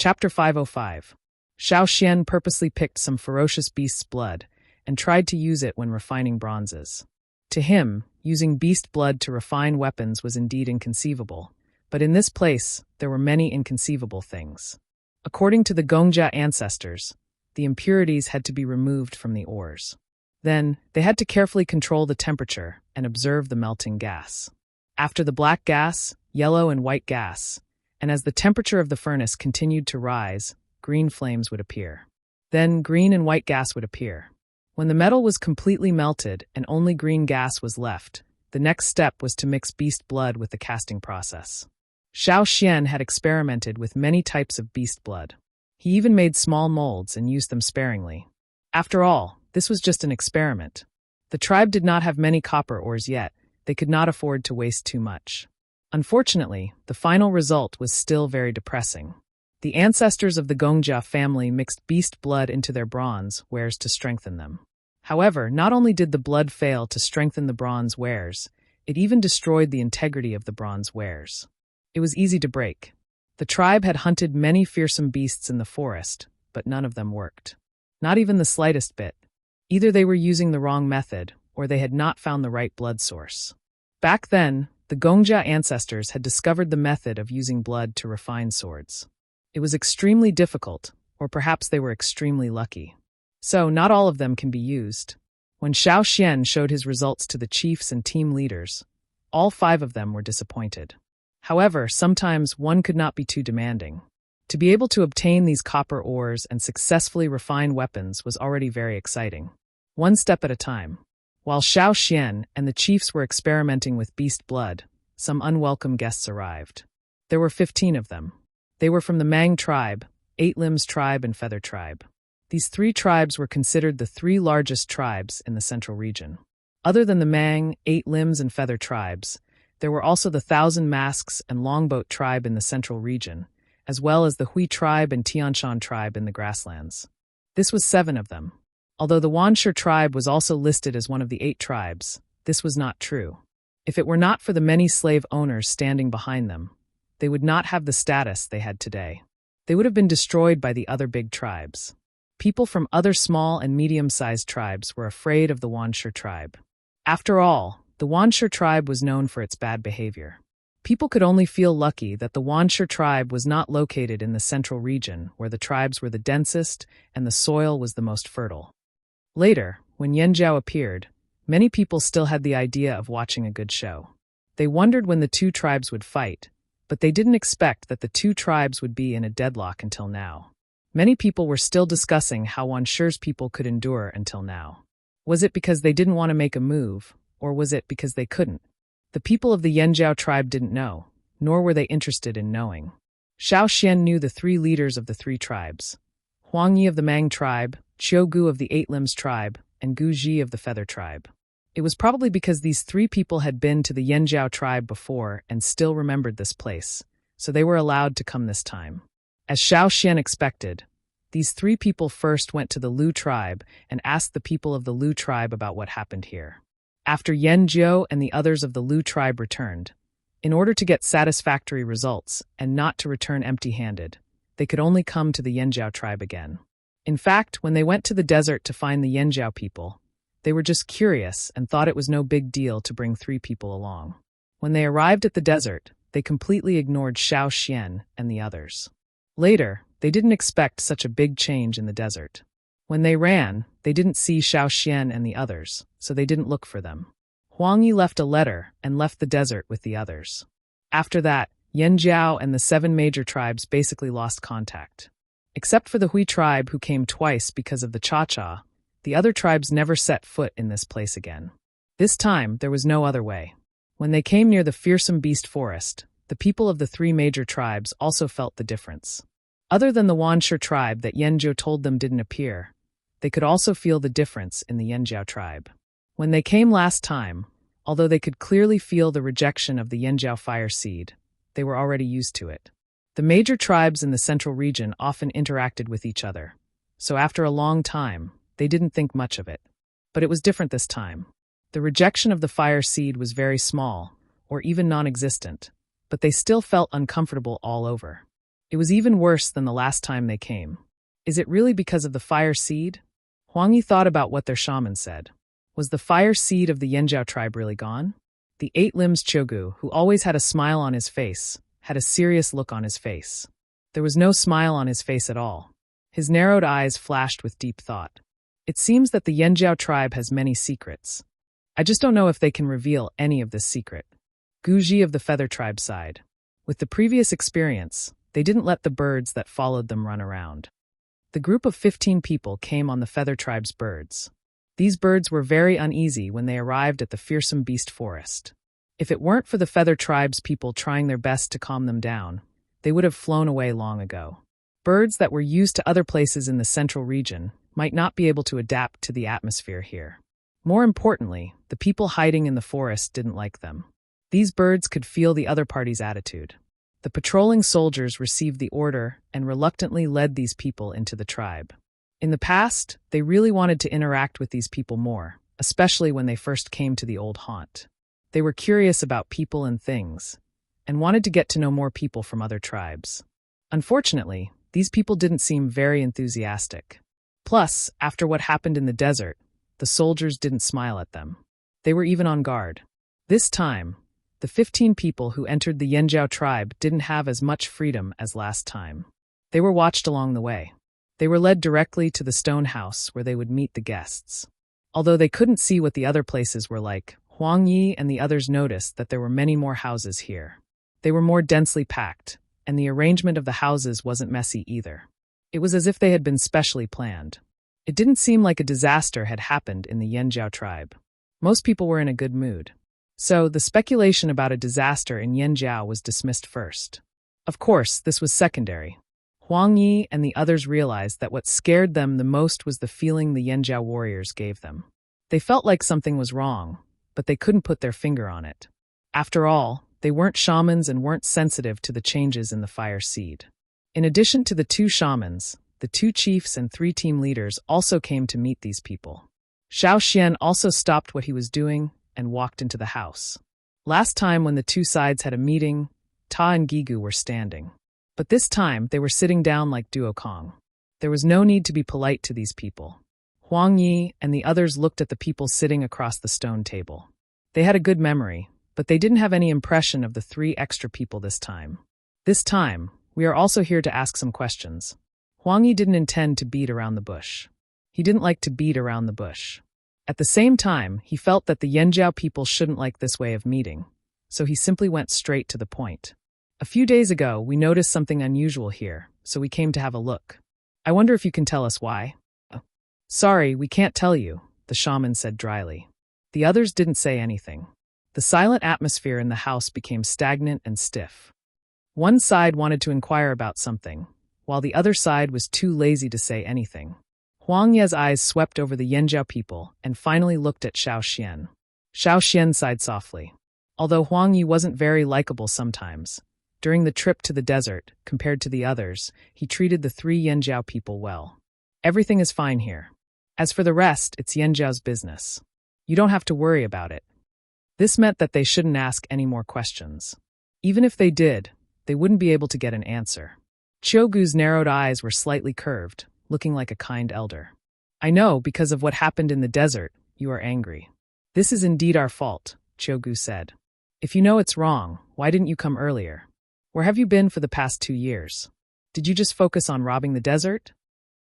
Chapter 505. Xiao Xian purposely picked some ferocious beast's blood and tried to use it when refining bronzes. To him, using beast blood to refine weapons was indeed inconceivable, but in this place there were many inconceivable things. According to the Gongjia ancestors, the impurities had to be removed from the ores. Then, they had to carefully control the temperature and observe the melting gas. After the black gas, yellow and white gas, and as the temperature of the furnace continued to rise, green flames would appear. Then green and white gas would appear. When the metal was completely melted and only green gas was left, the next step was to mix beast blood with the casting process. Xiao Xian had experimented with many types of beast blood. He even made small molds and used them sparingly. After all, this was just an experiment. The tribe did not have many copper ores yet. They could not afford to waste too much. Unfortunately, the final result was still very depressing. The ancestors of the Gongjia family mixed beast blood into their bronze wares to strengthen them. However, not only did the blood fail to strengthen the bronze wares, it even destroyed the integrity of the bronze wares. It was easy to break. The tribe had hunted many fearsome beasts in the forest, but none of them worked. Not even the slightest bit. Either they were using the wrong method, or they had not found the right blood source. Back then, the Gongjia ancestors had discovered the method of using blood to refine swords. It was extremely difficult, or perhaps they were extremely lucky. So, not all of them can be used. When Xiao Xian showed his results to the chiefs and team leaders, all 5 of them were disappointed. However, sometimes one could not be too demanding. To be able to obtain these copper ores and successfully refine weapons was already very exciting. One step at a time. While Xiao Xian and the chiefs were experimenting with beast blood, some unwelcome guests arrived. There were 15 of them. They were from the Mang tribe, 8 Limbs tribe, and Feather tribe. These 3 tribes were considered the 3 largest tribes in the central region. Other than the Mang, 8 Limbs, and Feather tribes, there were also the 1,000 Masks and Longboat tribe in the central region, as well as the Hui tribe and Tianshan tribe in the grasslands. This was 7 of them. Although the Wanshi tribe was also listed as one of the 8 tribes, this was not true. If it were not for the many slave owners standing behind them, they would not have the status they had today. They would have been destroyed by the other big tribes. People from other small and medium-sized tribes were afraid of the Wanshi tribe. After all, the Wanshi tribe was known for its bad behavior. People could only feel lucky that the Wanshi tribe was not located in the central region where the tribes were the densest and the soil was the most fertile. Later, when Yanjiao appeared, many people still had the idea of watching a good show. They wondered when the 2 tribes would fight, but they didn't expect that the 2 tribes would be in a deadlock until now. Many people were still discussing how Wanshi's people could endure until now. Was it because they didn't want to make a move, or was it because they couldn't? The people of the Yanjiao tribe didn't know, nor were they interested in knowing. Xiao Xian knew the 3 leaders of the 3 tribes: Huang Yi of the Mang tribe, Qiu Gu of the 8 Limbs tribe, and Gu Ji of the Feather tribe. It was probably because these 3 people had been to the Yanjiao tribe before and still remembered this place, so they were allowed to come this time. As Xiao Xian expected, these 3 people first went to the Lu tribe and asked the people of the Lu tribe about what happened here. After Yanjiao and the others of the Lu tribe returned, in order to get satisfactory results and not to return empty-handed, they could only come to the Yanjiao tribe again. In fact, when they went to the desert to find the Yanjiao people, they were just curious and thought it was no big deal to bring 3 people along. When they arrived at the desert, they completely ignored Xiao Xian and the others. Later, they didn't expect such a big change in the desert. When they ran, they didn't see Xiao Xian and the others, so they didn't look for them. Huang Yi left a letter and left the desert with the others. After that, Yanjiao and the 7 major tribes basically lost contact. Except for the Hui tribe who came twice because of the Cha-Cha, the other tribes never set foot in this place again. This time, there was no other way. When they came near the fearsome beast forest, the people of the 3 major tribes also felt the difference. Other than the Wanshi tribe that Yanjiao told them didn't appear, they could also feel the difference in the Yanjiao tribe. When they came last time, although they could clearly feel the rejection of the Yanjiao fire seed, they were already used to it. The major tribes in the central region often interacted with each other, so after a long time, they didn't think much of it. But it was different this time. The rejection of the fire seed was very small, or even non-existent, but they still felt uncomfortable all over. It was even worse than the last time they came. Is it really because of the fire seed? Huang Yi thought about what their shaman said. Was the fire seed of the Yanjiao tribe really gone? The eight-limbed Chogu, who always had a smile on his face, had a serious look on his face. There was no smile on his face at all. His narrowed eyes flashed with deep thought. It seems that the Yanjiao tribe has many secrets. I just don't know if they can reveal any of this secret. Guji of the Feather tribe sighed. With the previous experience, they didn't let the birds that followed them run around. The group of 15 people came on the Feather tribe's birds. These birds were very uneasy when they arrived at the fearsome beast forest. If it weren't for the Feather tribe's people trying their best to calm them down, they would have flown away long ago. Birds that were used to other places in the central region might not be able to adapt to the atmosphere here. More importantly, the people hiding in the forest didn't like them. These birds could feel the other party's attitude. The patrolling soldiers received the order and reluctantly led these people into the tribe. In the past, they really wanted to interact with these people more, especially when they first came to the old haunt. They were curious about people and things, and wanted to get to know more people from other tribes. Unfortunately, these people didn't seem very enthusiastic. Plus, after what happened in the desert, the soldiers didn't smile at them. They were even on guard. This time, the 15 people who entered the Yanjiao tribe didn't have as much freedom as last time. They were watched along the way. They were led directly to the stone house where they would meet the guests. Although they couldn't see what the other places were like, Huang Yi and the others noticed that there were many more houses here. They were more densely packed, and the arrangement of the houses wasn't messy either. It was as if they had been specially planned. It didn't seem like a disaster had happened in the Yanjiao tribe. Most people were in a good mood. So, the speculation about a disaster in Yanjiao was dismissed first. Of course, this was secondary. Huang Yi and the others realized that what scared them the most was the feeling the Yanjiao warriors gave them. They felt like something was wrong, but they couldn't put their finger on it. After all, they weren't shamans and weren't sensitive to the changes in the fire seed. In addition to the 2 shamans, the 2 chiefs and 3 team leaders also came to meet these people. Xiao Xian also stopped what he was doing and walked into the house. Last time when the 2 sides had a meeting, Ta and Gigu were standing. But this time, they were sitting down like Duokong. There was no need to be polite to these people. Huang Yi and the others looked at the people sitting across the stone table. They had a good memory, but they didn't have any impression of the 3 extra people this time. This time, we are also here to ask some questions. Huang Yi didn't intend to beat around the bush. He didn't like to beat around the bush. At the same time, he felt that the Yanjiao people shouldn't like this way of meeting, so he simply went straight to the point. A few days ago, we noticed something unusual here, so we came to have a look. I wonder if you can tell us why. Sorry, we can't tell you, the shaman said dryly. The others didn't say anything. The silent atmosphere in the house became stagnant and stiff. One side wanted to inquire about something, while the other side was too lazy to say anything. Huang Ye's eyes swept over the Yanjiao people and finally looked at Xiao Xian. Xiao Xian sighed softly. Although Huang Yi wasn't very likable sometimes, during the trip to the desert, compared to the others, he treated the 3 Yanjiao people well. Everything is fine here. As for the rest, it's Yanjiao's business. You don't have to worry about it. This meant that they shouldn't ask any more questions. Even if they did, they wouldn't be able to get an answer. Chiogu's narrowed eyes were slightly curved, looking like a kind elder. I know, because of what happened in the desert, you are angry. This is indeed our fault, Chiogu said. If you know it's wrong, why didn't you come earlier? Where have you been for the past 2 years? Did you just focus on robbing the desert?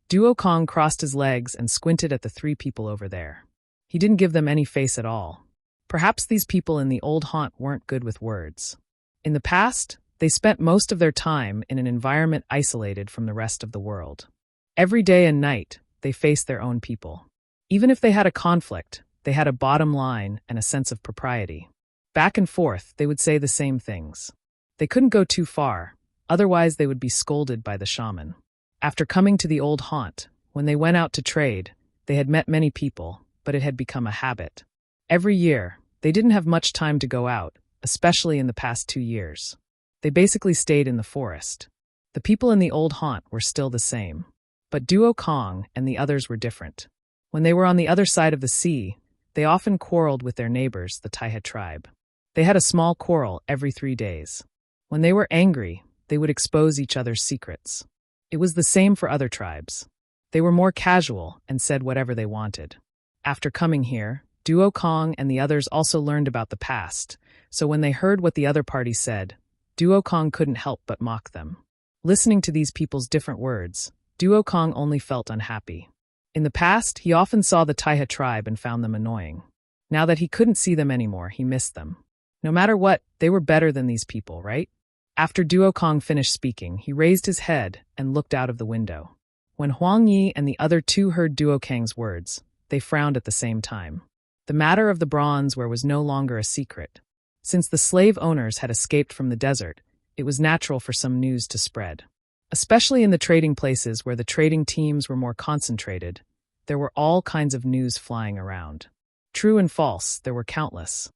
Duokong crossed his legs and squinted at the 3 people over there. He didn't give them any face at all. Perhaps these people in the old haunt weren't good with words. In the past, they spent most of their time in an environment isolated from the rest of the world. Every day and night, they faced their own people. Even if they had a conflict, they had a bottom line and a sense of propriety. Back and forth, they would say the same things. They couldn't go too far, otherwise they would be scolded by the shaman. After coming to the old haunt, when they went out to trade, they had met many people, but it had become a habit. Every year, they didn't have much time to go out, especially in the past 2 years. They basically stayed in the forest. The people in the old haunt were still the same. But Duo Kong and the others were different. When they were on the other side of the sea, they often quarreled with their neighbors, the Taihe tribe. They had a small quarrel every 3 days. When they were angry, they would expose each other's secrets. It was the same for other tribes. They were more casual and said whatever they wanted. After coming here, Duo Kong and the others also learned about the past, so when they heard what the other party said, Duo Kong couldn't help but mock them. Listening to these people's different words, Duo Kong only felt unhappy. In the past, he often saw the Taiha tribe and found them annoying. Now that he couldn't see them anymore, he missed them. No matter what, they were better than these people, right? After Duo Kong finished speaking, he raised his head and looked out of the window. When Huang Yi and the other two heard Duo Kang's words, they frowned at the same time. The matter of the bronze ware was no longer a secret. Since the slave owners had escaped from the desert, it was natural for some news to spread. Especially in the trading places where the trading teams were more concentrated, there were all kinds of news flying around. True and false, there were countless.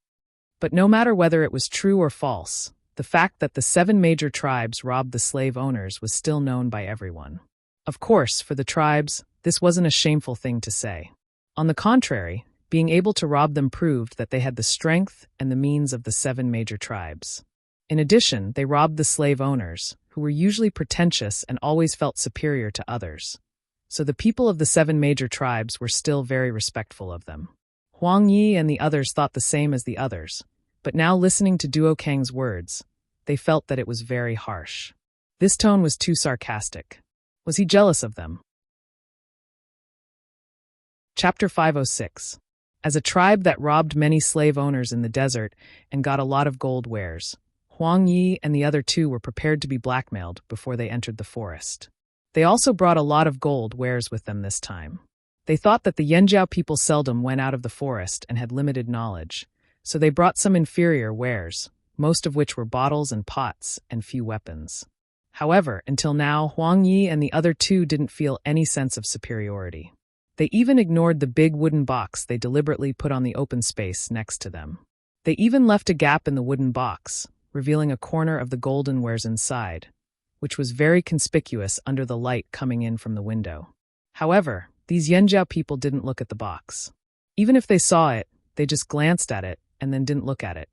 But no matter whether it was true or false, the fact that the 7 major tribes robbed the slave owners was still known by everyone. Of course, for the tribes, this wasn't a shameful thing to say. On the contrary, being able to rob them proved that they had the strength and the means of the 7 major tribes. In addition, they robbed the slave owners, who were usually pretentious and always felt superior to others. So the people of the 7 major tribes were still very respectful of them. Huang Yi and the others thought the same as the others, but now listening to Duo Kang's words, they felt that it was very harsh. This tone was too sarcastic. Was he jealous of them? Chapter 506. As a tribe that robbed many slave owners in the desert and got a lot of gold wares, Huang Yi and the other two were prepared to be blackmailed before they entered the forest. They also brought a lot of gold wares with them this time. They thought that the Yanjiao people seldom went out of the forest and had limited knowledge, so they brought some inferior wares, most of which were bottles and pots and few weapons. However, until now, Huang Yi and the other two didn't feel any sense of superiority. They even ignored the big wooden box they deliberately put on the open space next to them. They even left a gap in the wooden box, revealing a corner of the golden wares inside, which was very conspicuous under the light coming in from the window. However, these Yanjiao people didn't look at the box. Even if they saw it, they just glanced at it and then didn't look at it.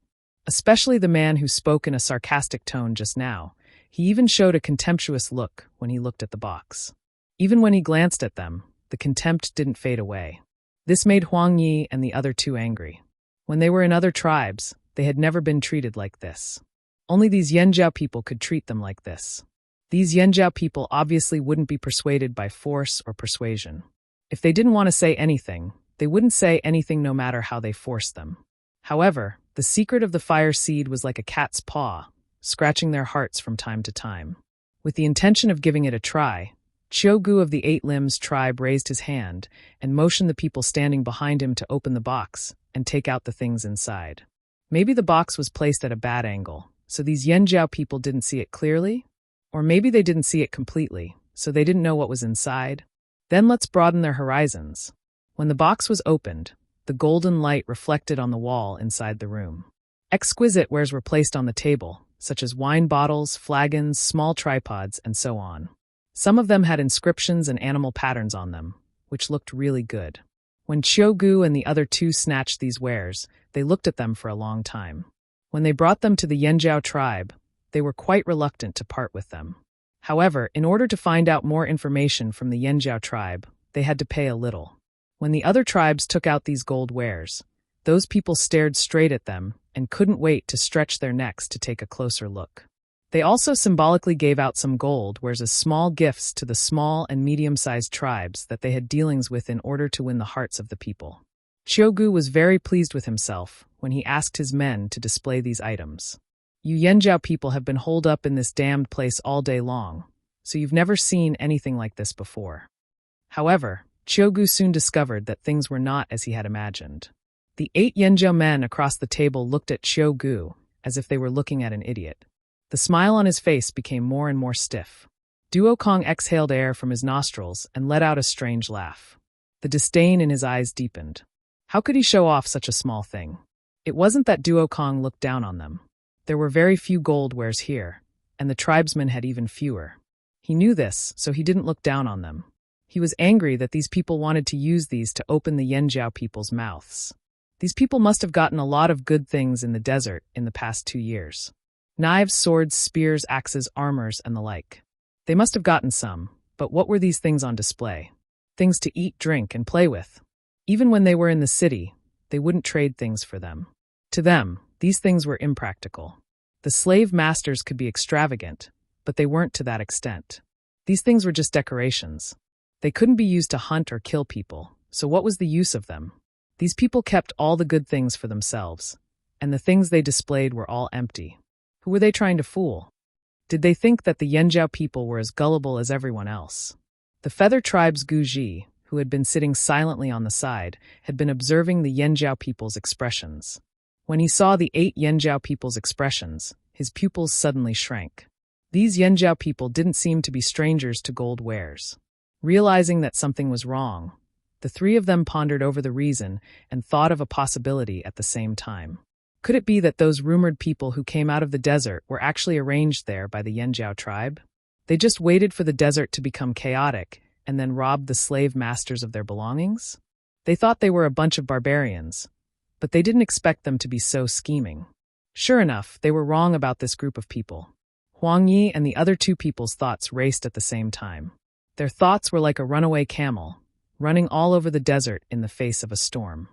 Especially the man who spoke in a sarcastic tone just now. He even showed a contemptuous look when he looked at the box. Even when he glanced at them, the contempt didn't fade away. This made Huang Yi and the other two angry. When they were in other tribes, they had never been treated like this. Only these Yanjiao people could treat them like this. These Yanjiao people obviously wouldn't be persuaded by force or persuasion. If they didn't want to say anything, they wouldn't say anything no matter how they forced them. However, the secret of the fire seed was like a cat's paw, scratching their hearts from time to time. With the intention of giving it a try, Qiugu of the 8 Limbs tribe raised his hand and motioned the people standing behind him to open the box and take out the things inside. Maybe the box was placed at a bad angle, so these Yanjiao people didn't see it clearly? Or maybe they didn't see it completely, so they didn't know what was inside? Then let's broaden their horizons. When the box was opened, the golden light reflected on the wall inside the room. Exquisite wares were placed on the table, such as wine bottles, flagons, small tripods, and so on. Some of them had inscriptions and animal patterns on them, which looked really good. When Qiugu and the other two snatched these wares, they looked at them for a long time. When they brought them to the Yanjiao tribe, they were quite reluctant to part with them. However, in order to find out more information from the Yanjiao tribe, they had to pay a little. When the other tribes took out these gold wares, those people stared straight at them and couldn't wait to stretch their necks to take a closer look. They also symbolically gave out some gold wares as small gifts to the small and medium-sized tribes that they had dealings with in order to win the hearts of the people. Qiugu was very pleased with himself when he asked his men to display these items. You Yanjiao people have been holed up in this damned place all day long, so you've never seen anything like this before. However, Qiugu soon discovered that things were not as he had imagined. The 8 Yanjiao men across the table looked at Qiugu as if they were looking at an idiot. The smile on his face became more and more stiff. Duo Kong exhaled air from his nostrils and let out a strange laugh. The disdain in his eyes deepened. How could he show off such a small thing? It wasn't that Duo Kong looked down on them. There were very few gold wares here, and the tribesmen had even fewer. He knew this, so he didn't look down on them. He was angry that these people wanted to use these to open the Yanjiao people's mouths. These people must have gotten a lot of good things in the desert in the past 2 years. Knives, swords, spears, axes, armors, and the like. They must have gotten some, but what were these things on display? Things to eat, drink, and play with. Even when they were in the city, they wouldn't trade things for them. To them, these things were impractical. The slave masters could be extravagant, but they weren't to that extent. These things were just decorations. They couldn't be used to hunt or kill people, so what was the use of them? These people kept all the good things for themselves, and the things they displayed were all empty. Who were they trying to fool? Did they think that the Yanjiao people were as gullible as everyone else? The Feather Tribe's Guji, who had been sitting silently on the side, had been observing the Yanjiao people's expressions. When he saw the 8 Yanjiao people's expressions, his pupils suddenly shrank. These Yanjiao people didn't seem to be strangers to gold wares. Realizing that something was wrong, the 3 of them pondered over the reason and thought of a possibility at the same time. Could it be that those rumored people who came out of the desert were actually arranged there by the Yanjiao tribe? They just waited for the desert to become chaotic and then robbed the slave masters of their belongings? They thought they were a bunch of barbarians, but they didn't expect them to be so scheming. Sure enough, they were wrong about this group of people. Huang Yi and the other 2 people's thoughts raced at the same time. Their thoughts were like a runaway camel, running all over the desert in the face of a storm.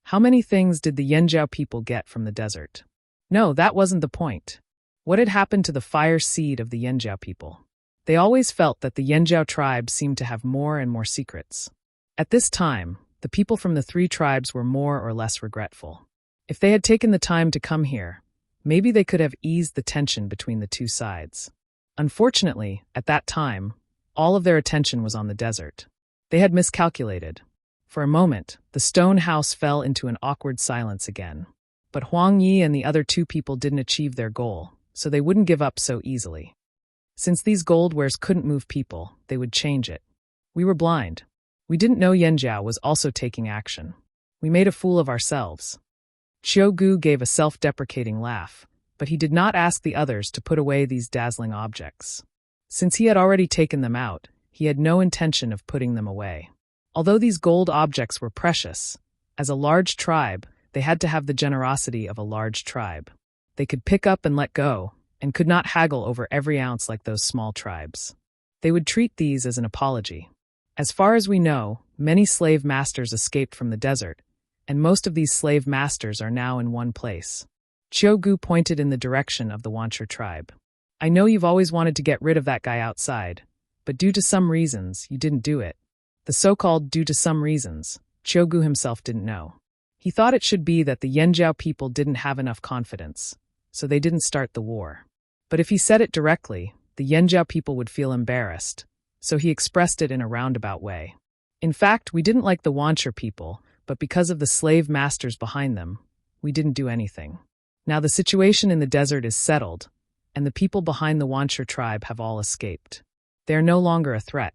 How many things did the Yanjiao people get from the desert? No, that wasn't the point. What had happened to the fire seed of the Yanjiao people? They always felt that the Yanjiao tribe seemed to have more and more secrets. At this time, the people from the 3 tribes were more or less regretful. If they had taken the time to come here, maybe they could have eased the tension between the 2 sides. Unfortunately, at that time, all of their attention was on the desert. They had miscalculated. For a moment, the stone house fell into an awkward silence again. But Huang Yi and the other 2 people didn't achieve their goal, so they wouldn't give up so easily. Since these gold wares couldn't move people, they would change it. We were blind. We didn't know Yanjiao was also taking action. We made a fool of ourselves. Gu gave a self-deprecating laugh, but he did not ask the others to put away these dazzling objects. Since he had already taken them out, he had no intention of putting them away. Although these gold objects were precious, as a large tribe, they had to have the generosity of a large tribe. They could pick up and let go, and could not haggle over every ounce like those small tribes. They would treat these as an apology. As far as we know, many slave masters escaped from the desert, and most of these slave masters are now in one place. Gu pointed in the direction of the Wancher tribe. I know you've always wanted to get rid of that guy outside, but due to some reasons, you didn't do it. The so-called due to some reasons, Gu himself didn't know. He thought it should be that the Yanjiao people didn't have enough confidence, so they didn't start the war. But if he said it directly, the Yanjiao people would feel embarrassed, so he expressed it in a roundabout way. In fact, we didn't like the Wancher people, but because of the slave masters behind them, we didn't do anything. Now the situation in the desert is settled, and the people behind the Wancher tribe have all escaped. They are no longer a threat.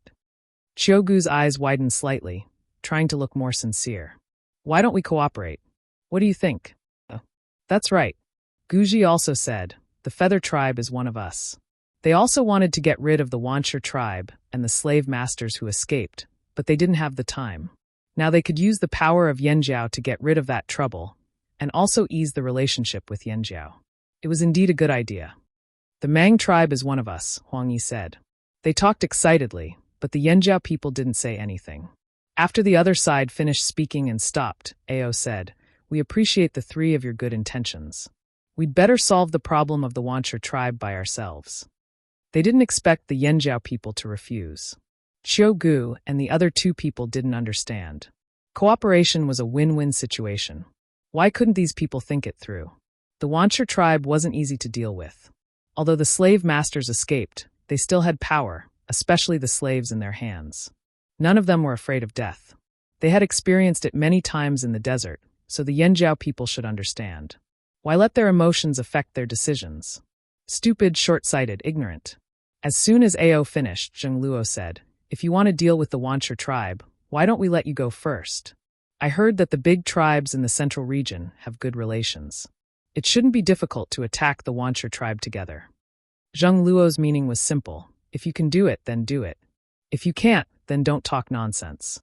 Gu's eyes widened slightly, trying to look more sincere. Why don't we cooperate? What do you think? That's right. Guji also said, the Feather Tribe is one of us. They also wanted to get rid of the Wancher tribe and the slave masters who escaped, but they didn't have the time. Now they could use the power of Yanjiao to get rid of that trouble, and also ease the relationship with Yanjiao. It was indeed a good idea. The Mang tribe is one of us, Huang Yi said. They talked excitedly, but the Yanjiao people didn't say anything. After the other side finished speaking and stopped, Ao said, we appreciate the 3 of your good intentions. We'd better solve the problem of the Wancher tribe by ourselves. They didn't expect the Yanjiao people to refuse. Gu and the other 2 people didn't understand. Cooperation was a win-win situation. Why couldn't these people think it through? The Wancher tribe wasn't easy to deal with. Although the slave masters escaped, they still had power, especially the slaves in their hands. None of them were afraid of death. They had experienced it many times in the desert, so the Yanjiao people should understand. Why let their emotions affect their decisions? Stupid, short-sighted, ignorant. As soon as Ao finished, Zheng Luo said, if you want to deal with the Wancher tribe, why don't we let you go first? I heard that the big tribes in the central region have good relations. It shouldn't be difficult to attack the Wancher tribe together. Zheng Luo's meaning was simple. If you can do it, then do it. If you can't, then don't talk nonsense.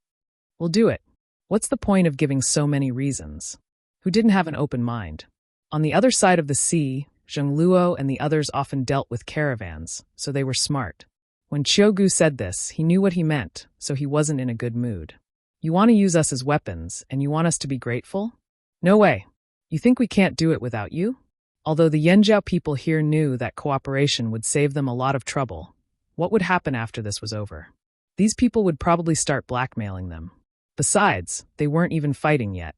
We'll do it. What's the point of giving so many reasons? Who didn't have an open mind? On the other side of the sea, Zhengluo and the others often dealt with caravans, so they were smart. When Qiugu said this, he knew what he meant, so he wasn't in a good mood. You want to use us as weapons, and you want us to be grateful? No way. You think we can't do it without you? Although the Yanjiao people here knew that cooperation would save them a lot of trouble, what would happen after this was over? These people would probably start blackmailing them. Besides, they weren't even fighting yet.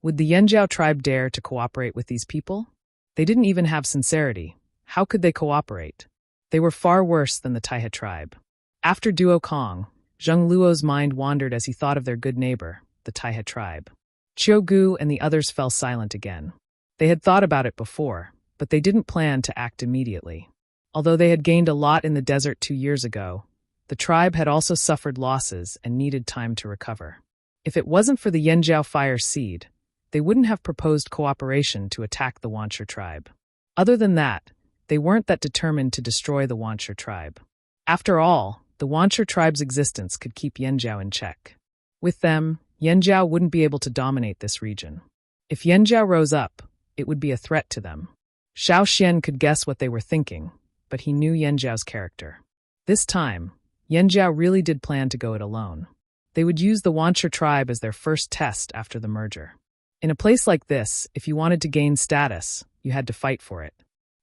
Would the Yanjiao tribe dare to cooperate with these people? They didn't even have sincerity. How could they cooperate? They were far worse than the Taihe tribe. After Duo Kong, Zheng Luo's mind wandered as he thought of their good neighbor, the Taihe tribe. Qiugu and the others fell silent again. They had thought about it before, but they didn't plan to act immediately. Although they had gained a lot in the desert 2 years ago, the tribe had also suffered losses and needed time to recover. If it wasn't for the Yanjiao fire seed, they wouldn't have proposed cooperation to attack the Wanchur tribe. Other than that, they weren't that determined to destroy the Wanchur tribe. After all, the Wanchur tribe's existence could keep Yanjiao in check. With them, Yanjiao wouldn't be able to dominate this region. If Yanjiao rose up, it would be a threat to them. Xiao Xian could guess what they were thinking, but he knew Yanjiao's character. This time, Yanjiao really did plan to go it alone. They would use the Wanchur tribe as their first test after the merger. In a place like this, if you wanted to gain status, you had to fight for it.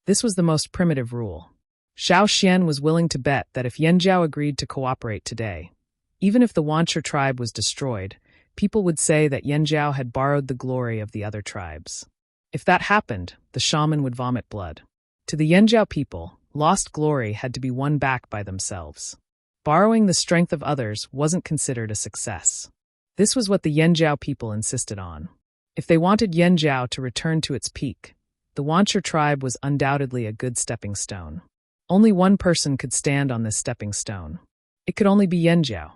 This was the most primitive rule. Xiao Xian was willing to bet that if Yanjiao agreed to cooperate today, even if the Wanchur tribe was destroyed, people would say that Yanjiao had borrowed the glory of the other tribes. If that happened, the shaman would vomit blood. To the Yanjiao people, lost glory had to be won back by themselves. Borrowing the strength of others wasn't considered a success. This was what the Yanjiao people insisted on. If they wanted Yanjiao to return to its peak, the Wanchur tribe was undoubtedly a good stepping stone. Only one person could stand on this stepping stone. It could only be Yanjiao.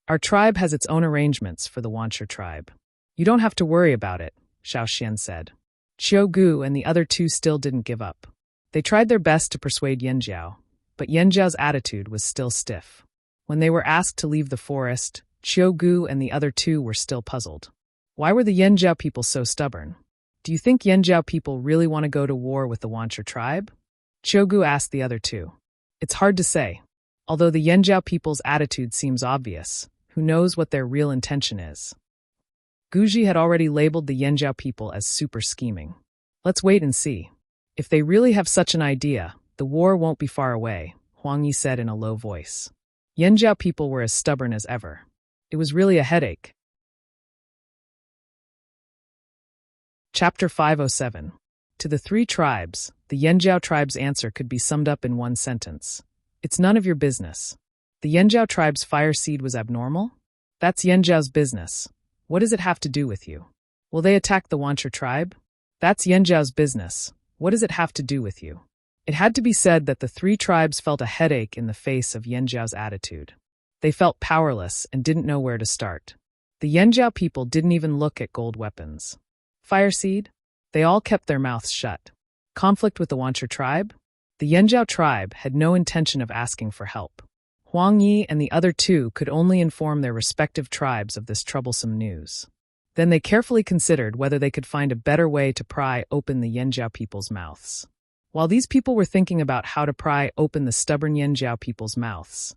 Our tribe has its own arrangements for the Wanchur tribe. You don't have to worry about it, Xiao Xian said. Qiugu and the other two still didn't give up. They tried their best to persuade Yanjiao, but Yanjiao's attitude was still stiff. When they were asked to leave the forest, Qiugu and the other two were still puzzled. Why were the Yanjiao people so stubborn? Do you think Yanjiao people really want to go to war with the Wanchur tribe? Qiugu asked the other two. It's hard to say. Although the Yanjiao people's attitude seems obvious, who knows what their real intention is? Guji had already labeled the Yanjiao people as super scheming. Let's wait and see. If they really have such an idea, the war won't be far away, Huang Yi said in a low voice. Yanjiao people were as stubborn as ever. It was really a headache. Chapter 507. To the three tribes, the Yanjiao tribe's answer could be summed up in one sentence. It's none of your business. The Yanjiao tribe's fire seed was abnormal? That's Yanjiao's business. What does it have to do with you? Will they attack the Wanchur tribe? That's Yanjiao's business. What does it have to do with you? It had to be said that the three tribes felt a headache in the face of Yanjiao's attitude. They felt powerless and didn't know where to start. The Yanjiao people didn't even look at gold weapons. Fire seed? They all kept their mouths shut. Conflict with the Wanchur tribe? The Yanjiao tribe had no intention of asking for help. Huang Yi and the other two could only inform their respective tribes of this troublesome news. Then they carefully considered whether they could find a better way to pry open the Yanjiao people's mouths. While these people were thinking about how to pry open the stubborn Yanjiao people's mouths,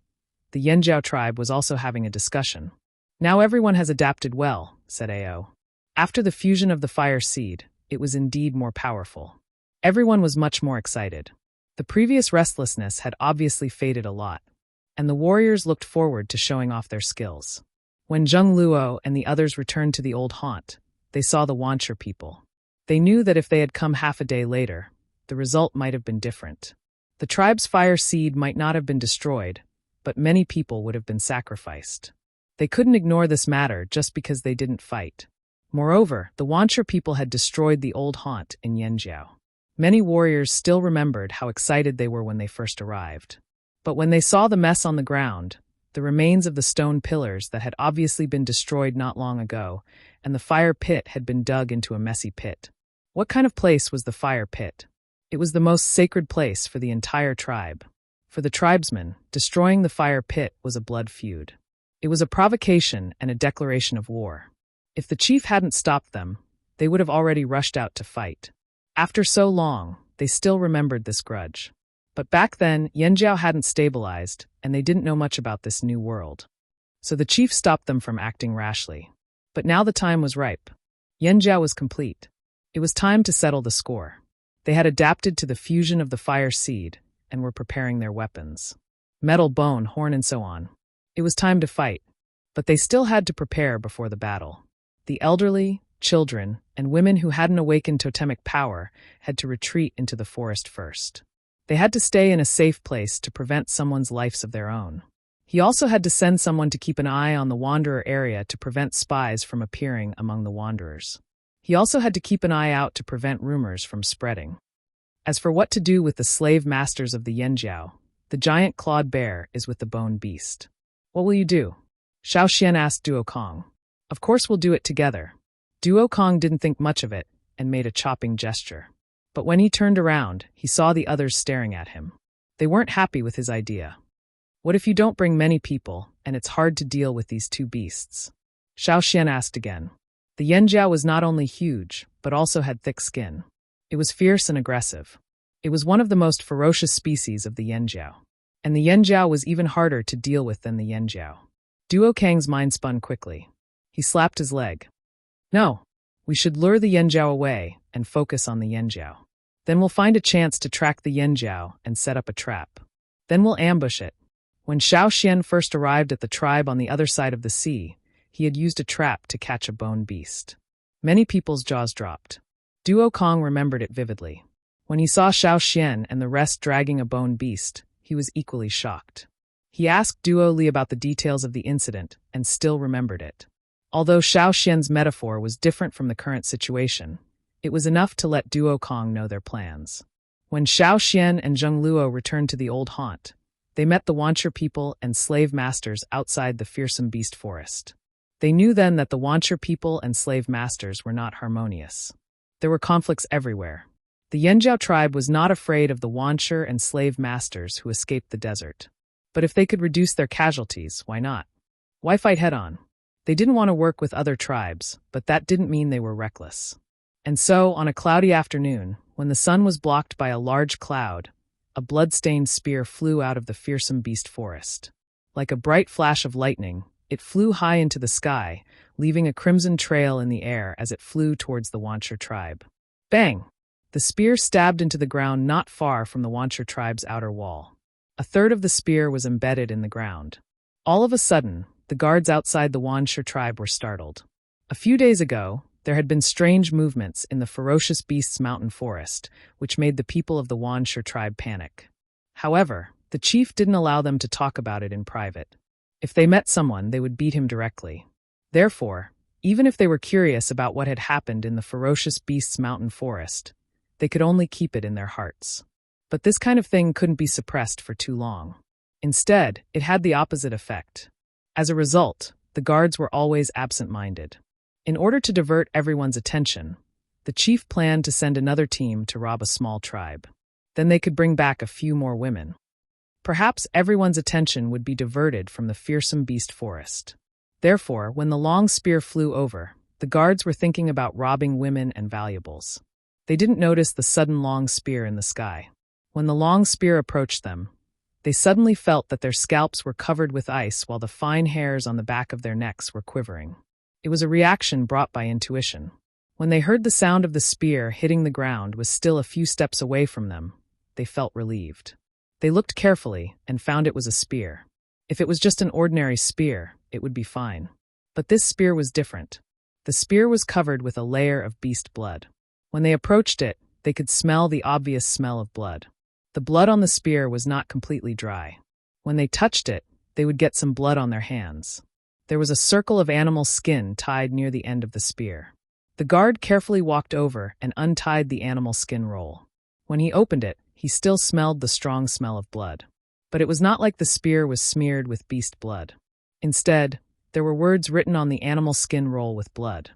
the Yanjiao tribe was also having a discussion. Now everyone has adapted well, said Ao. After the fusion of the fire seed, it was indeed more powerful. Everyone was much more excited. The previous restlessness had obviously faded a lot, and the warriors looked forward to showing off their skills. When Zheng Luo and the others returned to the old haunt, they saw the Wanchur people. They knew that if they had come half a day later, the result might have been different. The tribe's fire seed might not have been destroyed, but many people would have been sacrificed. They couldn't ignore this matter just because they didn't fight. Moreover, the Wanchur people had destroyed the old haunt in Yanjiao. Many warriors still remembered how excited they were when they first arrived. But when they saw the mess on the ground, the remains of the stone pillars that had obviously been destroyed not long ago, and the fire pit had been dug into a messy pit. What kind of place was the fire pit? It was the most sacred place for the entire tribe. For the tribesmen, destroying the fire pit was a blood feud. It was a provocation and a declaration of war. If the chief hadn't stopped them, they would have already rushed out to fight. After so long, they still remembered this grudge. But back then, Yanjiao hadn't stabilized, and they didn't know much about this new world. So the chief stopped them from acting rashly. But now the time was ripe. Yanjiao was complete. It was time to settle the score. They had adapted to the fusion of the fire seed and were preparing their weapons. Metal, bone, horn, and so on. It was time to fight. But they still had to prepare before the battle. The elderly, children, and women who hadn't awakened totemic power had to retreat into the forest first. They had to stay in a safe place to prevent someone's lives of their own. He also had to send someone to keep an eye on the wanderer area to prevent spies from appearing among the wanderers. He also had to keep an eye out to prevent rumors from spreading. As for what to do with the slave masters of the Yanjiao, the giant clawed bear is with the bone beast. What will you do? Xiao Xian asked Duo Kong. Of course we'll do it together. Duo Kong didn't think much of it and made a chopping gesture. But when he turned around, he saw the others staring at him. They weren't happy with his idea. What if you don't bring many people, and it's hard to deal with these two beasts? Xiao Xian asked again. The Yanjiao was not only huge, but also had thick skin. It was fierce and aggressive. It was one of the most ferocious species of the Yanjiao. And the Yanjiao was even harder to deal with than the Yanjiao. Duo Kang's mind spun quickly. He slapped his leg. No, we should lure the Yanjiao away and focus on the Yanjiao. Then we'll find a chance to track the Yanjiao and set up a trap. Then we'll ambush it. When Xiao Xian first arrived at the tribe on the other side of the sea, he had used a trap to catch a bone beast. Many people's jaws dropped. Duo Kong remembered it vividly. When he saw Xiao Xian and the rest dragging a bone beast, he was equally shocked. He asked Duo Li about the details of the incident and still remembered it. Although Xiao Xian's metaphor was different from the current situation, it was enough to let Duo Kong know their plans. When Xiao Xian and Zheng Luo returned to the old haunt, they met the Wancher people and slave masters outside the fearsome beast forest. They knew then that the Wancher people and slave masters were not harmonious. There were conflicts everywhere. The Yanjiao tribe was not afraid of the Wancher and slave masters who escaped the desert. But if they could reduce their casualties, why not? Why fight head-on? They didn't want to work with other tribes, but that didn't mean they were reckless. And so, on a cloudy afternoon, when the sun was blocked by a large cloud, a blood-stained spear flew out of the fearsome beast forest. Like a bright flash of lightning, it flew high into the sky, leaving a crimson trail in the air as it flew towards the Wancher tribe. Bang! The spear stabbed into the ground not far from the Wancher tribe's outer wall. A third of the spear was embedded in the ground. All of a sudden, the guards outside the Wancher tribe were startled. A few days ago, there had been strange movements in the ferocious beast's mountain forest, which made the people of the Wancher tribe panic. However, the chief didn't allow them to talk about it in private. If they met someone, they would beat him directly. Therefore, even if they were curious about what had happened in the ferocious beast's mountain forest, they could only keep it in their hearts. But this kind of thing couldn't be suppressed for too long. Instead, it had the opposite effect. As a result, the guards were always absent-minded. In order to divert everyone's attention, the chief planned to send another team to rob a small tribe. Then they could bring back a few more women. Perhaps everyone's attention would be diverted from the fearsome beast forest. Therefore, when the long spear flew over, the guards were thinking about robbing women and valuables. They didn't notice the sudden long spear in the sky. When the long spear approached them, they suddenly felt that their scalps were covered with ice while the fine hairs on the back of their necks were quivering. It was a reaction brought by intuition. When they heard the sound of the spear hitting the ground was still a few steps away from them, they felt relieved. They looked carefully and found it was a spear. If it was just an ordinary spear, it would be fine. But this spear was different. The spear was covered with a layer of beast blood. When they approached it, they could smell the obvious smell of blood. The blood on the spear was not completely dry. When they touched it, they would get some blood on their hands. There was a circle of animal skin tied near the end of the spear. The guard carefully walked over and untied the animal skin roll. When he opened it, he still smelled the strong smell of blood. But it was not like the spear was smeared with beast blood. Instead, there were words written on the animal skin roll with blood.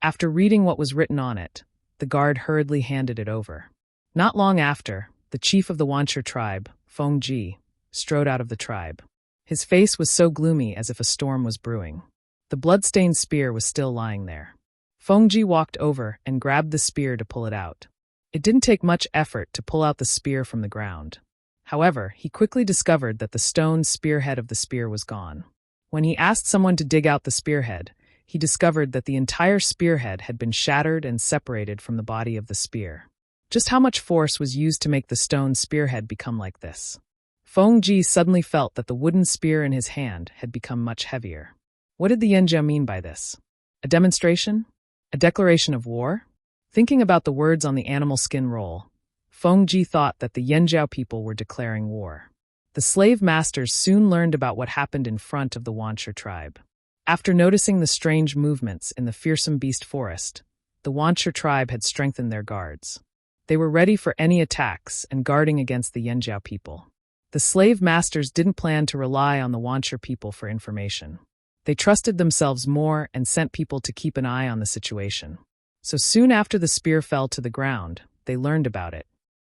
After reading what was written on it, the guard hurriedly handed it over. Not long after, the chief of the Wancher tribe, Feng Ji, strode out of the tribe. His face was so gloomy as if a storm was brewing. The blood-stained spear was still lying there. Feng Ji walked over and grabbed the spear to pull it out. It didn't take much effort to pull out the spear from the ground. However, he quickly discovered that the stone spearhead of the spear was gone. When he asked someone to dig out the spearhead, he discovered that the entire spearhead had been shattered and separated from the body of the spear. Just how much force was used to make the stone spearhead become like this? Feng Ji suddenly felt that the wooden spear in his hand had become much heavier. What did the Yanjiao mean by this? A demonstration? A declaration of war? Thinking about the words on the animal skin roll, Feng Ji thought that the Yanjiao people were declaring war. The slave masters soon learned about what happened in front of the Wancher tribe. After noticing the strange movements in the fearsome beast forest, the Wancher tribe had strengthened their guards. They were ready for any attacks and guarding against the Yanjiao people. The slave masters didn't plan to rely on the Wancher people for information. They trusted themselves more and sent people to keep an eye on the situation. So soon after the spear fell to the ground, they learned about it.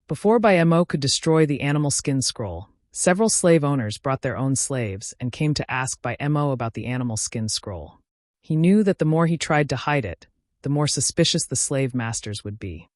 Before Mo could destroy the animal skin scroll, several slave owners brought their own slaves and came to ask Mo about the animal skin scroll. He knew that the more he tried to hide it, the more suspicious the slave masters would be.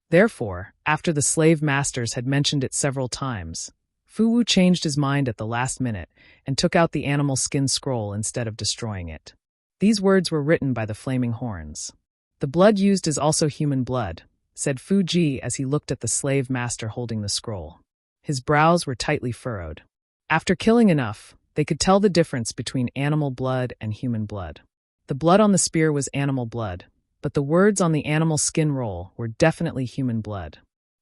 Therefore, after the slave masters had mentioned it several times, Fu Wu changed his mind at the last minute and took out the animal skin scroll instead of destroying it. These words were written by the flaming horns. "The blood used is also human blood," said Fu Ji as he looked at the slave master holding the scroll. His brows were tightly furrowed. After killing enough, they could tell the difference between animal blood and human blood. The blood on the spear was animal blood, but the words on the animal skin roll were definitely human blood.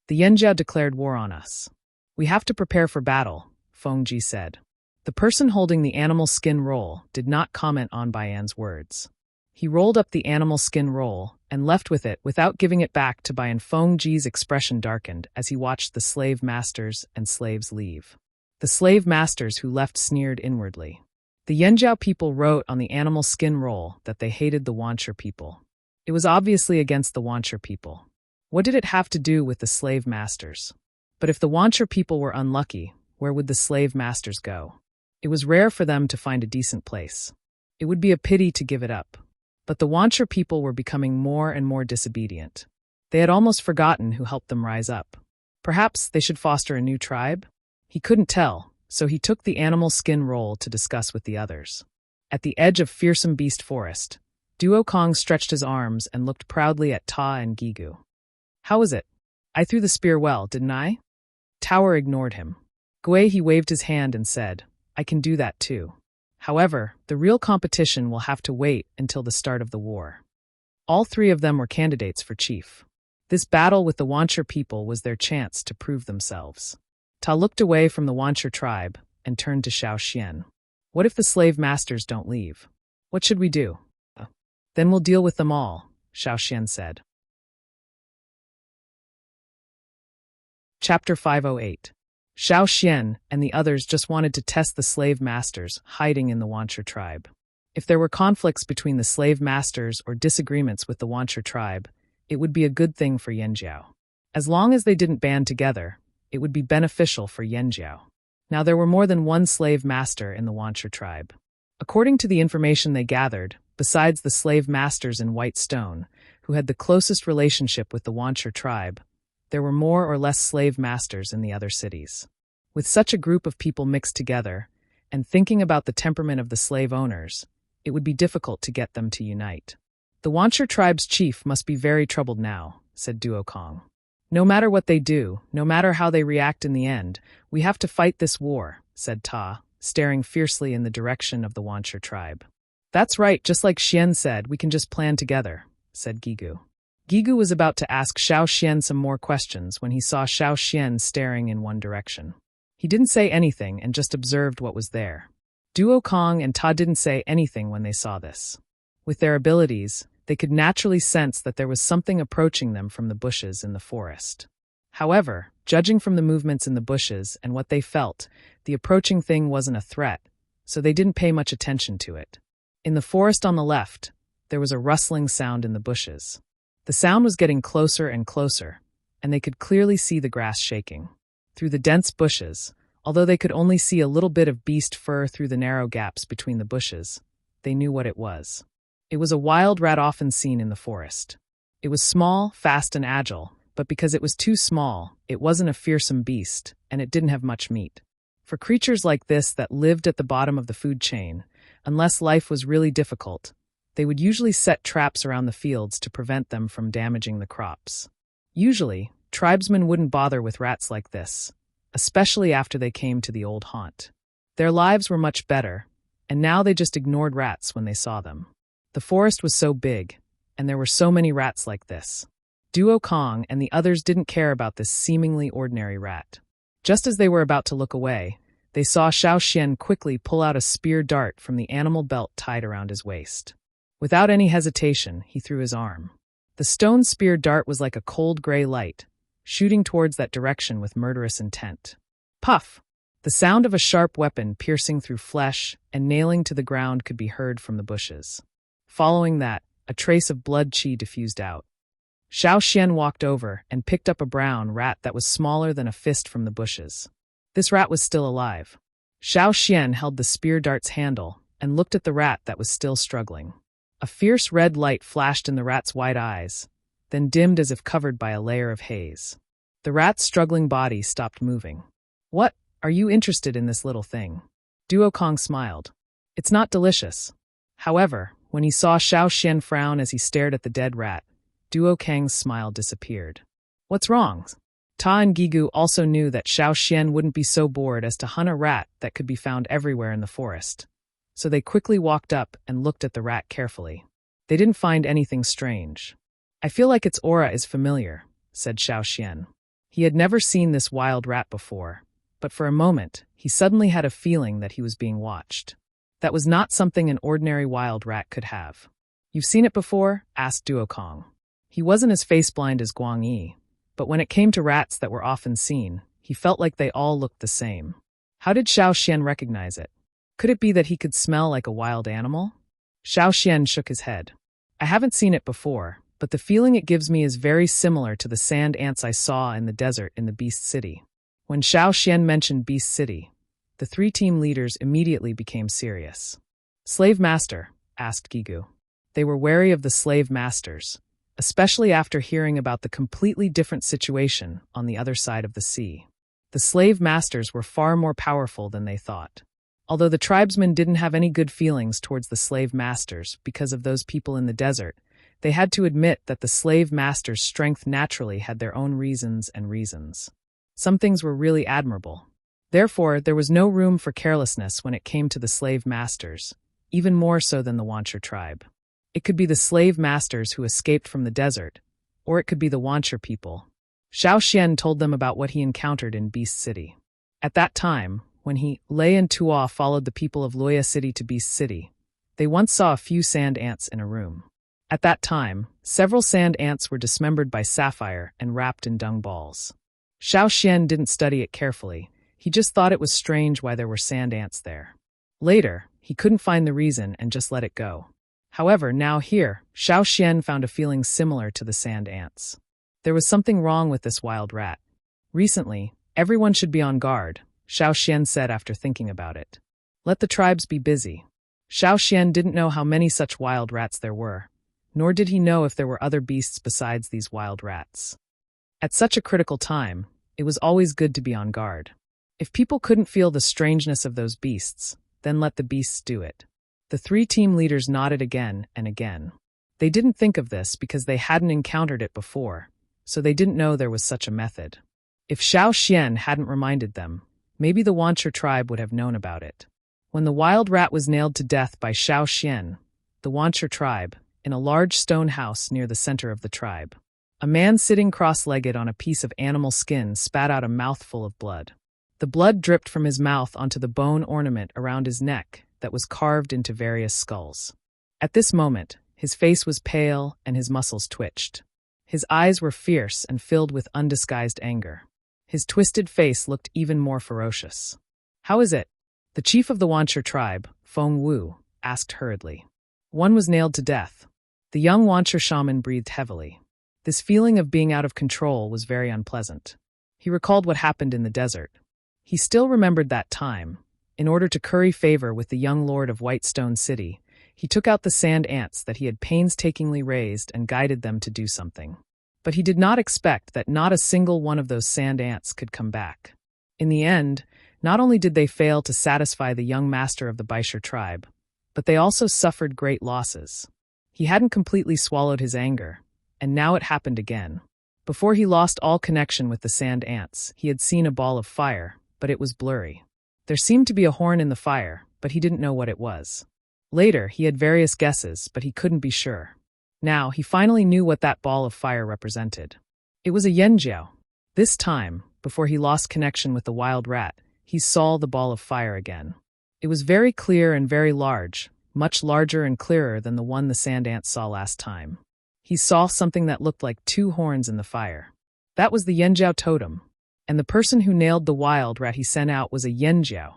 "The Yanjiao declared war on us. We have to prepare for battle," Feng Ji said. The person holding the animal skin roll did not comment on Bayan's words. He rolled up the animal skin roll and left with it without giving it back to Bayan. Feng Ji's expression darkened as he watched the slave masters and slaves leave. The slave masters who left sneered inwardly. The Yanjiao people wrote on the animal skin roll that they hated the Wancher people. It was obviously against the Wancher people. What did it have to do with the slave masters? But if the Wancher people were unlucky, where would the slave masters go? It was rare for them to find a decent place. It would be a pity to give it up. But the Wancher people were becoming more and more disobedient. They had almost forgotten who helped them rise up. Perhaps they should foster a new tribe? He couldn't tell, so he took the animal skin roll to discuss with the others. At the edge of fearsome beast forest, Duo Kong stretched his arms and looked proudly at Ta and Gigu. "How was it? I threw the spear well, didn't I?" Tower ignored him. Gui he waved his hand and said, "I can do that too. However, the real competition will have to wait until the start of the war." All three of them were candidates for chief. This battle with the Wancher people was their chance to prove themselves. Ta looked away from the Wancher tribe and turned to Xiao Xian. "What if the slave masters don't leave? What should we do?" "Then we'll deal with them all," Xiao Xian said. Chapter 508. Xiao Xian and the others just wanted to test the slave masters hiding in the Wancher tribe. If there were conflicts between the slave masters or disagreements with the Wancher tribe, it would be a good thing for Yanjiao. As long as they didn't band together, it would be beneficial for Yanjiao. Now there were more than one slave master in the Wancher tribe. According to the information they gathered, besides the slave masters in White Stone, who had the closest relationship with the Wancher tribe, there were more or less slave masters in the other cities. With such a group of people mixed together, and thinking about the temperament of the slave owners, it would be difficult to get them to unite. "The Wancher tribe's chief must be very troubled now," said Duo Kong. "No matter what they do, no matter how they react in the end, we have to fight this war," said Ta, staring fiercely in the direction of the Wancher tribe. "That's right, just like Xian said, we can just plan together," said Gigu. Gigu was about to ask Xiao Xian some more questions when he saw Xiao Xian staring in one direction. He didn't say anything and just observed what was there. Duo Kong and Ta didn't say anything when they saw this. With their abilities, they could naturally sense that there was something approaching them from the bushes in the forest. However, judging from the movements in the bushes and what they felt, the approaching thing wasn't a threat, so they didn't pay much attention to it. In the forest on the left, there was a rustling sound in the bushes. The sound was getting closer and closer, and they could clearly see the grass shaking. Through the dense bushes, although they could only see a little bit of beast fur through the narrow gaps between the bushes, they knew what it was. It was a wild rat often seen in the forest. It was small, fast, and agile, but because it was too small, it wasn't a fearsome beast, and it didn't have much meat. For creatures like this that lived at the bottom of the food chain, unless life was really difficult, they would usually set traps around the fields to prevent them from damaging the crops. Usually, tribesmen wouldn't bother with rats like this, especially after they came to the old haunt. Their lives were much better, and now they just ignored rats when they saw them. The forest was so big, and there were so many rats like this. Duo Kong and the others didn't care about this seemingly ordinary rat. Just as they were about to look away, they saw Xiao Xian quickly pull out a spear dart from the animal belt tied around his waist. Without any hesitation, he threw his arm. The stone spear dart was like a cold gray light, shooting towards that direction with murderous intent. Puff! The sound of a sharp weapon piercing through flesh and nailing to the ground could be heard from the bushes. Following that, a trace of blood chi diffused out. Xiao Xian walked over and picked up a brown rat that was smaller than a fist from the bushes. This rat was still alive. Xiao Xian held the spear dart's handle and looked at the rat that was still struggling. A fierce red light flashed in the rat's wide eyes, then dimmed as if covered by a layer of haze. The rat's struggling body stopped moving. "What? Are you interested in this little thing?" Duo Kong smiled. "It's not delicious." However, when he saw Xiao Xian frown as he stared at the dead rat, Duo Kang's smile disappeared. "What's wrong?" Ta and Gigu also knew that Xiao Xian wouldn't be so bored as to hunt a rat that could be found everywhere in the forest. So they quickly walked up and looked at the rat carefully. They didn't find anything strange. "I feel like its aura is familiar," said Xiao Xian. He had never seen this wild rat before, but for a moment, he suddenly had a feeling that he was being watched. That was not something an ordinary wild rat could have. "You've seen it before?" asked Duo Kong. He wasn't as face-blind as Guang Yi, but when it came to rats that were often seen, he felt like they all looked the same. How did Xiao Xian recognize it? Could it be that he could smell like a wild animal? Xiao Xian shook his head. "I haven't seen it before, but the feeling it gives me is very similar to the sand ants I saw in the desert in the Beast City." When Xiao Xian mentioned Beast City, the three team leaders immediately became serious. "Slave master?" asked Gigu. They were wary of the slave masters, especially after hearing about the completely different situation on the other side of the sea. The slave masters were far more powerful than they thought. Although the tribesmen didn't have any good feelings towards the slave masters because of those people in the desert, they had to admit that the slave masters' strength naturally had their own reasons and reasons. Some things were really admirable. Therefore, there was no room for carelessness when it came to the slave masters, even more so than the Wancher tribe. It could be the slave masters who escaped from the desert, or it could be the Wancher people. Xiao Xian told them about what he encountered in Beast City. At that time, when Lei and Tua followed the people of Luoya City to Beast City, they once saw a few sand ants in a room. At that time, several sand ants were dismembered by Sapphire and wrapped in dung balls. Xiao Xian didn't study it carefully. He just thought it was strange why there were sand ants there. Later, he couldn't find the reason and just let it go. However, now here, Xiao Xian found a feeling similar to the sand ants. There was something wrong with this wild rat. Recently, everyone should be on guard, Xiao Xian said after thinking about it. Let the tribes be busy. Xiao Xian didn't know how many such wild rats there were, nor did he know if there were other beasts besides these wild rats. At such a critical time, it was always good to be on guard. If people couldn't feel the strangeness of those beasts, then let the beasts do it. The three team leaders nodded again and again. They didn't think of this because they hadn't encountered it before, so they didn't know there was such a method. If Xiao Xian hadn't reminded them, maybe the Wancher tribe would have known about it. When the wild rat was nailed to death by Xiao Xian, the Wancher tribe, in a large stone house near the center of the tribe, a man sitting cross-legged on a piece of animal skin spat out a mouthful of blood. The blood dripped from his mouth onto the bone ornament around his neck that was carved into various skulls. At this moment, his face was pale and his muscles twitched. His eyes were fierce and filled with undisguised anger. His twisted face looked even more ferocious. "How is it?" The chief of the Wancher tribe, Feng Wu, asked hurriedly. "One was nailed to death." The young Wancher shaman breathed heavily. This feeling of being out of control was very unpleasant. He recalled what happened in the desert. He still remembered that time. In order to curry favor with the young lord of Whitestone City, he took out the sand ants that he had painstakingly raised and guided them to do something. But he did not expect that not a single one of those sand ants could come back. In the end, not only did they fail to satisfy the young master of the Baisher tribe, but they also suffered great losses. He hadn't completely swallowed his anger, and now it happened again. Before he lost all connection with the sand ants, he had seen a ball of fire, but it was blurry. There seemed to be a horn in the fire, but he didn't know what it was. Later, he had various guesses, but he couldn't be sure. Now, he finally knew what that ball of fire represented. It was a yenjiao. This time, before he lost connection with the wild rat, he saw the ball of fire again. It was very clear and very large, much larger and clearer than the one the sand ants saw last time. He saw something that looked like two horns in the fire. That was the yenjiao totem, and the person who nailed the wild rat he sent out was a yenjiao.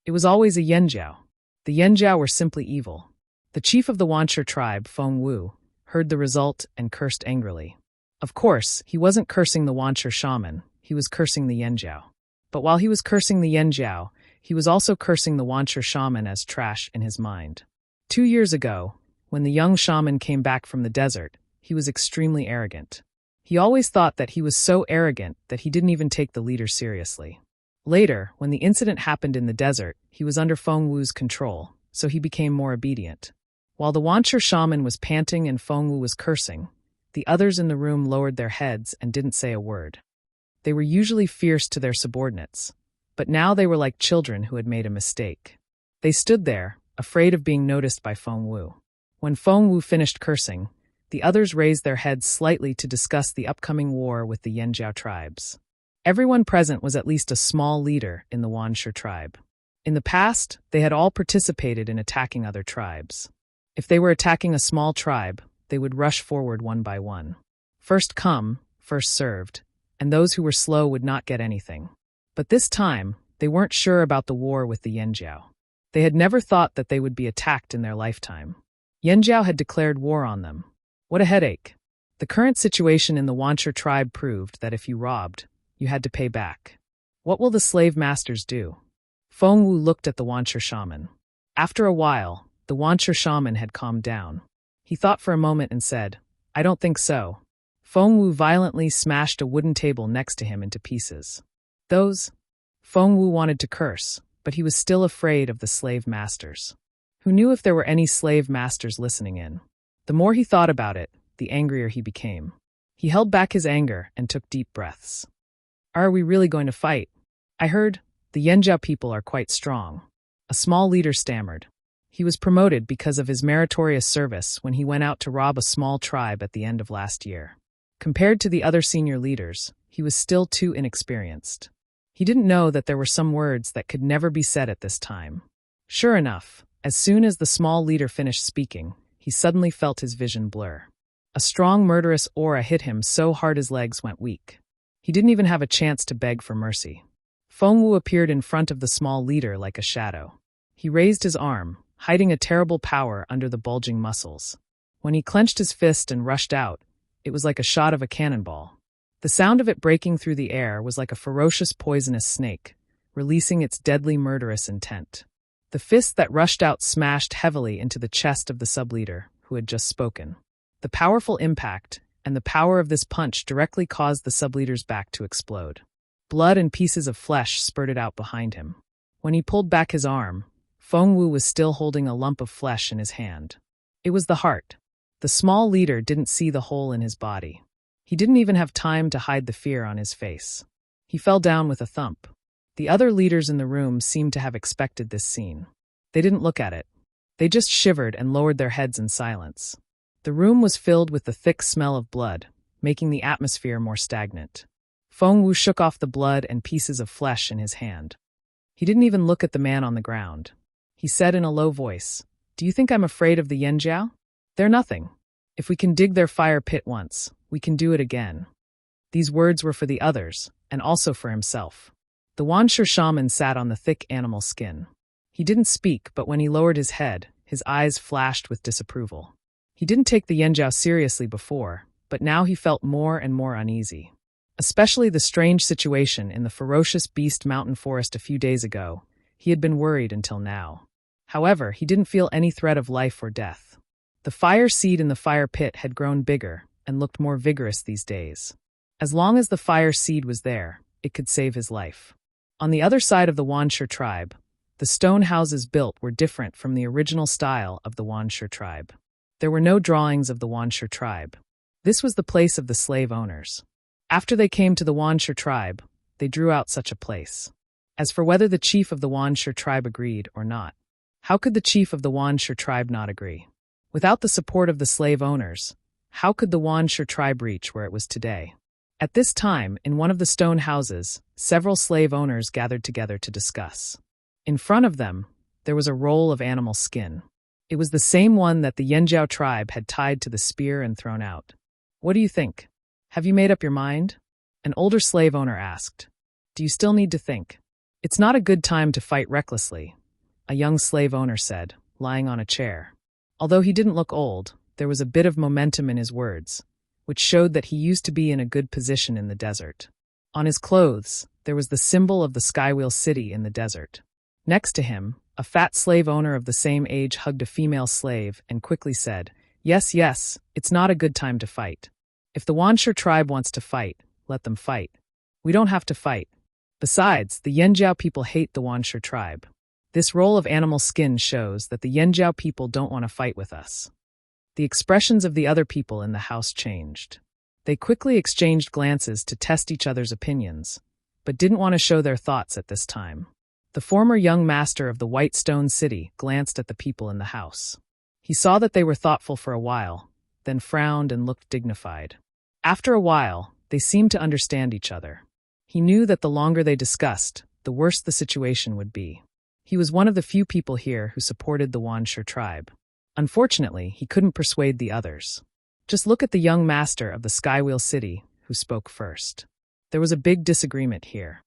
It was always a yenjiao. The yenjiao were simply evil. The chief of the Wanshur tribe, Feng Wu, heard the result and cursed angrily. Of course, he wasn't cursing the Wanshur shaman, he was cursing the yenjiao. But while he was cursing the yenjiao, he was also cursing the Wanshur shaman as trash in his mind. 2 years ago, when the young shaman came back from the desert, he was extremely arrogant. He always thought that he was so arrogant that he didn't even take the leader seriously. Later, when the incident happened in the desert, he was under Feng Wu's control, so he became more obedient. While the Wanshur shaman was panting and Feng Wu was cursing, the others in the room lowered their heads and didn't say a word. They were usually fierce to their subordinates, but now they were like children who had made a mistake. They stood there, afraid of being noticed by Feng Wu. When Feng Wu finished cursing, the others raised their heads slightly to discuss the upcoming war with the Yenjiao tribes. Everyone present was at least a small leader in the Wanshur tribe. In the past, they had all participated in attacking other tribes. If they were attacking a small tribe, they would rush forward one by one. First come, first served, and those who were slow would not get anything. But this time, they weren't sure about the war with the Yenjiao. They had never thought that they would be attacked in their lifetime. Yenjiao had declared war on them. What a headache. The current situation in the Wanshur tribe proved that if you robbed, you had to pay back. What will the slave masters do? Feng Wu looked at the Wanshur shaman. After a while, the Wanshur shaman had calmed down. He thought for a moment and said, "I don't think so." Feng Wu violently smashed a wooden table next to him into pieces. Feng Wu wanted to curse, but he was still afraid of the slave masters. Who knew if there were any slave masters listening in? The more he thought about it, the angrier he became. He held back his anger and took deep breaths. Are we really going to fight? I heard, the Yenjiao people are quite strong. A small leader stammered. He was promoted because of his meritorious service when he went out to rob a small tribe at the end of last year. Compared to the other senior leaders, he was still too inexperienced. He didn't know that there were some words that could never be said at this time. Sure enough, as soon as the small leader finished speaking, he suddenly felt his vision blur. A strong murderous aura hit him so hard his legs went weak. He didn't even have a chance to beg for mercy. Feng Wu appeared in front of the small leader like a shadow. He raised his arm, hiding a terrible power under the bulging muscles. When he clenched his fist and rushed out, it was like a shot of a cannonball. The sound of it breaking through the air was like a ferocious poisonous snake, releasing its deadly murderous intent. The fist that rushed out smashed heavily into the chest of the sub-leader, who had just spoken. The powerful impact and the power of this punch directly caused the sub-leader's back to explode. Blood and pieces of flesh spurted out behind him. When he pulled back his arm, Feng Wu was still holding a lump of flesh in his hand. It was the heart. The small leader didn't see the hole in his body. He didn't even have time to hide the fear on his face. He fell down with a thump. The other leaders in the room seemed to have expected this scene. They didn't look at it. They just shivered and lowered their heads in silence. The room was filled with the thick smell of blood, making the atmosphere more stagnant. Feng Wu shook off the blood and pieces of flesh in his hand. He didn't even look at the man on the ground. He said in a low voice, "Do you think I'm afraid of the Yenjiao? They're nothing. If we can dig their fire pit once, we can do it again." These words were for the others, and also for himself. The Wanshur shaman sat on the thick animal skin. He didn't speak, but when he lowered his head, his eyes flashed with disapproval. He didn't take the Yenjiao seriously before, but now he felt more and more uneasy. Especially the strange situation in the ferocious beast mountain forest a few days ago, he had been worried until now. However, he didn't feel any threat of life or death. The fire seed in the fire pit had grown bigger, and looked more vigorous these days. As long as the fire seed was there, it could save his life. On the other side of the Wanshur tribe, the stone houses built were different from the original style of the Wanshur tribe. There were no drawings of the Wanshur tribe. This was the place of the slave owners. After they came to the Wanshur tribe, they drew out such a place. As for whether the chief of the Wanshur tribe agreed or not, how could the chief of the Wanshur tribe not agree? Without the support of the slave owners, how could the Wanshur tribe reach where it was today? At this time, in one of the stone houses, several slave owners gathered together to discuss. In front of them, there was a roll of animal skin. It was the same one that the Yanjiao tribe had tied to the spear and thrown out. What do you think? Have you made up your mind? An older slave owner asked. Do you still need to think? It's not a good time to fight recklessly, a young slave owner said, lying on a chair. Although he didn't look old, there was a bit of momentum in his words, which showed that he used to be in a good position in the desert. On his clothes, there was the symbol of the Skywheel City in the desert. Next to him, a fat slave owner of the same age hugged a female slave and quickly said, Yes, it's not a good time to fight. If the Wanshur tribe wants to fight, let them fight. We don't have to fight. Besides, the Yanjiao people hate the Wanshur tribe. This roll of animal skin shows that the Yanjiao people don't want to fight with us. The expressions of the other people in the house changed. They quickly exchanged glances to test each other's opinions, but didn't want to show their thoughts at this time. The former young master of the White Stone City glanced at the people in the house. He saw that they were thoughtful for a while, then frowned and looked dignified. After a while, they seemed to understand each other. He knew that the longer they discussed, the worse the situation would be. He was one of the few people here who supported the Wanshur tribe. Unfortunately, he couldn't persuade the others. Just look at the young master of the Skywheel City, who spoke first. There was a big disagreement here.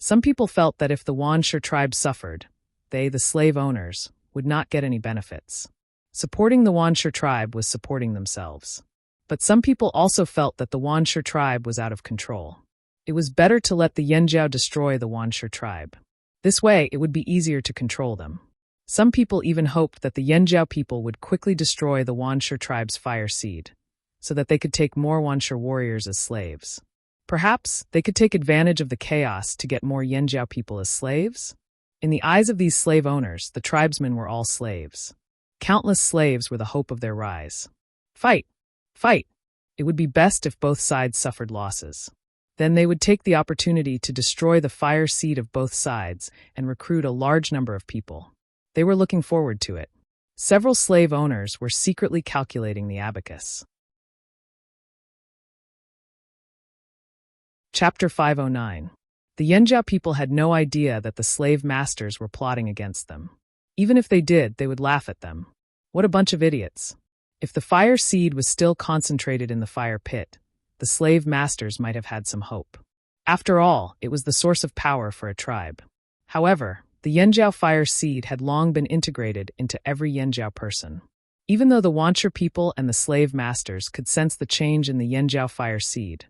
Some people felt that if the Wanshur tribe suffered, they, the slave owners, would not get any benefits. Supporting the Wanshur tribe was supporting themselves. But some people also felt that the Wanshur tribe was out of control. It was better to let the Yanjiao destroy the Wanshur tribe. This way, it would be easier to control them. Some people even hoped that the Yanjiao people would quickly destroy the Wanshur tribe's fire seed, so that they could take more Wanshur warriors as slaves. Perhaps they could take advantage of the chaos to get more Yanjiao people as slaves? In the eyes of these slave owners, the tribesmen were all slaves. Countless slaves were the hope of their rise. Fight! Fight! It would be best if both sides suffered losses. Then they would take the opportunity to destroy the fire seed of both sides and recruit a large number of people. They were looking forward to it. Several slave owners were secretly calculating the abacus. Chapter 509. The Yanjiao people had no idea that the slave masters were plotting against them. Even if they did, they would laugh at them. What a bunch of idiots. If the fire seed was still concentrated in the fire pit, the slave masters might have had some hope. After all, it was the source of power for a tribe. However, the Yanjiao fire seed had long been integrated into every Yanjiao person. Even though the Wanshur people and the slave masters could sense the change in the Yanjiao fire seed,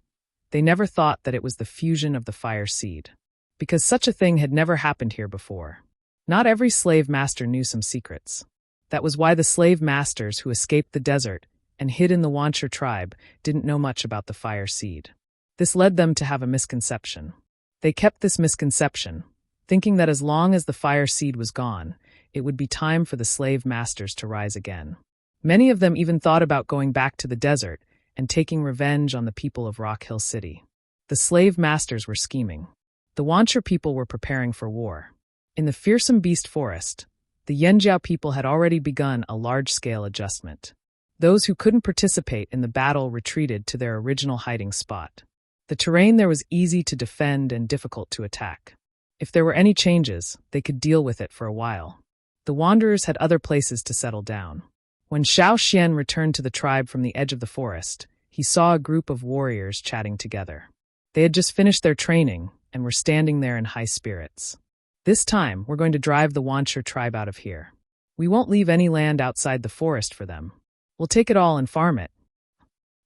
they never thought that it was the fusion of the fire seed, because such a thing had never happened here before. Not every slave master knew some secrets. That was why the slave masters who escaped the desert and hid in the Wanshur tribe didn't know much about the fire seed. This led them to have a misconception. They kept this misconception, thinking that as long as the fire seed was gone, it would be time for the slave masters to rise again. Many of them even thought about going back to the desert and taking revenge on the people of Rock Hill City. The slave masters were scheming. The Wanshur people were preparing for war. In the fearsome beast forest, the Yanjiao people had already begun a large-scale adjustment. Those who couldn't participate in the battle retreated to their original hiding spot. The terrain there was easy to defend and difficult to attack. If there were any changes, they could deal with it for a while. The wanderers had other places to settle down. When Xiao Xian returned to the tribe from the edge of the forest, he saw a group of warriors chatting together. They had just finished their training and were standing there in high spirits. This time, we're going to drive the Wanshur tribe out of here. We won't leave any land outside the forest for them. We'll take it all and farm it.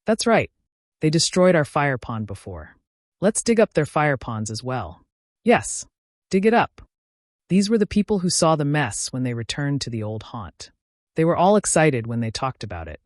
That's right. They destroyed our fire pond before. Let's dig up their fire ponds as well. Yes, dig it up. These were the people who saw the mess when they returned to the old haunt. They were all excited when they talked about it.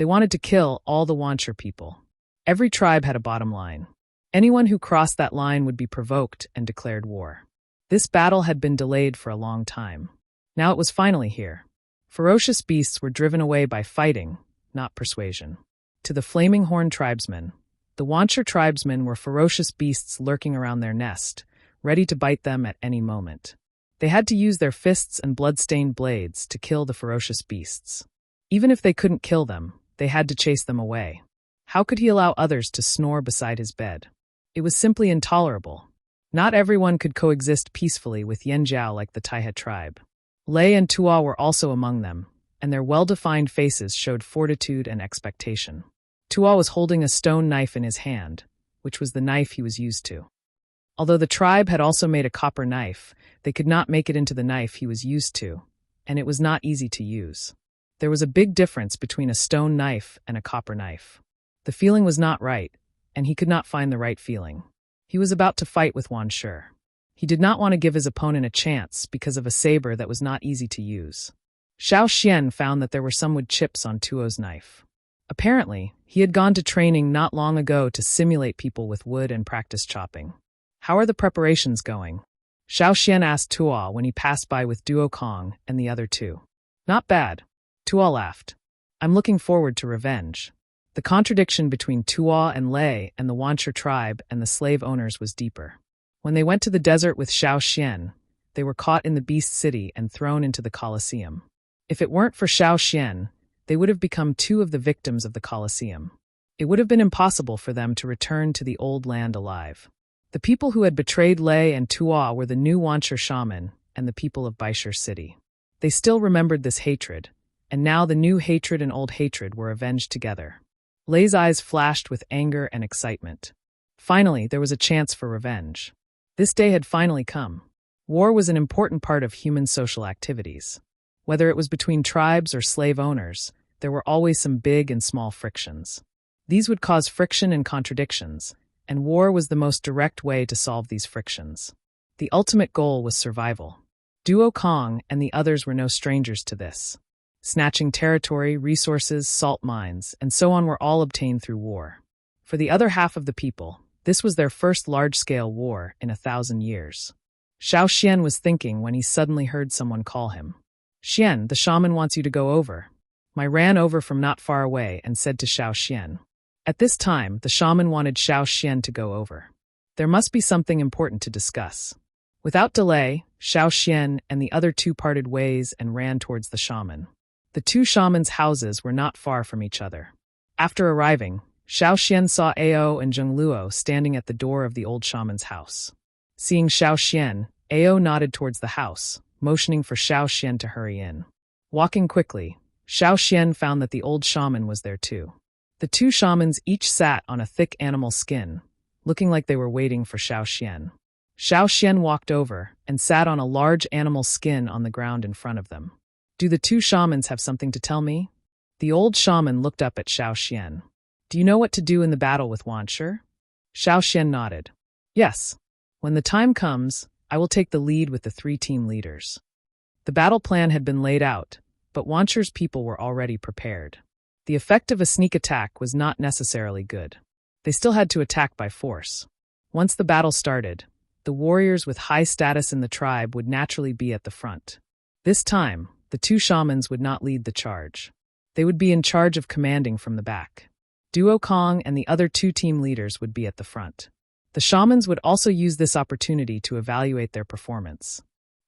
They wanted to kill all the Wanchur people. Every tribe had a bottom line. Anyone who crossed that line would be provoked and declared war. This battle had been delayed for a long time. Now it was finally here. Ferocious beasts were driven away by fighting, not persuasion. To the Flaming Horn tribesmen, the Wanchur tribesmen were ferocious beasts lurking around their nest, ready to bite them at any moment. They had to use their fists and blood-stained blades to kill the ferocious beasts. Even if they couldn't kill them, they had to chase them away. How could he allow others to snore beside his bed? It was simply intolerable. Not everyone could coexist peacefully with Yanjiao like the Taihe tribe. Lei and Tuo were also among them, and their well-defined faces showed fortitude and expectation. Tuo was holding a stone knife in his hand, which was the knife he was used to. Although the tribe had also made a copper knife, they could not make it into the knife he was used to, and it was not easy to use. There was a big difference between a stone knife and a copper knife. The feeling was not right, and he could not find the right feeling. He was about to fight with Wanchur. He did not want to give his opponent a chance because of a saber that was not easy to use. Xiao Xian found that there were some wood chips on Tuo's knife. Apparently, he had gone to training not long ago to simulate people with wood and practice chopping. How are the preparations going? Xiao Xian asked Tuo when he passed by with Duo Kong and the other two. Not bad. Tuo laughed. I'm looking forward to revenge. The contradiction between Tuo and Lei and the Wanchur tribe and the slave owners was deeper. When they went to the desert with Xiao Xian, they were caught in the beast city and thrown into the Colosseum. If it weren't for Xiao Xian, they would have become two of the victims of the Colosseum. It would have been impossible for them to return to the old land alive. The people who had betrayed Lei and Tuo were the new Wanchur shaman and the people of Baishur city. They still remembered this hatred, and now the new hatred and old hatred were avenged together. Lei's eyes flashed with anger and excitement. Finally, there was a chance for revenge. This day had finally come. War was an important part of human social activities. Whether it was between tribes or slave owners, there were always some big and small frictions. These would cause friction and contradictions, and war was the most direct way to solve these frictions. The ultimate goal was survival. Duo Kong and the others were no strangers to this. Snatching territory, resources, salt mines, and so on were all obtained through war. For the other half of the people, this was their first large-scale war in 1,000 years. Xiao Xian was thinking when he suddenly heard someone call him. Xian, the shaman wants you to go over. Mai ran over from not far away and said to Xiao Xian. At this time, the shaman wanted Xiao Xian to go over. There must be something important to discuss. Without delay, Xiao Xian and the other two parted ways and ran towards the shaman. The two shamans' houses were not far from each other. After arriving, Xiao Xian saw Ao and Zhengluo standing at the door of the old shaman's house. Seeing Xiao Xian, Ao nodded towards the house, motioning for Xiao Xian to hurry in. Walking quickly, Xiao Xian found that the old shaman was there too. The two shamans each sat on a thick animal skin, looking like they were waiting for Xiao Xian. Xiao Xian walked over and sat on a large animal skin on the ground in front of them. Do the two shamans have something to tell me? The old shaman looked up at Xiao Xian. Do you know what to do in the battle with Wanchur? Xiao Xian nodded. Yes. When the time comes, I will take the lead with the 3 team leaders. The battle plan had been laid out, but Wanchur's people were already prepared. The effect of a sneak attack was not necessarily good. They still had to attack by force. Once the battle started, the warriors with high status in the tribe would naturally be at the front. This time, the two shamans would not lead the charge. They would be in charge of commanding from the back. Duo Kong and the other 2 team leaders would be at the front. The shamans would also use this opportunity to evaluate their performance.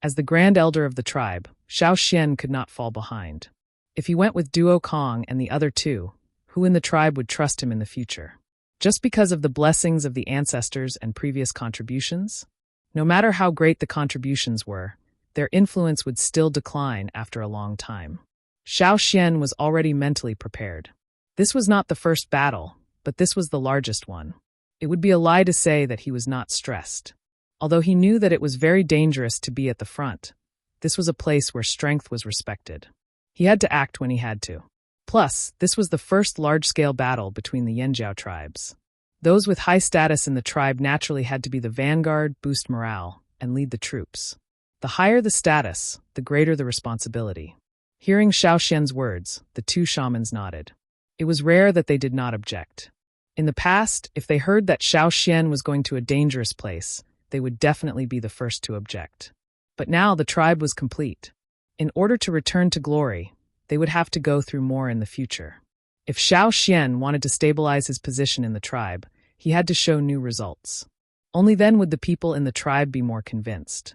As the grand elder of the tribe, Xiao Xian could not fall behind. If he went with Duo Kong and the other 2, who in the tribe would trust him in the future? Just because of the blessings of the ancestors and previous contributions? No matter how great the contributions were, their influence would still decline after a long time. Xiao Xian was already mentally prepared. This was not the first battle, but this was the largest one. It would be a lie to say that he was not stressed. Although he knew that it was very dangerous to be at the front, this was a place where strength was respected. He had to act when he had to. Plus, this was the first large-scale battle between the Yanjiao tribes. Those with high status in the tribe naturally had to be the vanguard, boost morale, and lead the troops. The higher the status, the greater the responsibility. Hearing Xiao Xian's words, the 2 shamans nodded. It was rare that they did not object. In the past, if they heard that Xian was going to a dangerous place, they would definitely be the first to object. But now the tribe was complete. In order to return to glory, they would have to go through more in the future. If Xian wanted to stabilize his position in the tribe, he had to show new results. Only then would the people in the tribe be more convinced.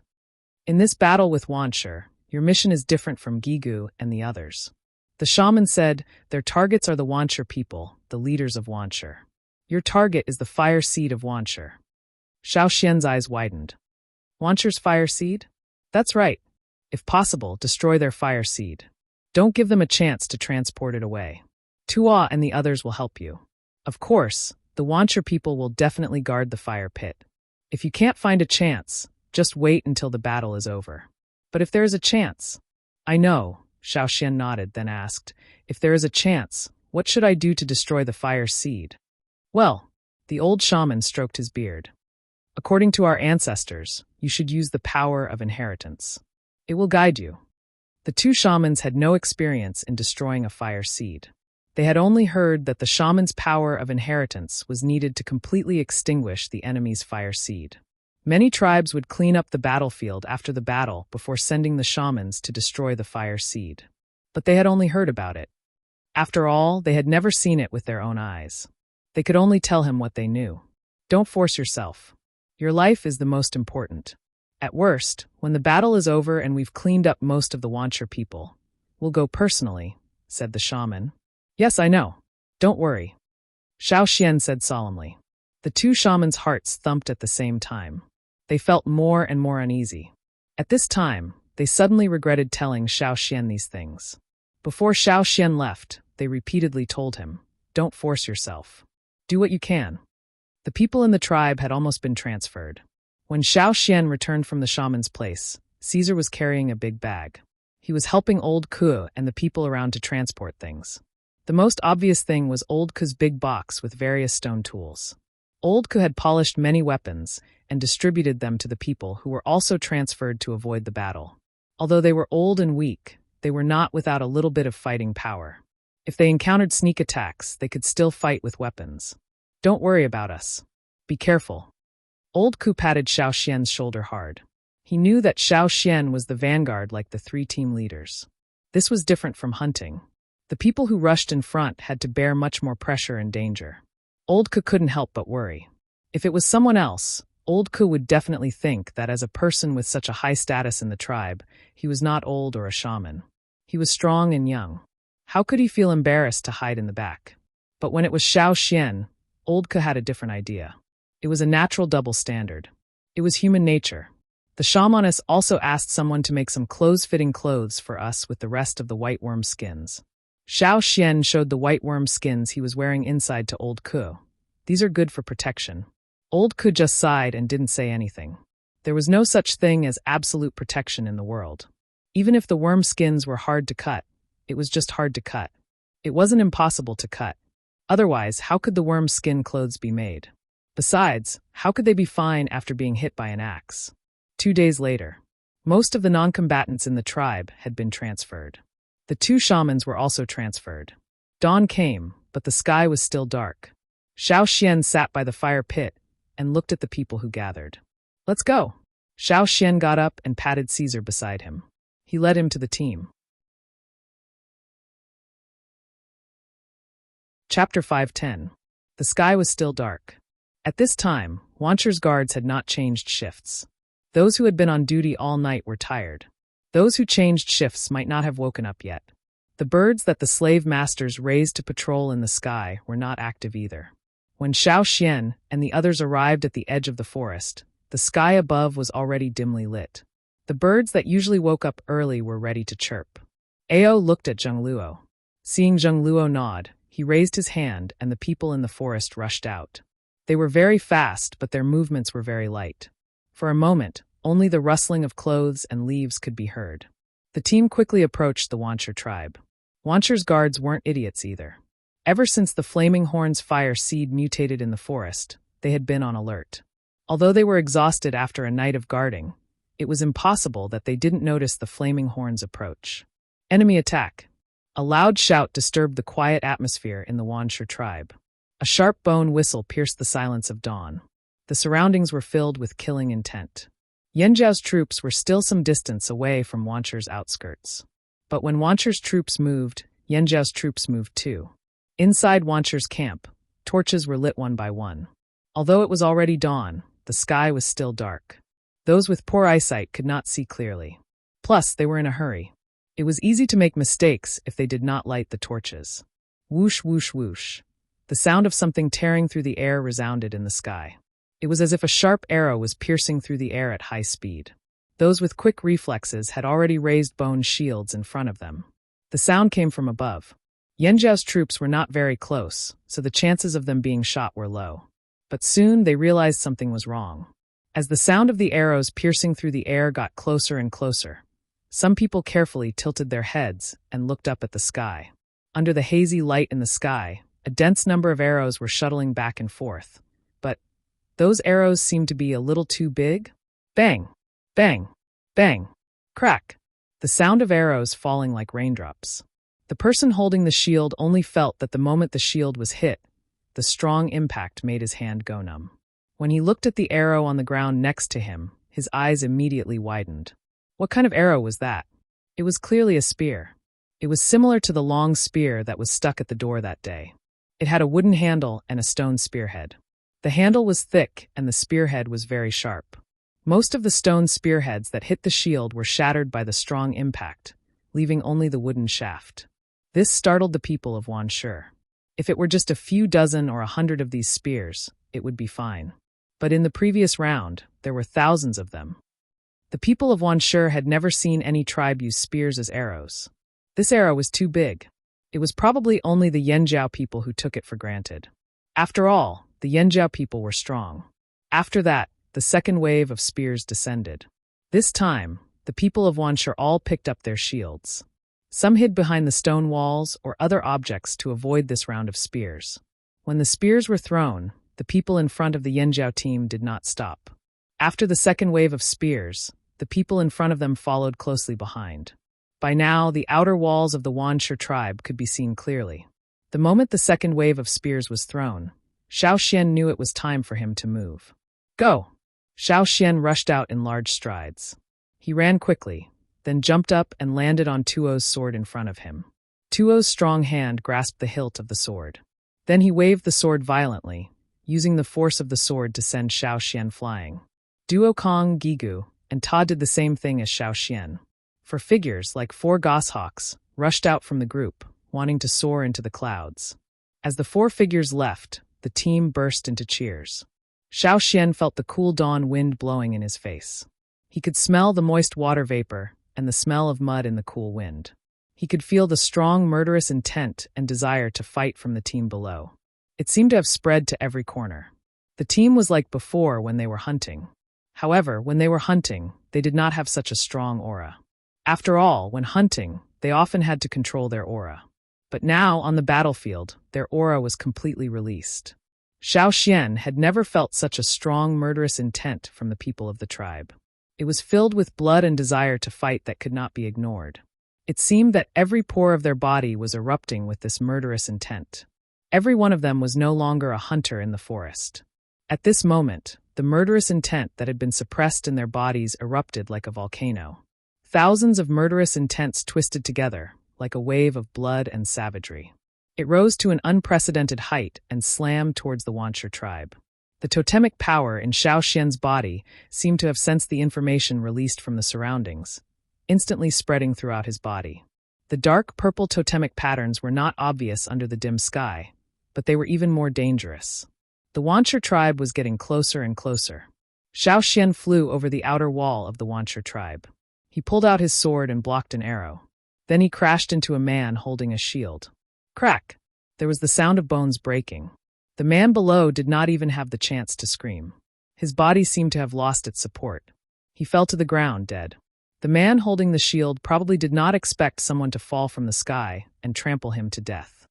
In this battle with Wanshi, your mission is different from Gigu and the others. The shaman said, their targets are the Wanshi people, the leaders of Wanshi. Your target is the fire seed of Wanshi. Xian's eyes widened. Wanshi's fire seed? That's right. If possible, destroy their fire seed. Don't give them a chance to transport it away. Tua and the others will help you. Of course, the Wanshi people will definitely guard the fire pit. If you can't find a chance, just wait until the battle is over. But if there is a chance— I know, Xian nodded, then asked, if there is a chance, what should I do to destroy the fire seed? Well, the old shaman stroked his beard. According to our ancestors, you should use the power of inheritance. It will guide you. The two shamans had no experience in destroying a fire seed. They had only heard that the shaman's power of inheritance was needed to completely extinguish the enemy's fire seed. Many tribes would clean up the battlefield after the battle before sending the shamans to destroy the fire seed. But they had only heard about it. After all, they had never seen it with their own eyes. They could only tell him what they knew. Don't force yourself. Your life is the most important. At worst, when the battle is over and we've cleaned up most of the Wanshi people, we'll go personally, said the shaman. Yes, I know. Don't worry, Xian said solemnly. The two shamans' hearts thumped at the same time. They felt more and more uneasy. At this time, they suddenly regretted telling Xian these things. Before Xian left, they repeatedly told him, don't force yourself. Do what you can. The people in the tribe had almost been transferred. When Xian returned from the shaman's place, Caesar was carrying a big bag. He was helping Old Ku and the people around to transport things. The most obvious thing was Old Ku's big box with various stone tools. Old Ku had polished many weapons and distributed them to the people who were also transferred to avoid the battle. Although they were old and weak, they were not without a little bit of fighting power. If they encountered sneak attacks, they could still fight with weapons. Don't worry about us. Be careful. Old Ku patted Xian's shoulder hard. He knew that Xian was the vanguard like the three team leaders. This was different from hunting. The people who rushed in front had to bear much more pressure and danger. Old Ku couldn't help but worry. If it was someone else, Old Ku would definitely think that as a person with such a high status in the tribe, he was not old or a shaman. He was strong and young. How could he feel embarrassed to hide in the back? But when it was Xian, Old Ku had a different idea. It was a natural double standard. It was human nature. The shamaness also asked someone to make some clothes-fitting clothes for us with the rest of the white worm skins. Xian showed the white worm skins he was wearing inside to Old Ku. These are good for protection. Old Ku just sighed and didn't say anything. There was no such thing as absolute protection in the world. Even if the worm skins were hard to cut, it was just hard to cut. It wasn't impossible to cut. Otherwise, how could the worm skin clothes be made? Besides, how could they be fine after being hit by an axe? 2 days later, most of the non-combatants in the tribe had been transferred. The two shamans were also transferred. Dawn came, but the sky was still dark. Xian sat by the fire pit and looked at the people who gathered. Let's go. Xian got up and patted Caesar beside him. He led him to the team. Chapter 5:10. The sky was still dark. At this time, Wanshi's guards had not changed shifts. Those who had been on duty all night were tired. Those who changed shifts might not have woken up yet. The birds that the slave masters raised to patrol in the sky were not active either. When Xian and the others arrived at the edge of the forest, the sky above was already dimly lit. The birds that usually woke up early were ready to chirp. Ao looked at Zhengluo. Seeing Zhengluo nod, he raised his hand and the people in the forest rushed out. They were very fast, but their movements were very light. For a moment, only the rustling of clothes and leaves could be heard. The team quickly approached the Wanshi tribe. Wanshi's guards weren't idiots either. Ever since the Flaming Horn's fire seed mutated in the forest, they had been on alert. Although they were exhausted after a night of guarding, it was impossible that they didn't notice the Flaming Horn's approach. Enemy attack. A loud shout disturbed the quiet atmosphere in the Wanshi tribe. A sharp bone whistle pierced the silence of dawn. The surroundings were filled with killing intent. Yanjiao's troops were still some distance away from Wanshi's outskirts. But when Wanshi's troops moved, Yanjiao's troops moved too. Inside Wanshi's camp, torches were lit one by one. Although it was already dawn, the sky was still dark. Those with poor eyesight could not see clearly. Plus, they were in a hurry. It was easy to make mistakes if they did not light the torches. Whoosh, whoosh, whoosh. The sound of something tearing through the air resounded in the sky. It was as if a sharp arrow was piercing through the air at high speed. Those with quick reflexes had already raised bone shields in front of them. The sound came from above. Yanjiao's troops were not very close, so the chances of them being shot were low. But soon they realized something was wrong. As the sound of the arrows piercing through the air got closer and closer, some people carefully tilted their heads and looked up at the sky. Under the hazy light in the sky, a dense number of arrows were shuttling back and forth. But those arrows seemed to be a little too big. Bang! Bang! Bang! Crack! The sound of arrows falling like raindrops. The person holding the shield only felt that the moment the shield was hit, the strong impact made his hand go numb. When he looked at the arrow on the ground next to him, his eyes immediately widened. What kind of arrow was that? It was clearly a spear. It was similar to the long spear that was stuck at the door that day. It had a wooden handle and a stone spearhead. The handle was thick and the spearhead was very sharp. Most of the stone spearheads that hit the shield were shattered by the strong impact, leaving only the wooden shaft. This startled the people of Wanshi. If it were just a few dozen or 100 of these spears, it would be fine. But in the previous round, there were thousands of them. The people of Wanshi had never seen any tribe use spears as arrows. This arrow was too big. It was probably only the Yanjiao people who took it for granted. After all, the Yanjiao people were strong. After that, the second wave of spears descended. This time, the people of Wanshi all picked up their shields. Some hid behind the stone walls or other objects to avoid this round of spears. When the spears were thrown, the people in front of the Yanjiao team did not stop. After the second wave of spears, the people in front of them followed closely behind. By now, the outer walls of the Wanshi tribe could be seen clearly. The moment the second wave of spears was thrown, Xiao Xian knew it was time for him to move. Go! Xiao Xian rushed out in large strides. He ran quickly, then jumped up and landed on Tuo's sword in front of him. Tuo's strong hand grasped the hilt of the sword. Then he waved the sword violently, using the force of the sword to send Xiao Xian flying. Duo Kong, Gigu, and Ta did the same thing as Xiao Xian. For figures like 4 goshawks rushed out from the group, wanting to soar into the clouds. As the 4 figures left, the team burst into cheers. Xiao Xian felt the cool dawn wind blowing in his face. He could smell the moist water vapor and the smell of mud in the cool wind. He could feel the strong murderous intent and desire to fight from the team below. It seemed to have spread to every corner. The team was like before when they were hunting. However, when they were hunting, they did not have such a strong aura. After all, when hunting, they often had to control their aura. But now, on the battlefield, their aura was completely released. Xiao Xian had never felt such a strong murderous intent from the people of the tribe. It was filled with blood and desire to fight that could not be ignored. It seemed that every pore of their body was erupting with this murderous intent. Every one of them was no longer a hunter in the forest. At this moment, the murderous intent that had been suppressed in their bodies erupted like a volcano. Thousands of murderous intents twisted together, like a wave of blood and savagery. It rose to an unprecedented height and slammed towards the Wanshi tribe. The totemic power in Xiao Xian's body seemed to have sensed the information released from the surroundings, instantly spreading throughout his body. The dark purple totemic patterns were not obvious under the dim sky, but they were even more dangerous. The Wanshi tribe was getting closer and closer. Xiao Xian flew over the outer wall of the Wanshi tribe. He pulled out his sword and blocked an arrow. Then he crashed into a man holding a shield. Crack! There was the sound of bones breaking. The man below did not even have the chance to scream. His body seemed to have lost its support. He fell to the ground, dead. The man holding the shield probably did not expect someone to fall from the sky and trample him to death.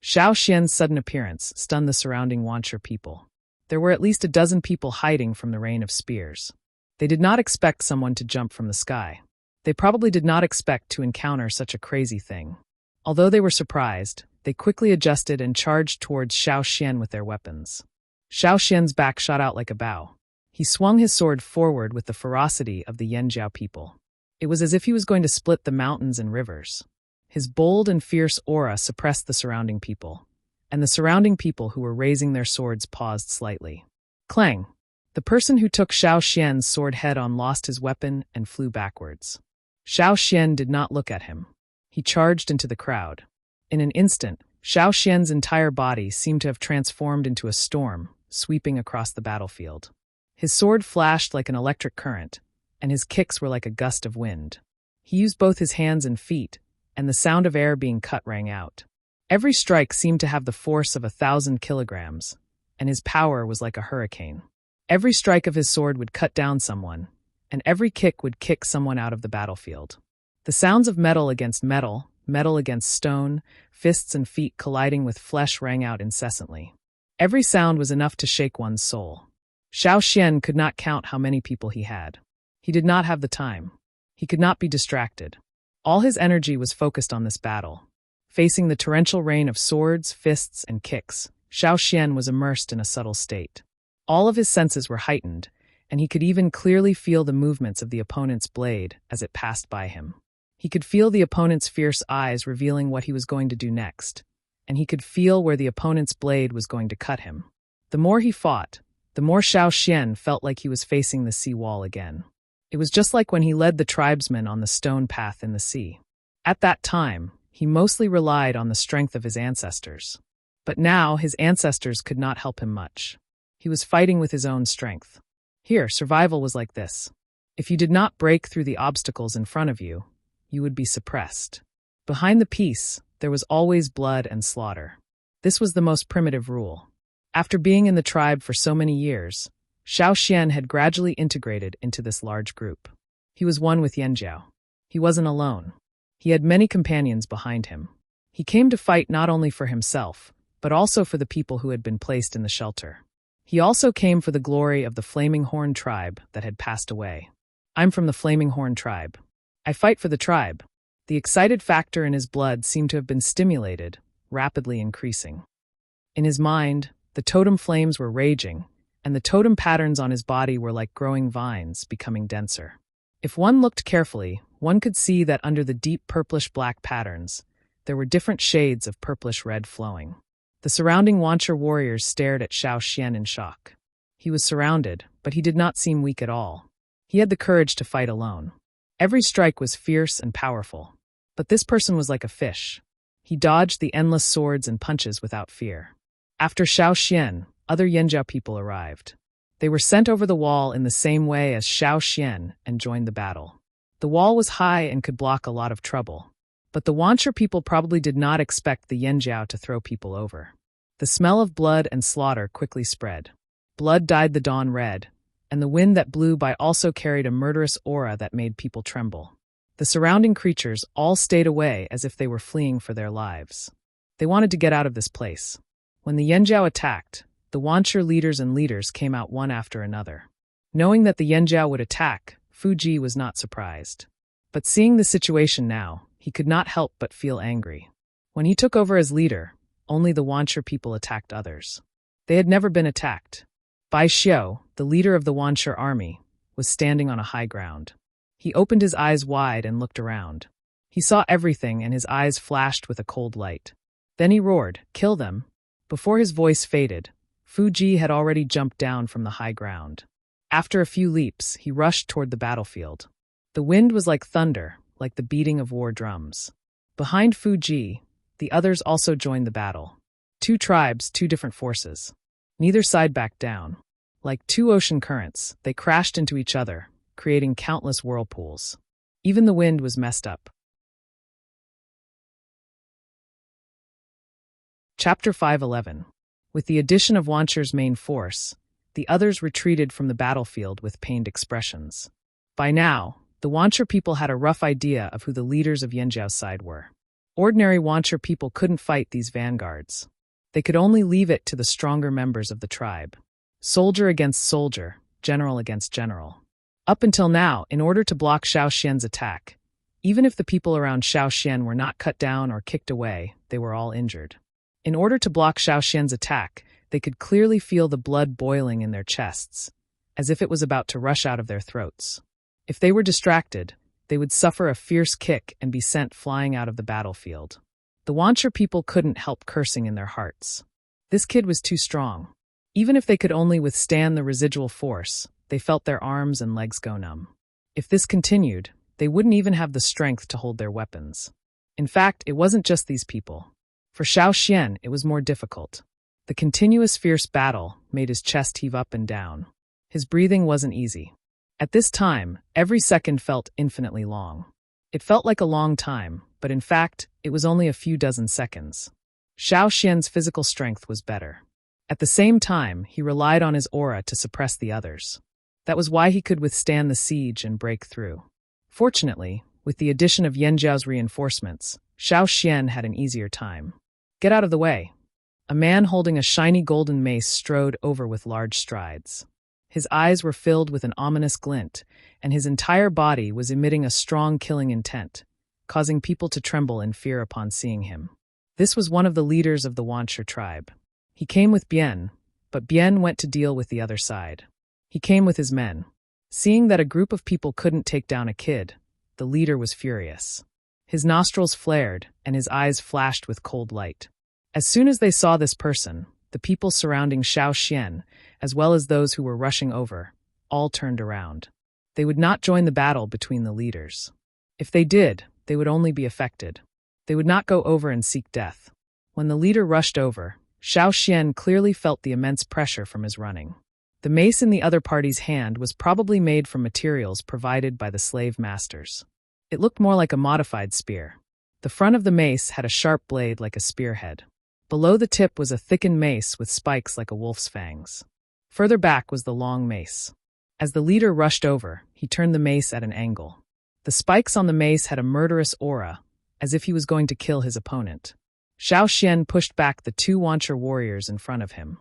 Xiao Xian's sudden appearance stunned the surrounding Wanshi people. There were at least a dozen people hiding from the rain of spears. They did not expect someone to jump from the sky. They probably did not expect to encounter such a crazy thing. Although they were surprised, they quickly adjusted and charged towards Xiao Xian with their weapons. Xiao Xian's back shot out like a bow. He swung his sword forward with the ferocity of the Yanjiao people. It was as if he was going to split the mountains and rivers. His bold and fierce aura suppressed the surrounding people, and the surrounding people who were raising their swords paused slightly. Clang! The person who took Xiao Xian's sword head-on lost his weapon and flew backwards. Xiao Xian did not look at him. He charged into the crowd. In an instant, Xiao Xian's entire body seemed to have transformed into a storm, sweeping across the battlefield. His sword flashed like an electric current, and his kicks were like a gust of wind. He used both his hands and feet, and the sound of air being cut rang out. Every strike seemed to have the force of 1,000 kilograms, and his power was like a hurricane. Every strike of his sword would cut down someone, and every kick would kick someone out of the battlefield. The sounds of metal against metal, metal against stone, fists and feet colliding with flesh rang out incessantly. Every sound was enough to shake one's soul. Xiao Xian could not count how many people he had. He did not have the time. He could not be distracted. All his energy was focused on this battle. Facing the torrential rain of swords, fists, and kicks, Xiao Xian was immersed in a subtle state. All of his senses were heightened, and he could even clearly feel the movements of the opponent's blade as it passed by him. He could feel the opponent's fierce eyes revealing what he was going to do next, and he could feel where the opponent's blade was going to cut him. The more he fought, the more Xiao Xian felt like he was facing the sea wall again. It was just like when he led the tribesmen on the stone path in the sea. At that time, he mostly relied on the strength of his ancestors. But now his ancestors could not help him much. He was fighting with his own strength. Here, survival was like this. If you did not break through the obstacles in front of you, you would be suppressed. Behind the peace, there was always blood and slaughter. This was the most primitive rule. After being in the tribe for so many years, Xiao Xian had gradually integrated into this large group. He was one with Yanjiao. He wasn't alone. He had many companions behind him. He came to fight not only for himself, but also for the people who had been placed in the shelter. He also came for the glory of the Flaming Horn tribe that had passed away. I'm from the Flaming Horn tribe. I fight for the tribe. The excited factor in his blood seemed to have been stimulated, rapidly increasing. In his mind, the totem flames were raging, and the totem patterns on his body were like growing vines, becoming denser. If one looked carefully, one could see that under the deep purplish-black patterns, there were different shades of purplish-red flowing. The surrounding Wancher warriors stared at Xiao Xian in shock. He was surrounded, but he did not seem weak at all. He had the courage to fight alone. Every strike was fierce and powerful. But this person was like a fish. He dodged the endless swords and punches without fear. After Xiao Xian, other Yanjiao people arrived. They were sent over the wall in the same way as Xiao Xian and joined the battle. The wall was high and could block a lot of trouble. But the Wancher people probably did not expect the Yanjiao to throw people over. The smell of blood and slaughter quickly spread. Blood dyed the dawn red, and the wind that blew by also carried a murderous aura that made people tremble. The surrounding creatures all stayed away as if they were fleeing for their lives. They wanted to get out of this place. When the Yanjiao attacked, the Wancher leaders and leaders came out one after another. Knowing that the Yanjiao would attack, Fuji was not surprised. But seeing the situation now, he could not help but feel angry. When he took over as leader, only the Wancher people attacked others. They had never been attacked. Bai Xiao, the leader of the Wancher army, was standing on a high ground. He opened his eyes wide and looked around. He saw everything and his eyes flashed with a cold light. Then he roared, "Kill them!" Before his voice faded, Fuji had already jumped down from the high ground. After a few leaps, he rushed toward the battlefield. The wind was like thunder, like the beating of war drums. Behind Fuji, the others also joined the battle. Two tribes, two different forces. Neither side backed down. Like two ocean currents, they crashed into each other, creating countless whirlpools. Even the wind was messed up. Chapter 5:11. With the addition of Wancher's main force, the others retreated from the battlefield with pained expressions. By now, the Wancher people had a rough idea of who the leaders of Yanjiao's side were. Ordinary Wancher people couldn't fight these vanguards. They could only leave it to the stronger members of the tribe. Soldier against soldier, general against general. Up until now, in order to block Xiao Xian's attack, Even if the people around Xiao Xian were not cut down or kicked away, they were all injured. In order to block Xiao Xian's attack, they could clearly feel the blood boiling in their chests, as if it was about to rush out of their throats. If they were distracted, they would suffer a fierce kick and be sent flying out of the battlefield. The Wancher people couldn't help cursing in their hearts. This kid was too strong. Even if they could only withstand the residual force, they felt their arms and legs go numb. If this continued, they wouldn't even have the strength to hold their weapons. In fact, it wasn't just these people. For Xiao Xian, it was more difficult. The continuous fierce battle made his chest heave up and down. His breathing wasn't easy. At this time, every second felt infinitely long. It felt like a long time, but in fact, it was only a few dozen seconds. Xiao Xian's physical strength was better. At the same time, he relied on his aura to suppress the others. That was why he could withstand the siege and break through. Fortunately, with the addition of Yanjiao's reinforcements, Xiao Xian had an easier time. Get out of the way. A man holding a shiny golden mace strode over with large strides. His eyes were filled with an ominous glint, and his entire body was emitting a strong killing intent, causing people to tremble in fear upon seeing him. This was one of the leaders of the Wancher tribe. He came with Bien, but Bien went to deal with the other side. He came with his men. Seeing that a group of people couldn't take down a kid, the leader was furious. His nostrils flared, and his eyes flashed with cold light. As soon as they saw this person, the people surrounding Xiao Xian, as well as those who were rushing over, all turned around. They would not join the battle between the leaders. If they did, they would only be affected. They would not go over and seek death. When the leader rushed over, Xiao Xian clearly felt the immense pressure from his running. The mace in the other party's hand was probably made from materials provided by the slave masters. It looked more like a modified spear. The front of the mace had a sharp blade like a spearhead. Below the tip was a thickened mace with spikes like a wolf's fangs. Further back was the long mace. As the leader rushed over, he turned the mace at an angle. The spikes on the mace had a murderous aura, as if he was going to kill his opponent. Xiao Xian pushed back the two Wancher warriors in front of him.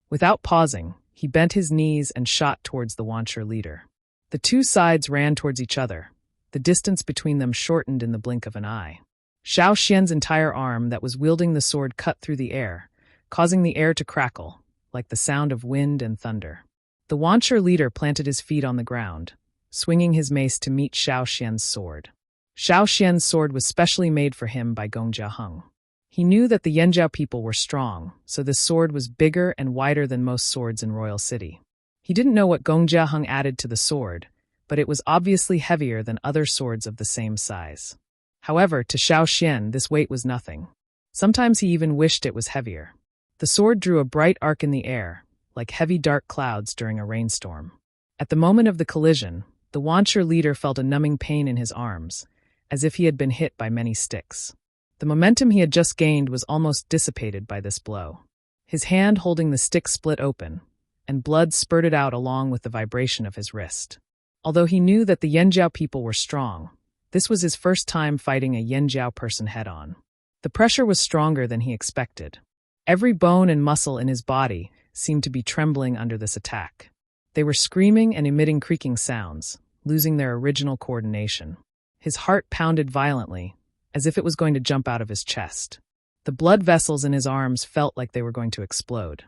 Without pausing, he bent his knees and shot towards the Wancher leader. The two sides ran towards each other. The distance between them shortened in the blink of an eye. Xiao Xian's entire arm that was wielding the sword cut through the air, causing the air to crackle, like the sound of wind and thunder. The Wancher leader planted his feet on the ground, swinging his mace to meet Xiao Xian's sword. Xiao Xian's sword was specially made for him by Gongjia Heng. He knew that the Yanjiao people were strong, so this sword was bigger and wider than most swords in Royal City. He didn't know what Gongjia Heng added to the sword, but it was obviously heavier than other swords of the same size. However, to Xiao Xian, this weight was nothing. Sometimes he even wished it was heavier. The sword drew a bright arc in the air, like heavy dark clouds during a rainstorm. At the moment of the collision, the Wancher leader felt a numbing pain in his arms, as if he had been hit by many sticks. The momentum he had just gained was almost dissipated by this blow. His hand holding the stick split open, and blood spurted out along with the vibration of his wrist. Although he knew that the Yanjiao people were strong, this was his first time fighting a Yanjiao person head-on. The pressure was stronger than he expected. Every bone and muscle in his body seemed to be trembling under this attack. They were screaming and emitting creaking sounds, losing their original coordination. His heart pounded violently, as if it was going to jump out of his chest. The blood vessels in his arms felt like they were going to explode.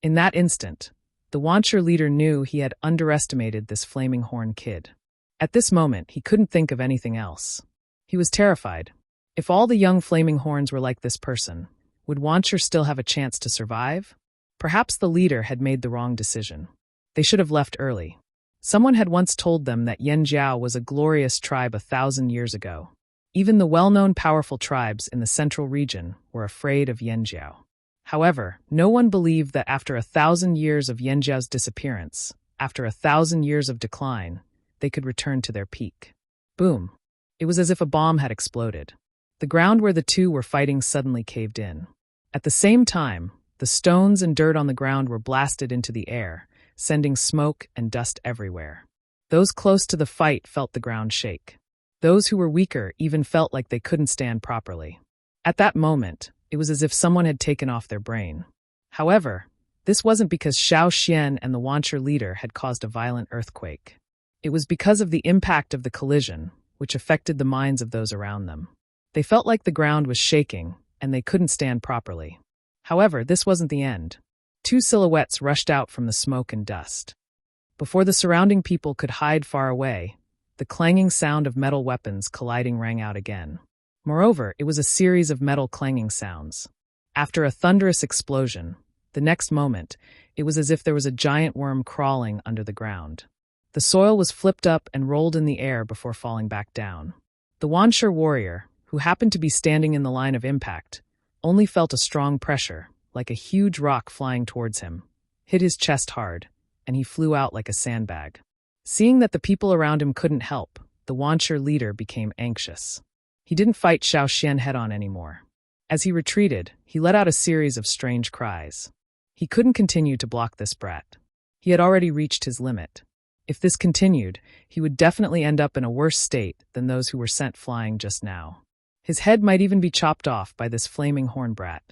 In that instant, the Wancher leader knew he had underestimated this flaming horn kid. At this moment, he couldn't think of anything else. He was terrified. If all the young flaming horns were like this person, would Wancher still have a chance to survive? Perhaps the leader had made the wrong decision. They should have left early. Someone had once told them that Yanjiao was a glorious tribe 1,000 years ago. Even the well-known powerful tribes in the central region were afraid of Yanjiao. However, no one believed that after 1,000 years of Yanjiao's disappearance, after 1,000 years of decline, they could return to their peak. Boom! It was as if a bomb had exploded. The ground where the two were fighting suddenly caved in. At the same time, the stones and dirt on the ground were blasted into the air, sending smoke and dust everywhere. Those close to the fight felt the ground shake. Those who were weaker even felt like they couldn't stand properly. At that moment, it was as if someone had taken off their brain. However, this wasn't because Xiao Xian and the Wancher leader had caused a violent earthquake. It was because of the impact of the collision, which affected the minds of those around them. They felt like the ground was shaking, and they couldn't stand properly. However, this wasn't the end. Two silhouettes rushed out from the smoke and dust. Before the surrounding people could hide far away, the clanging sound of metal weapons colliding rang out again. Moreover, it was a series of metal clanging sounds. After a thunderous explosion, the next moment, it was as if there was a giant worm crawling under the ground. The soil was flipped up and rolled in the air before falling back down. The Wanshur warrior, who happened to be standing in the line of impact, only felt a strong pressure, like a huge rock flying towards him, hit his chest hard, and he flew out like a sandbag. Seeing that the people around him couldn't help, the Wanshur leader became anxious. He didn't fight Xiaoxian head-on anymore. As he retreated, he let out a series of strange cries. He couldn't continue to block this brat. He had already reached his limit. If this continued, he would definitely end up in a worse state than those who were sent flying just now. His head might even be chopped off by this flaming horn brat.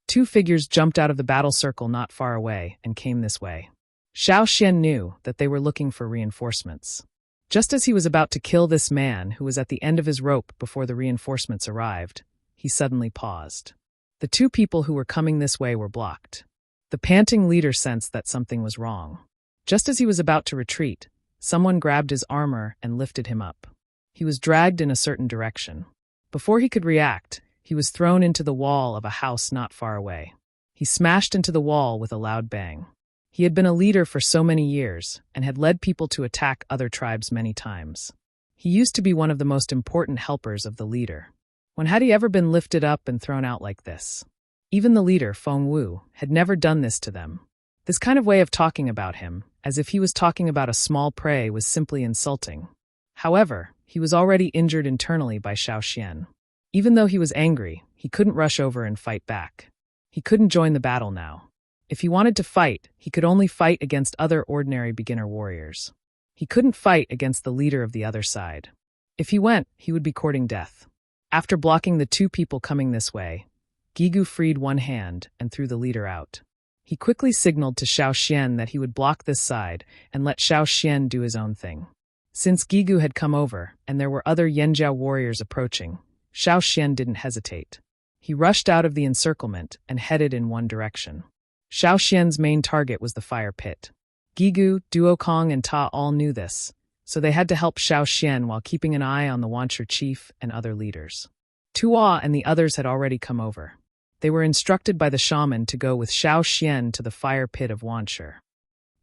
Two figures jumped out of the battle circle not far away and came this way. Xiaoxian knew that they were looking for reinforcements. Just as he was about to kill this man who was at the end of his rope before the reinforcements arrived, he suddenly paused. The two people who were coming this way were blocked. The panting leader sensed that something was wrong. Just as he was about to retreat, someone grabbed his armor and lifted him up. He was dragged in a certain direction. Before he could react, he was thrown into the wall of a house not far away. He smashed into the wall with a loud bang. He had been a leader for so many years and had led people to attack other tribes many times. He used to be one of the most important helpers of the leader. When had he ever been lifted up and thrown out like this? Even the leader, Feng Wu, had never done this to them. This kind of way of talking about him, as if he was talking about a small prey, was simply insulting. However, he was already injured internally by Xiaoxian. Even though he was angry, he couldn't rush over and fight back. He couldn't join the battle now. If he wanted to fight, he could only fight against other ordinary beginner warriors. He couldn't fight against the leader of the other side. If he went, he would be courting death. After blocking the two people coming this way, Gigu freed one hand and threw the leader out. He quickly signaled to Xiaoxian that he would block this side and let Xiaoxian do his own thing. Since Gigu had come over and there were other Yanjiao warriors approaching, Xiaoxian didn't hesitate. He rushed out of the encirclement and headed in one direction. Xiaoxian's main target was the fire pit. Gigu, Duokong, and Ta all knew this, so they had to help Xiaoxian while keeping an eye on the Wanshur chief and other leaders. Tuo and the others had already come over. They were instructed by the shaman to go with Xiaoxian to the fire pit of Wanshur.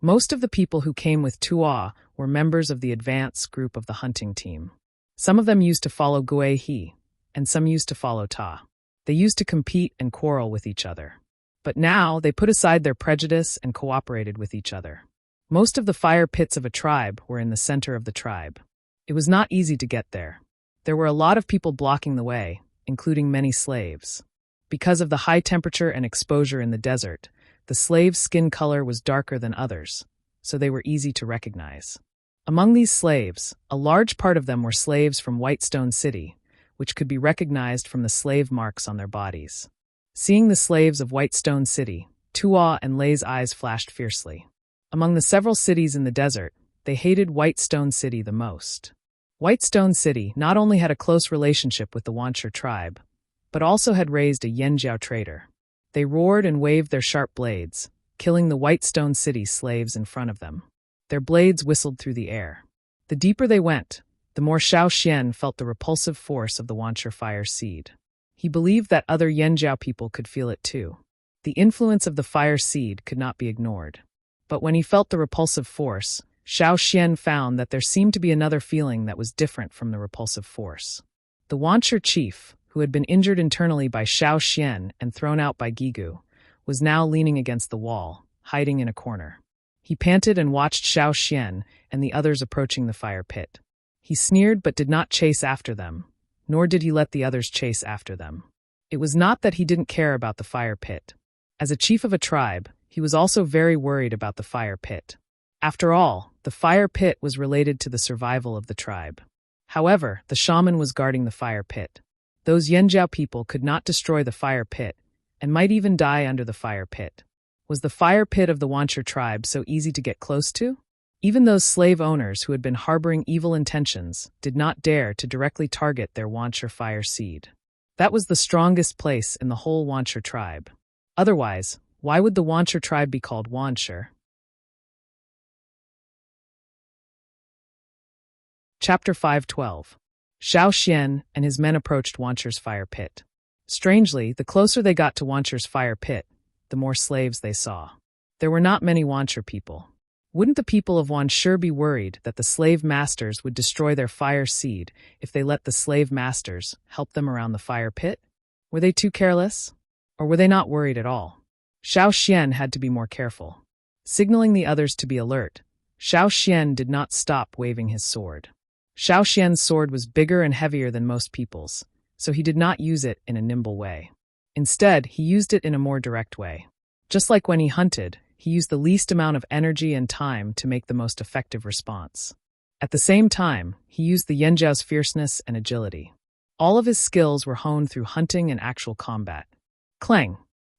Most of the people who came with Tuo were members of the advance group of the hunting team. Some of them used to follow Gui He, and some used to follow Ta. They used to compete and quarrel with each other. But now they put aside their prejudice and cooperated with each other. Most of the fire pits of a tribe were in the center of the tribe. It was not easy to get there. There were a lot of people blocking the way, including many slaves. Because of the high temperature and exposure in the desert, the slaves' skin color was darker than others, so they were easy to recognize. Among these slaves, a large part of them were slaves from Whitestone City, which could be recognized from the slave marks on their bodies. Seeing the slaves of Whitestone City, Tuo and Lei's eyes flashed fiercely. Among the several cities in the desert, they hated Whitestone City the most. Whitestone City not only had a close relationship with the Wanshur tribe, but also had raised a Yanjiao trader. They roared and waved their sharp blades, killing the Whitestone City slaves in front of them. Their blades whistled through the air. The deeper they went, the more Xiaoxian felt the repulsive force of the Wanshur fire seed. He believed that other Yanjiao people could feel it too. The influence of the fire seed could not be ignored. But when he felt the repulsive force, Xiaoxian found that there seemed to be another feeling that was different from the repulsive force. The Wanshur chief, who had been injured internally by Xiaoxian and thrown out by Gigu, was now leaning against the wall, hiding in a corner. He panted and watched Xiaoxian and the others approaching the fire pit. He sneered but did not chase after them, nor did he let the others chase after them. It was not that he didn't care about the fire pit. As a chief of a tribe, he was also very worried about the fire pit. After all, the fire pit was related to the survival of the tribe. However, the shaman was guarding the fire pit. Those Yanjiao people could not destroy the fire pit, and might even die under the fire pit. Was the fire pit of the Wanshur tribe so easy to get close to? Even those slave owners who had been harboring evil intentions did not dare to directly target their Wancher fire seed. That was the strongest place in the whole Wancher tribe. Otherwise, why would the Wancher tribe be called Wancher? Chapter 5:12. Xiao Xian and his men approached Wancher's fire pit. Strangely, the closer they got to Wancher's fire pit, the more slaves they saw. There were not many Wancher people. Wouldn't the people of Wancher be worried that the slave masters would destroy their fire seed if they let the slave masters help them around the fire pit? Were they too careless? Or were they not worried at all? Xiao Xian had to be more careful. Signaling the others to be alert, Xiao Xian did not stop waving his sword. Xiao Xian's sword was bigger and heavier than most people's, so he did not use it in a nimble way. Instead, he used it in a more direct way. Just like when he hunted, he used the least amount of energy and time to make the most effective response. At the same time, he used the Yanjiao's fierceness and agility. All of his skills were honed through hunting and actual combat. Clang!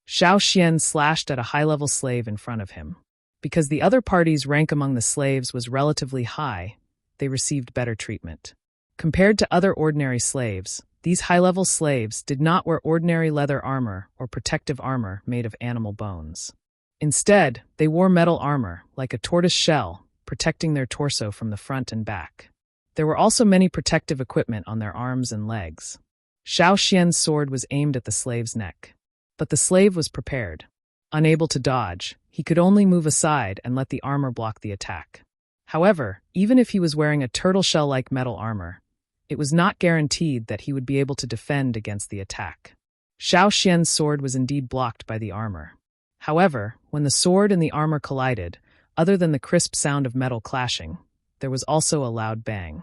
Xiao Xian slashed at a high-level slave in front of him. Because the other party's rank among the slaves was relatively high, they received better treatment. Compared to other ordinary slaves, these high-level slaves did not wear ordinary leather armor or protective armor made of animal bones. Instead, they wore metal armor, like a tortoise shell, protecting their torso from the front and back. There were also many protective equipment on their arms and legs. Xiao Xian's sword was aimed at the slave's neck. But the slave was prepared. Unable to dodge, he could only move aside and let the armor block the attack. However, even if he was wearing a turtle shell-like metal armor, it was not guaranteed that he would be able to defend against the attack. Xiao Xian's sword was indeed blocked by the armor. However, when the sword and the armor collided, other than the crisp sound of metal clashing, there was also a loud bang.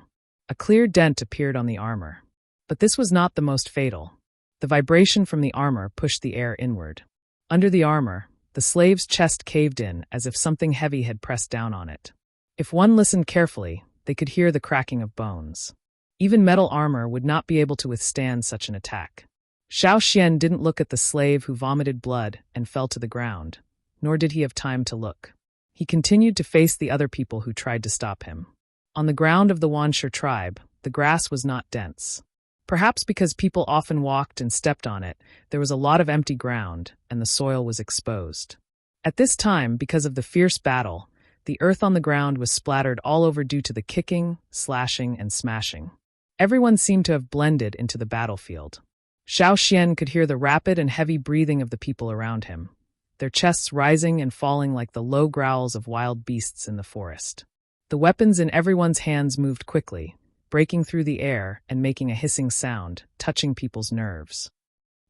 A clear dent appeared on the armor. But this was not the most fatal. The vibration from the armor pushed the air inward. Under the armor, the slave's chest caved in as if something heavy had pressed down on it. If one listened carefully, they could hear the cracking of bones. Even metal armor would not be able to withstand such an attack. Xiao Xian didn't look at the slave who vomited blood and fell to the ground, nor did he have time to look. He continued to face the other people who tried to stop him. On the ground of the Wancher tribe, the grass was not dense. Perhaps because people often walked and stepped on it, there was a lot of empty ground, and the soil was exposed. At this time, because of the fierce battle, the earth on the ground was splattered all over due to the kicking, slashing, and smashing. Everyone seemed to have blended into the battlefield. Xiao Xian could hear the rapid and heavy breathing of the people around him, their chests rising and falling like the low growls of wild beasts in the forest. The weapons in everyone's hands moved quickly, breaking through the air and making a hissing sound, touching people's nerves.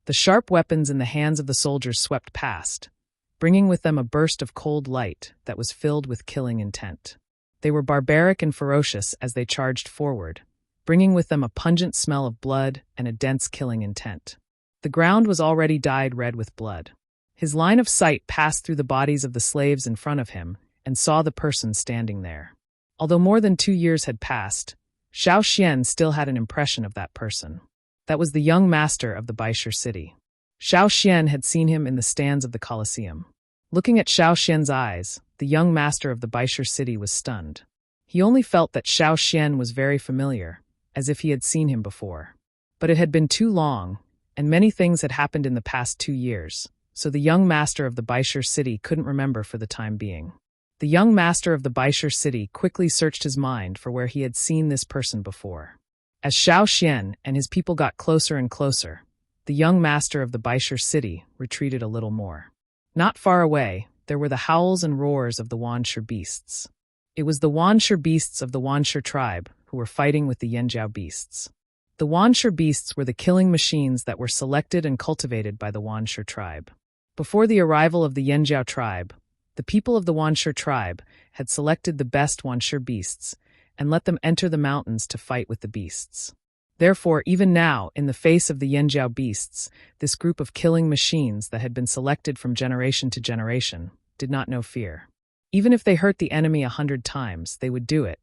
The sharp weapons in the hands of the soldiers swept past, bringing with them a burst of cold light that was filled with killing intent. They were barbaric and ferocious as they charged forward, bringing with them a pungent smell of blood and a dense killing intent. The ground was already dyed red with blood. His line of sight passed through the bodies of the slaves in front of him and saw the person standing there. Although more than 2 years had passed, Xiao Xian still had an impression of that person. That was the young master of the Baisher city. Xiao Xian had seen him in the stands of the Colosseum. Looking at Xiao Xian's eyes, the young master of the Baisher city was stunned. He only felt that Xiao Xian was very familiar, as if he had seen him before. But it had been too long, and many things had happened in the past 2 years, so the young master of the Baisher city couldn't remember for the time being. The young master of the Baisher city quickly searched his mind for where he had seen this person before. As Xiao Xian and his people got closer and closer, the young master of the Baisher city retreated a little more. Not far away, there were the howls and roars of the Wancher beasts. It was the Wancher beasts of the Wancher tribe who were fighting with the Yanjiao beasts. The Wancher beasts were the killing machines that were selected and cultivated by the Wancher tribe. Before the arrival of the Yanjiao tribe, the people of the Wancher tribe had selected the best Wancher beasts and let them enter the mountains to fight with the beasts. Therefore, even now, in the face of the Yanjiao beasts, this group of killing machines that had been selected from generation to generation did not know fear. Even if they hurt the enemy 100 times, they would do it.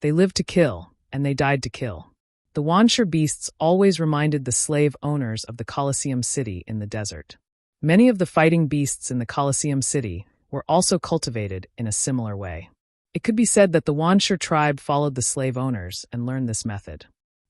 They lived to kill, and they died to kill. The Wancher beasts always reminded the slave owners of the Colosseum city in the desert. Many of the fighting beasts in the Colosseum city were also cultivated in a similar way. It could be said that the Wanshur tribe followed the slave owners and learned this method.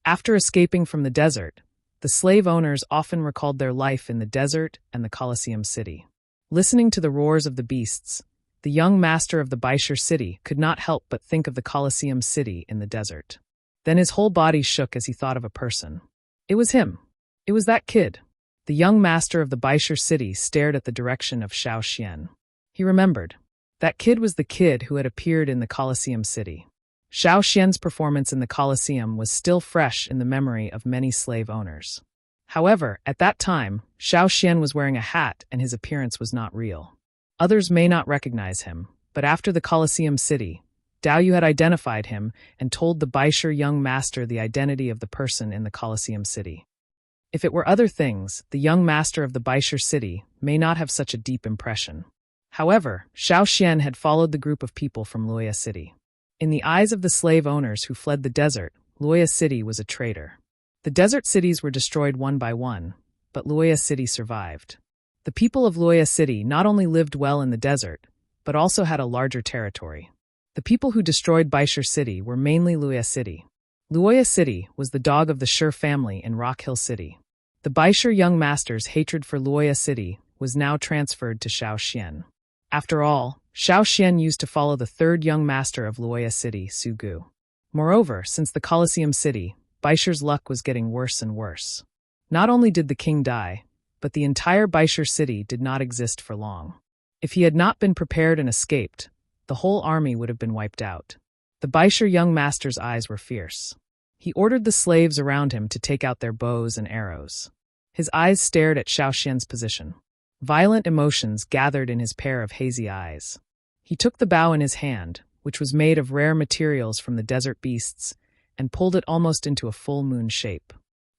After escaping from the desert, the slave owners often recalled their life in the desert and the Colosseum city. Listening to the roars of the beasts, the young master of the Baishur city could not help but think of the Colosseum city in the desert. Then his whole body shook as he thought of a person. It was him. It was that kid. The young master of the Baishur city stared at the direction of Xiao Xian. He remembered. That kid was the kid who had appeared in the Colosseum city. Xiao Xian's performance in the Colosseum was still fresh in the memory of many slave owners. However, at that time, Xiao Xian was wearing a hat and his appearance was not real. Others may not recognize him, but after the Colosseum city, Dao Yu had identified him and told the Baishur young master the identity of the person in the Colosseum city. If it were other things, the young master of the Baishur city may not have such a deep impression. However, Xiao Xian had followed the group of people from Luoya city. In the eyes of the slave owners who fled the desert, Luoya city was a traitor. The desert cities were destroyed one by one, but Luoya city survived. The people of Luoya city not only lived well in the desert, but also had a larger territory. The people who destroyed Baishur city were mainly Luoya city. Luoya city was the dog of the Shur family in Rock Hill city. The Baishur young master's hatred for Luoya city was now transferred to Xiao Xian. After all, Xiao Xian used to follow the third young master of Luoya city, Su Gu. Moreover, since the Colosseum city, Baishur's luck was getting worse and worse. Not only did the king die, but the entire Baishur city did not exist for long. If he had not been prepared and escaped, the whole army would have been wiped out. The Baishur young master's eyes were fierce. He ordered the slaves around him to take out their bows and arrows. His eyes stared at Xiao Xian's position. Violent emotions gathered in his pair of hazy eyes. He took the bow in his hand, which was made of rare materials from the desert beasts, and pulled it almost into a full moon shape.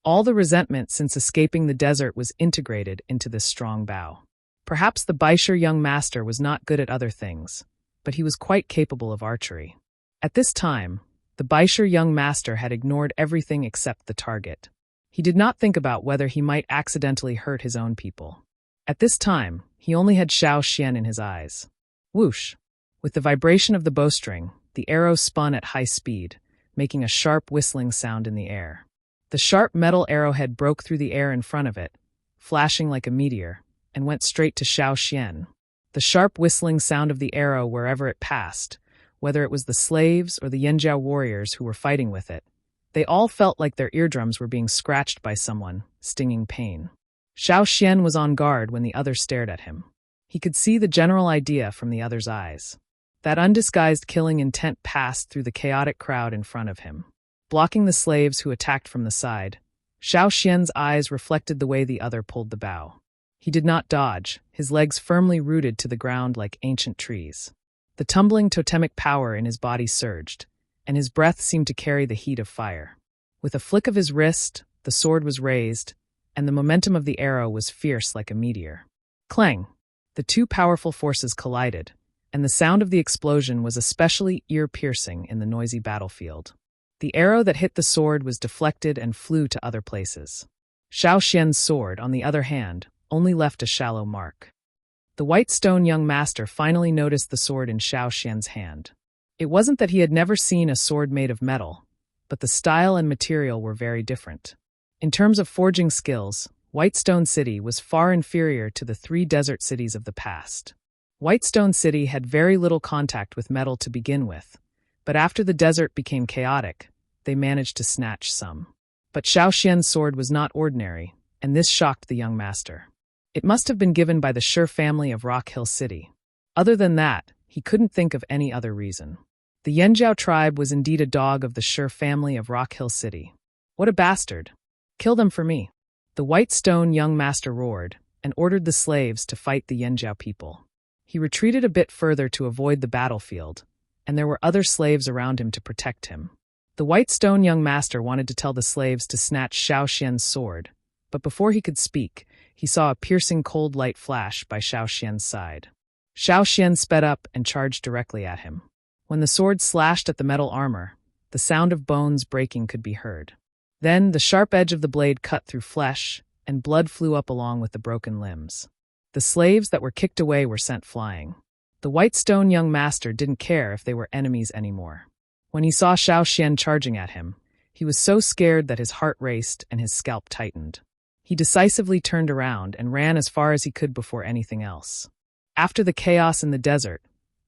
All the resentment since escaping the desert was integrated into this strong bow. Perhaps the Baishur young master was not good at other things, but he was quite capable of archery. At this time, the Baishur young master had ignored everything except the target. He did not think about whether he might accidentally hurt his own people. At this time, he only had Xiao Xian in his eyes. Whoosh! With the vibration of the bowstring, the arrow spun at high speed, making a sharp whistling sound in the air. The sharp metal arrowhead broke through the air in front of it, flashing like a meteor, and went straight to Xiao Xian. The sharp whistling sound of the arrow wherever it passed, whether it was the slaves or the Yanjiao warriors who were fighting with it, they all felt like their eardrums were being scratched by someone, stinging pain. Xiao Xian was on guard when the other stared at him. He could see the general idea from the other's eyes. That undisguised killing intent passed through the chaotic crowd in front of him. Blocking the slaves who attacked from the side, Xiao Xian's eyes reflected the way the other pulled the bow. He did not dodge, his legs firmly rooted to the ground like ancient trees. The tumbling totemic power in his body surged, and his breath seemed to carry the heat of fire. With a flick of his wrist, the sword was raised, and the momentum of the arrow was fierce like a meteor. Clang! The two powerful forces collided, and the sound of the explosion was especially ear-piercing in the noisy battlefield. The arrow that hit the sword was deflected and flew to other places. Xiao Xian's sword, on the other hand, only left a shallow mark. The white stone young master finally noticed the sword in Xiao Xian's hand. It wasn't that he had never seen a sword made of metal, but the style and material were very different. In terms of forging skills, Whitestone City was far inferior to the three desert cities of the past. Whitestone City had very little contact with metal to begin with, but after the desert became chaotic, they managed to snatch some. But Xiao Xian's sword was not ordinary, and this shocked the young master. It must have been given by the Shur family of Rock Hill City. Other than that, he couldn't think of any other reason. The Yanjiao tribe was indeed a dog of the Shur family of Rock Hill City. What a bastard! Kill them for me. The white stone young master roared, and ordered the slaves to fight the Yanjiao people. He retreated a bit further to avoid the battlefield, and there were other slaves around him to protect him. The white stone young master wanted to tell the slaves to snatch Xiao Xian's sword, but before he could speak, he saw a piercing cold light flash by Xiao Xian's side. Xiao Xian sped up and charged directly at him. When the sword slashed at the metal armor, the sound of bones breaking could be heard. Then the sharp edge of the blade cut through flesh, and blood flew up along with the broken limbs. The slaves that were kicked away were sent flying. The white stone young master didn't care if they were enemies anymore. When he saw Xiao Xian charging at him, he was so scared that his heart raced and his scalp tightened. He decisively turned around and ran as far as he could before anything else. After the chaos in the desert,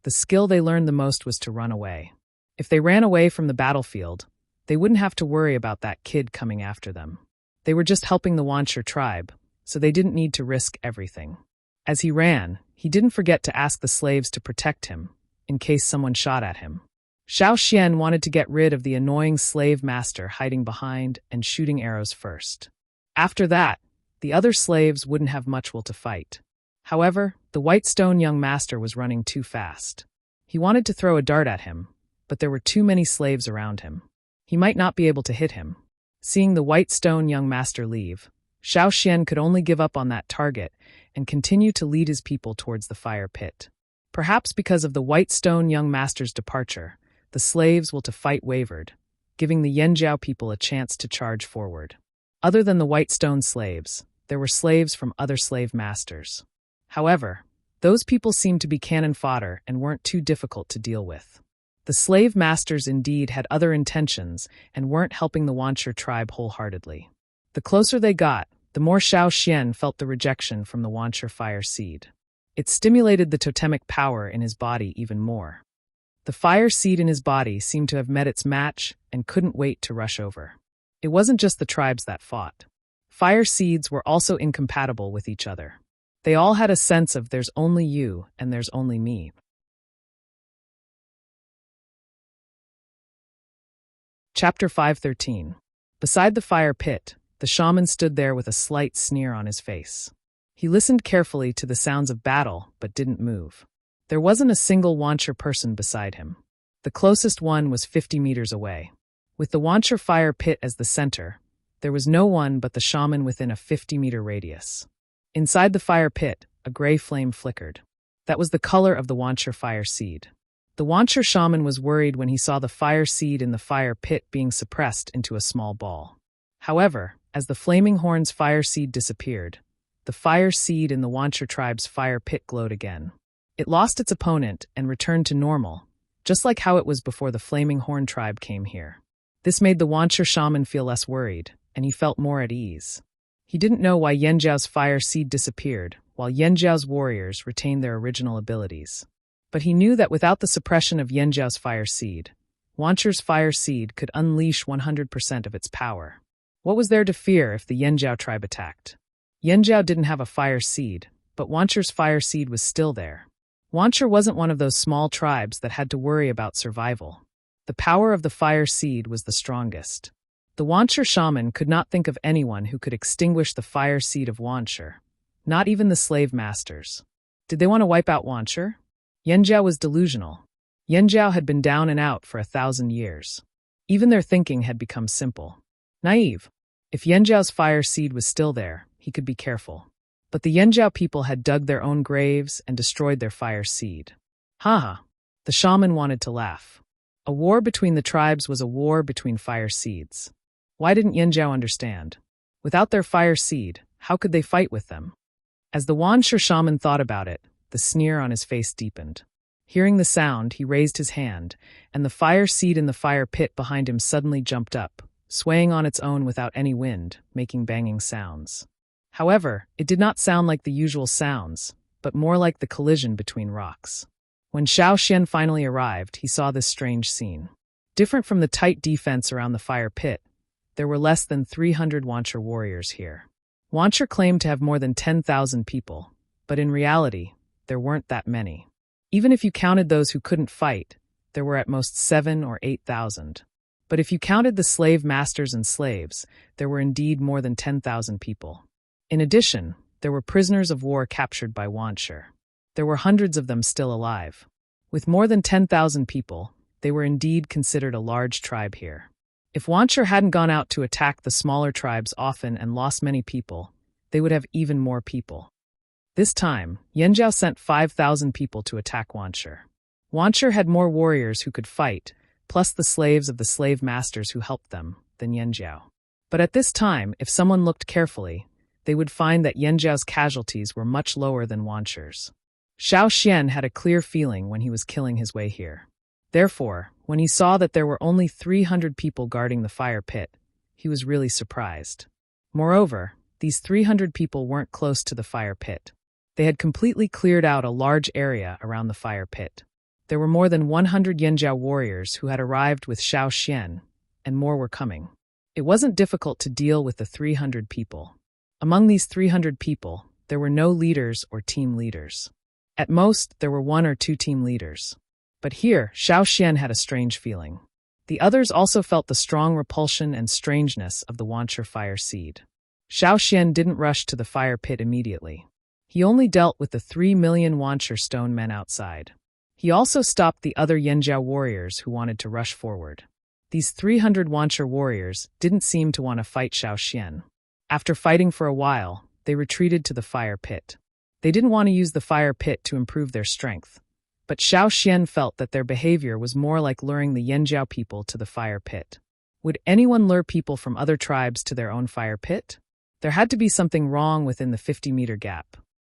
the skill they learned the most was to run away. If they ran away from the battlefield, they wouldn't have to worry about that kid coming after them. They were just helping the Wancher tribe, so they didn't need to risk everything. As he ran, he didn't forget to ask the slaves to protect him, in case someone shot at him. Xiao Xian wanted to get rid of the annoying slave master hiding behind and shooting arrows first. After that, the other slaves wouldn't have much will to fight. However, the white stone young master was running too fast. He wanted to throw a dart at him, but there were too many slaves around him. He might not be able to hit him. Seeing the white stone young master leave, Xiao Xian could only give up on that target and continue to lead his people towards the fire pit. Perhaps because of the white stone young master's departure, the slaves' will to fight wavered, giving the Yanjiao people a chance to charge forward. Other than the white stone slaves, there were slaves from other slave masters. However, those people seemed to be cannon fodder and weren't too difficult to deal with. The slave masters indeed had other intentions and weren't helping the Wancher tribe wholeheartedly. The closer they got, the more Xiao Xian felt the rejection from the Wancher fire seed. It stimulated the totemic power in his body even more. The fire seed in his body seemed to have met its match and couldn't wait to rush over. It wasn't just the tribes that fought. Fire seeds were also incompatible with each other. They all had a sense of there's only you and there's only me. Chapter 513. Beside the fire pit, the shaman stood there with a slight sneer on his face. He listened carefully to the sounds of battle, but didn't move. There wasn't a single Wancher person beside him. The closest one was 50 meters away. With the Wancher fire pit as the center, there was no one but the shaman within a 50-meter radius. Inside the fire pit, a gray flame flickered. That was the color of the Wancher fire seed. The Wancher shaman was worried when he saw the fire seed in the fire pit being suppressed into a small ball. However, as the flaming horn's fire seed disappeared, the fire seed in the Wancher tribe's fire pit glowed again. It lost its opponent and returned to normal, just like how it was before the flaming horn tribe came here. This made the Wancher shaman feel less worried, and he felt more at ease. He didn't know why Yanjiao's fire seed disappeared, while Yanjiao's warriors retained their original abilities. But he knew that without the suppression of Yanjiao's fire seed, Wancher's fire seed could unleash 100% of its power. What was there to fear if the Yanjiao tribe attacked? Yanjiao didn't have a fire seed, but Wancher's fire seed was still there. Wancher wasn't one of those small tribes that had to worry about survival. The power of the fire seed was the strongest. The Wancher shaman could not think of anyone who could extinguish the fire seed of Wancher, not even the slave masters. Did they want to wipe out Wancher? Yanjiao was delusional. Yanjiao had been down and out for 1,000 years. Even their thinking had become simple. Naive. If Yanjiao's fire seed was still there, he could be careful. But the Yanjiao people had dug their own graves and destroyed their fire seed. Haha. The shaman wanted to laugh. A war between the tribes was a war between fire seeds. Why didn't Yanjiao understand? Without their fire seed, how could they fight with them? As the Wancher shaman thought about it, the sneer on his face deepened. Hearing the sound, he raised his hand, and the fire seed in the fire pit behind him suddenly jumped up, swaying on its own without any wind, making banging sounds. However, it did not sound like the usual sounds, but more like the collision between rocks. When Xiao Xian finally arrived, he saw this strange scene. Different from the tight defense around the fire pit, there were less than 300 Wancher warriors here. Wancher claimed to have more than 10,000 people, but in reality, there weren't that many. Even if you counted those who couldn't fight, there were at most 7,000 or 8,000. But if you counted the slave masters and slaves, there were indeed more than 10,000 people. In addition, there were prisoners of war captured by Wancher. There were hundreds of them still alive. With more than 10,000 people, they were indeed considered a large tribe here. If Wancher hadn't gone out to attack the smaller tribes often and lost many people, they would have even more people. This time, Yanjiao sent 5,000 people to attack Wancher. Wancher had more warriors who could fight, plus the slaves of the slave masters who helped them, than Yanjiao. But at this time, if someone looked carefully, they would find that Yanjiao's casualties were much lower than Wancher's. Xiao Xian had a clear feeling when he was killing his way here. Therefore, when he saw that there were only 300 people guarding the fire pit, he was really surprised. Moreover, these 300 people weren't close to the fire pit. They had completely cleared out a large area around the fire pit. There were more than 100 Yanjiao warriors who had arrived with Xiao Xian, and more were coming. It wasn't difficult to deal with the 300 people. Among these 300 people, there were no leaders or team leaders. At most, there were 1 or 2 team leaders. But here, Xiao Xian had a strange feeling. The others also felt the strong repulsion and strangeness of the Wancher fire seed. Xiao Xian didn't rush to the fire pit immediately. He only dealt with the 3 million Wancher stone men outside. He also stopped the other Yanjiao warriors who wanted to rush forward. These 300 Wancher warriors didn't seem to want to fight Xiao Xian. After fighting for a while, they retreated to the fire pit. They didn't want to use the fire pit to improve their strength. But Xiao Xian felt that their behavior was more like luring the Yanjiao people to the fire pit. Would anyone lure people from other tribes to their own fire pit? There had to be something wrong within the 50-meter gap.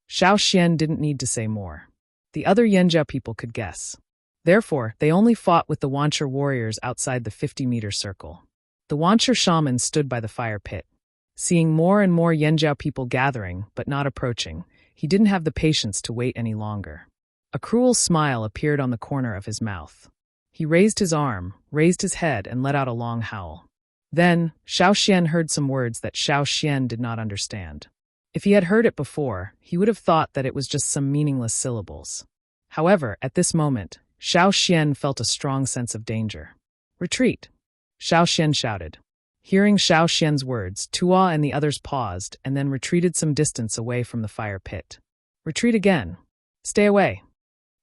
Xiao Xian didn't need to say more. The other Yanjiao people could guess. Therefore, they only fought with the Wancher warriors outside the 50-meter circle. The Wancher shaman stood by the fire pit. Seeing more and more Yanjiao people gathering, but not approaching, he didn't have the patience to wait any longer. A cruel smile appeared on the corner of his mouth. He raised his arm, raised his head, and let out a long howl. Then, Xiao Xian heard some words that Xiao Xian did not understand. If he had heard it before, he would have thought that it was just some meaningless syllables. However, at this moment, Xiao Xian felt a strong sense of danger. "Retreat!" Xiao Xian shouted. Hearing Xiao Xian's words, Tuo and the others paused and then retreated some distance away from the fire pit. "Retreat again! Stay away!"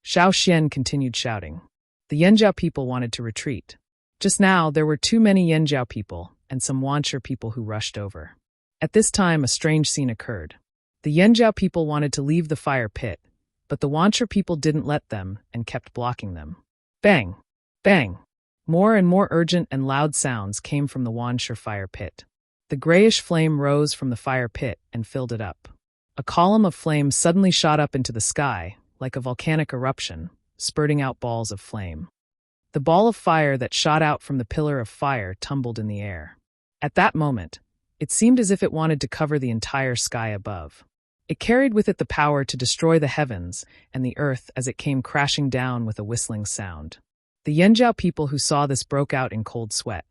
Xiao Xian continued shouting. The Yanjiao people wanted to retreat. Just now, there were too many Yanjiao people and some Wancher people who rushed over. At this time, a strange scene occurred. The Yanjiao people wanted to leave the fire pit, but the Wancher people didn't let them and kept blocking them. Bang! Bang! More and more urgent and loud sounds came from the Wancher fire pit. The grayish flame rose from the fire pit and filled it up. A column of flame suddenly shot up into the sky, like a volcanic eruption, spurting out balls of flame. The ball of fire that shot out from the pillar of fire tumbled in the air. At that moment, it seemed as if it wanted to cover the entire sky above. It carried with it the power to destroy the heavens and the earth as it came crashing down with a whistling sound. The Yanjiao people who saw this broke out in cold sweat.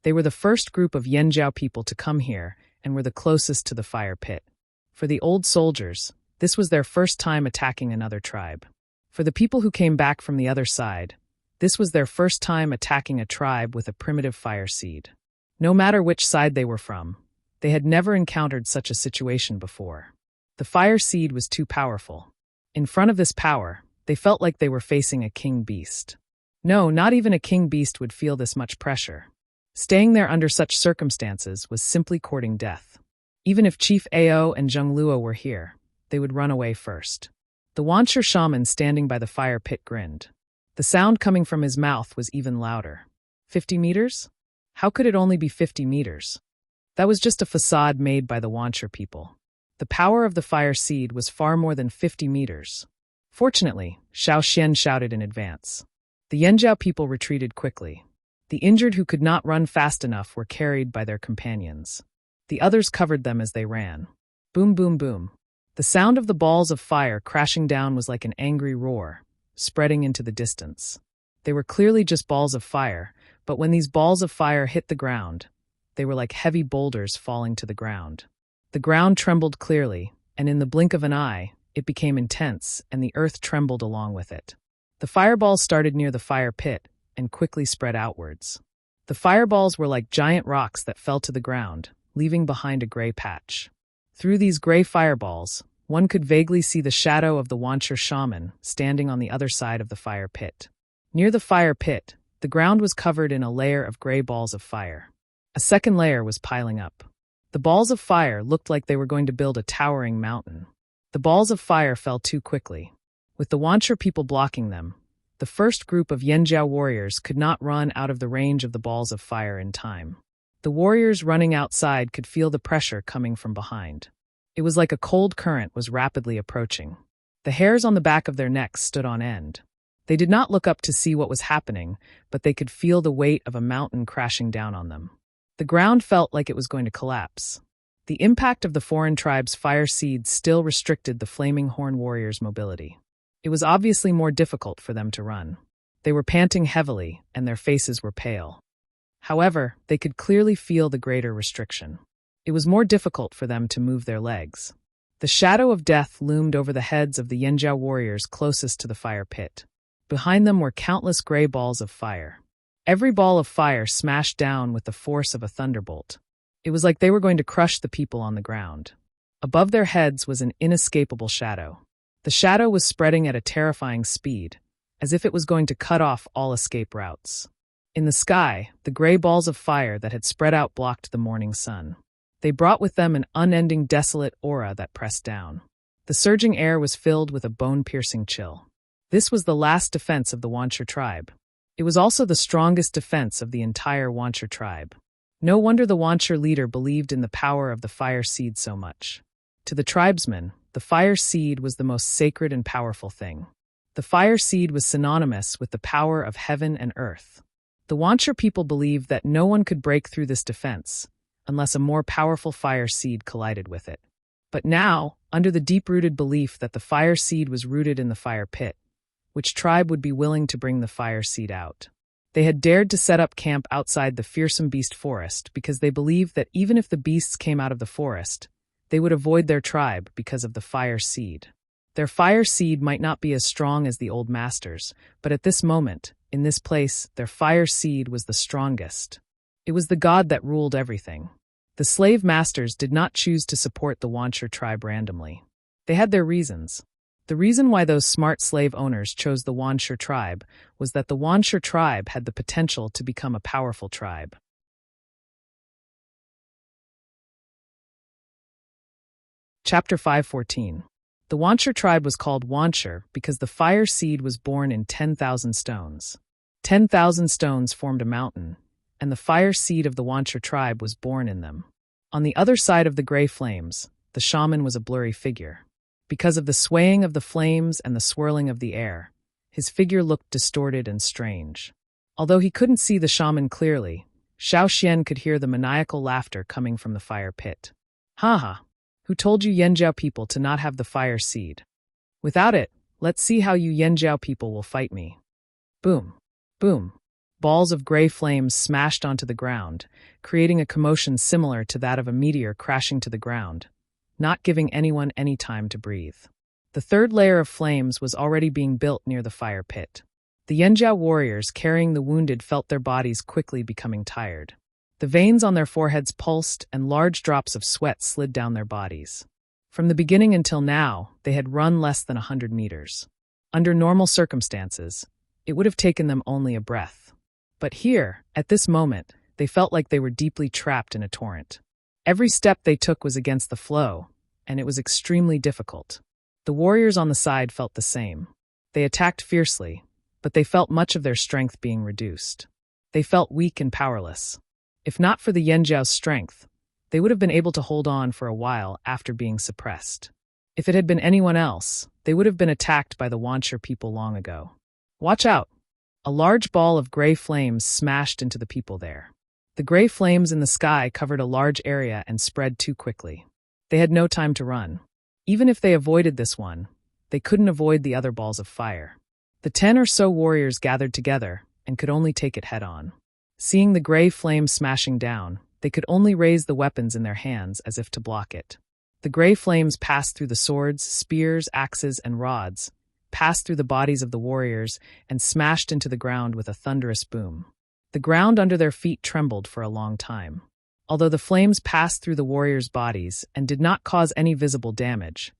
They were the first group of Yanjiao people to come here and were the closest to the fire pit. For the old soldiers, this was their first time attacking another tribe. For the people who came back from the other side, this was their first time attacking a tribe with a primitive fire seed. No matter which side they were from, they had never encountered such a situation before. The fire seed was too powerful. In front of this power, they felt like they were facing a king beast. No, not even a king beast would feel this much pressure. Staying there under such circumstances was simply courting death. Even if Chief Ao and Zheng Luo were here, they would run away first. The Wancher shaman standing by the fire pit grinned. The sound coming from his mouth was even louder. 50 meters? How could it only be 50 meters? That was just a facade made by the Wancher people. The power of the fire seed was far more than 50 meters. Fortunately, Xiao Xian shouted in advance. The Yanjiao people retreated quickly. The injured who could not run fast enough were carried by their companions. The others covered them as they ran. Boom, boom, boom. The sound of the balls of fire crashing down was like an angry roar, spreading into the distance. They were clearly just balls of fire, but when these balls of fire hit the ground, they were like heavy boulders falling to the ground. The ground trembled clearly, and in the blink of an eye, it became intense, and the earth trembled along with it. The fireballs started near the fire pit and quickly spread outwards. The fireballs were like giant rocks that fell to the ground, leaving behind a gray patch. Through these gray fireballs, one could vaguely see the shadow of the Wancher shaman standing on the other side of the fire pit. Near the fire pit, the ground was covered in a layer of gray balls of fire. A second layer was piling up. The balls of fire looked like they were going to build a towering mountain. The balls of fire fell too quickly. With the Wancher people blocking them, the first group of Yanjiao warriors could not run out of the range of the balls of fire in time. The warriors running outside could feel the pressure coming from behind. It was like a cold current was rapidly approaching. The hairs on the back of their necks stood on end. They did not look up to see what was happening, but they could feel the weight of a mountain crashing down on them. The ground felt like it was going to collapse. The impact of the foreign tribe's fire seeds still restricted the Flaming Horn warriors' mobility. It was obviously more difficult for them to run. They were panting heavily, and their faces were pale. However, they could clearly feel the greater restriction. It was more difficult for them to move their legs. The shadow of death loomed over the heads of the Yanjiao warriors closest to the fire pit. Behind them were countless gray balls of fire. Every ball of fire smashed down with the force of a thunderbolt. It was like they were going to crush the people on the ground. Above their heads was an inescapable shadow. The shadow was spreading at a terrifying speed, as if it was going to cut off all escape routes. In the sky, the gray balls of fire that had spread out blocked the morning sun. They brought with them an unending desolate aura that pressed down. The surging air was filled with a bone-piercing chill. This was the last defense of the Wanchur tribe. It was also the strongest defense of the entire Wanchur tribe. No wonder the Wanchur leader believed in the power of the fire seed so much. To the tribesmen, the fire seed was the most sacred and powerful thing. The fire seed was synonymous with the power of heaven and earth. The Wanchur people believed that no one could break through this defense unless a more powerful fire seed collided with it. But now, under the deep-rooted belief that the fire seed was rooted in the fire pit, which tribe would be willing to bring the fire seed out? They had dared to set up camp outside the fearsome beast forest because they believed that even if the beasts came out of the forest, they would avoid their tribe because of the fire seed. Their fire seed might not be as strong as the old masters, but at this moment, in this place, their fire seed was the strongest. It was the god that ruled everything. The slave masters did not choose to support the Wanchur tribe randomly. They had their reasons. The reason why those smart slave owners chose the Wanchur tribe was that the Wanchur tribe had the potential to become a powerful tribe. Chapter 5:14. The Wanchur tribe was called Wanchur because the fire seed was born in 10,000 stones. 10,000 stones formed a mountain, and the fire seed of the Wanchur tribe was born in them. On the other side of the gray flames, the shaman was a blurry figure. Because of the swaying of the flames and the swirling of the air, his figure looked distorted and strange. Although he couldn't see the shaman clearly, Xiao Xian could hear the maniacal laughter coming from the fire pit. "Ha ha! Who told you Yanjiao people to not have the fire seed? Without it, let's see how you Yanjiao people will fight me." Boom! Boom! Balls of gray flames smashed onto the ground, creating a commotion similar to that of a meteor crashing to the ground, not giving anyone any time to breathe. The third layer of flames was already being built near the fire pit. The Yanjiao warriors carrying the wounded felt their bodies quickly becoming tired. The veins on their foreheads pulsed and large drops of sweat slid down their bodies. From the beginning until now, they had run less than 100 meters. Under normal circumstances, it would have taken them only a breath. But here, at this moment, they felt like they were deeply trapped in a torrent. Every step they took was against the flow, and it was extremely difficult. The warriors on the side felt the same. They attacked fiercely, but they felt much of their strength being reduced. They felt weak and powerless. If not for the Yanjiao's strength, they would have been able to hold on for a while after being suppressed. If it had been anyone else, they would have been attacked by the Wanchur people long ago. Watch out! A large ball of gray flames smashed into the people there. The gray flames in the sky covered a large area and spread too quickly. They had no time to run. Even if they avoided this one, they couldn't avoid the other balls of fire. The 10 or so warriors gathered together and could only take it head-on. Seeing the gray flame smashing down, they could only raise the weapons in their hands as if to block it. The gray flames passed through the swords, spears, axes, and rods, passed through the bodies of the warriors, and smashed into the ground with a thunderous boom. The ground under their feet trembled for a long time. Although the flames passed through the warriors' bodies and did not cause any visible damage,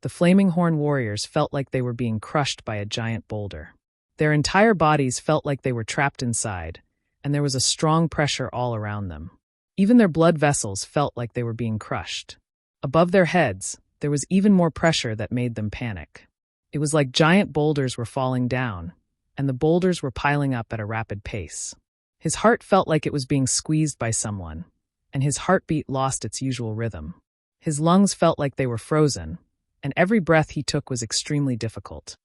the Flaming Horn warriors felt like they were being crushed by a giant boulder. Their entire bodies felt like they were trapped inside, and there was a strong pressure all around them. Even their blood vessels felt like they were being crushed. Above their heads, there was even more pressure that made them panic. It was like giant boulders were falling down, and the boulders were piling up at a rapid pace. His heart felt like it was being squeezed by someone, and his heartbeat lost its usual rhythm. His lungs felt like they were frozen, and every breath he took was extremely difficult.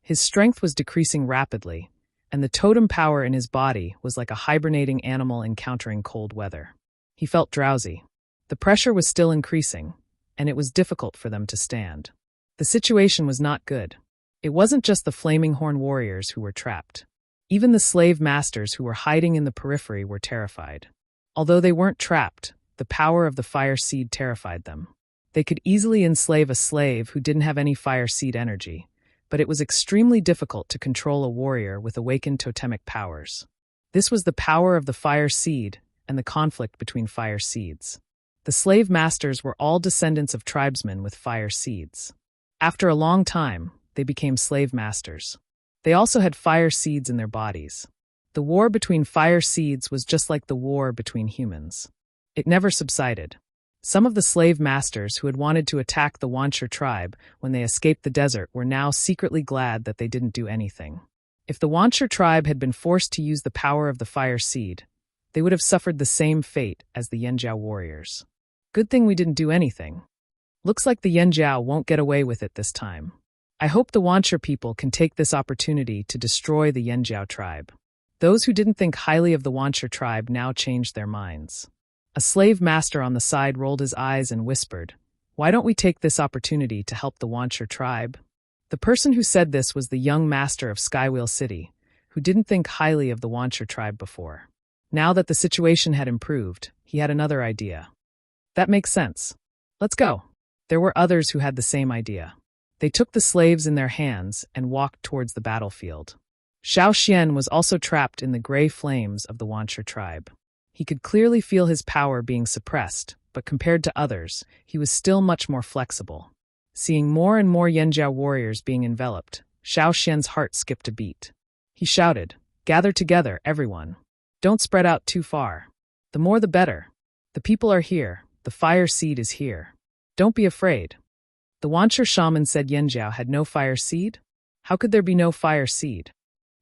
His strength was decreasing rapidly, and the totem power in his body was like a hibernating animal encountering cold weather. He felt drowsy. The pressure was still increasing, and it was difficult for them to stand. The situation was not good. It wasn't just the flaming horn warriors who were trapped. Even the slave masters who were hiding in the periphery were terrified. Although they weren't trapped, the power of the fire seed terrified them. They could easily enslave a slave who didn't have any fire seed energy, but it was extremely difficult to control a warrior with awakened totemic powers. This was the power of the fire seed and the conflict between fire seeds. The slave masters were all descendants of tribesmen with fire seeds. After a long time, they became slave masters. They also had fire seeds in their bodies. The war between fire seeds was just like the war between humans. It never subsided. Some of the slave masters who had wanted to attack the Wanchur tribe when they escaped the desert were now secretly glad that they didn't do anything. If the Wanchur tribe had been forced to use the power of the fire seed, they would have suffered the same fate as the Yanjiao warriors. Good thing we didn't do anything. Looks like the Yanjiao won't get away with it this time. I hope the Wanchur people can take this opportunity to destroy the Yanjiao tribe. Those who didn't think highly of the Wanchur tribe now changed their minds. A slave master on the side rolled his eyes and whispered, "Why don't we take this opportunity to help the Wanchur tribe?" The person who said this was the young master of Skywheel City, who didn't think highly of the Wanchur tribe before. Now that the situation had improved, he had another idea. That makes sense. Let's go. There were others who had the same idea. They took the slaves in their hands and walked towards the battlefield. Xiao Xian was also trapped in the gray flames of the Wanchur tribe. He could clearly feel his power being suppressed, but compared to others, he was still much more flexible. Seeing more and more Yanjiao warriors being enveloped, Xiao Xian's heart skipped a beat. He shouted, "Gather together, everyone. Don't spread out too far. The more the better. The people are here. The fire seed is here. Don't be afraid." The Wanchur shaman said Yanjiao had no fire seed? How could there be no fire seed?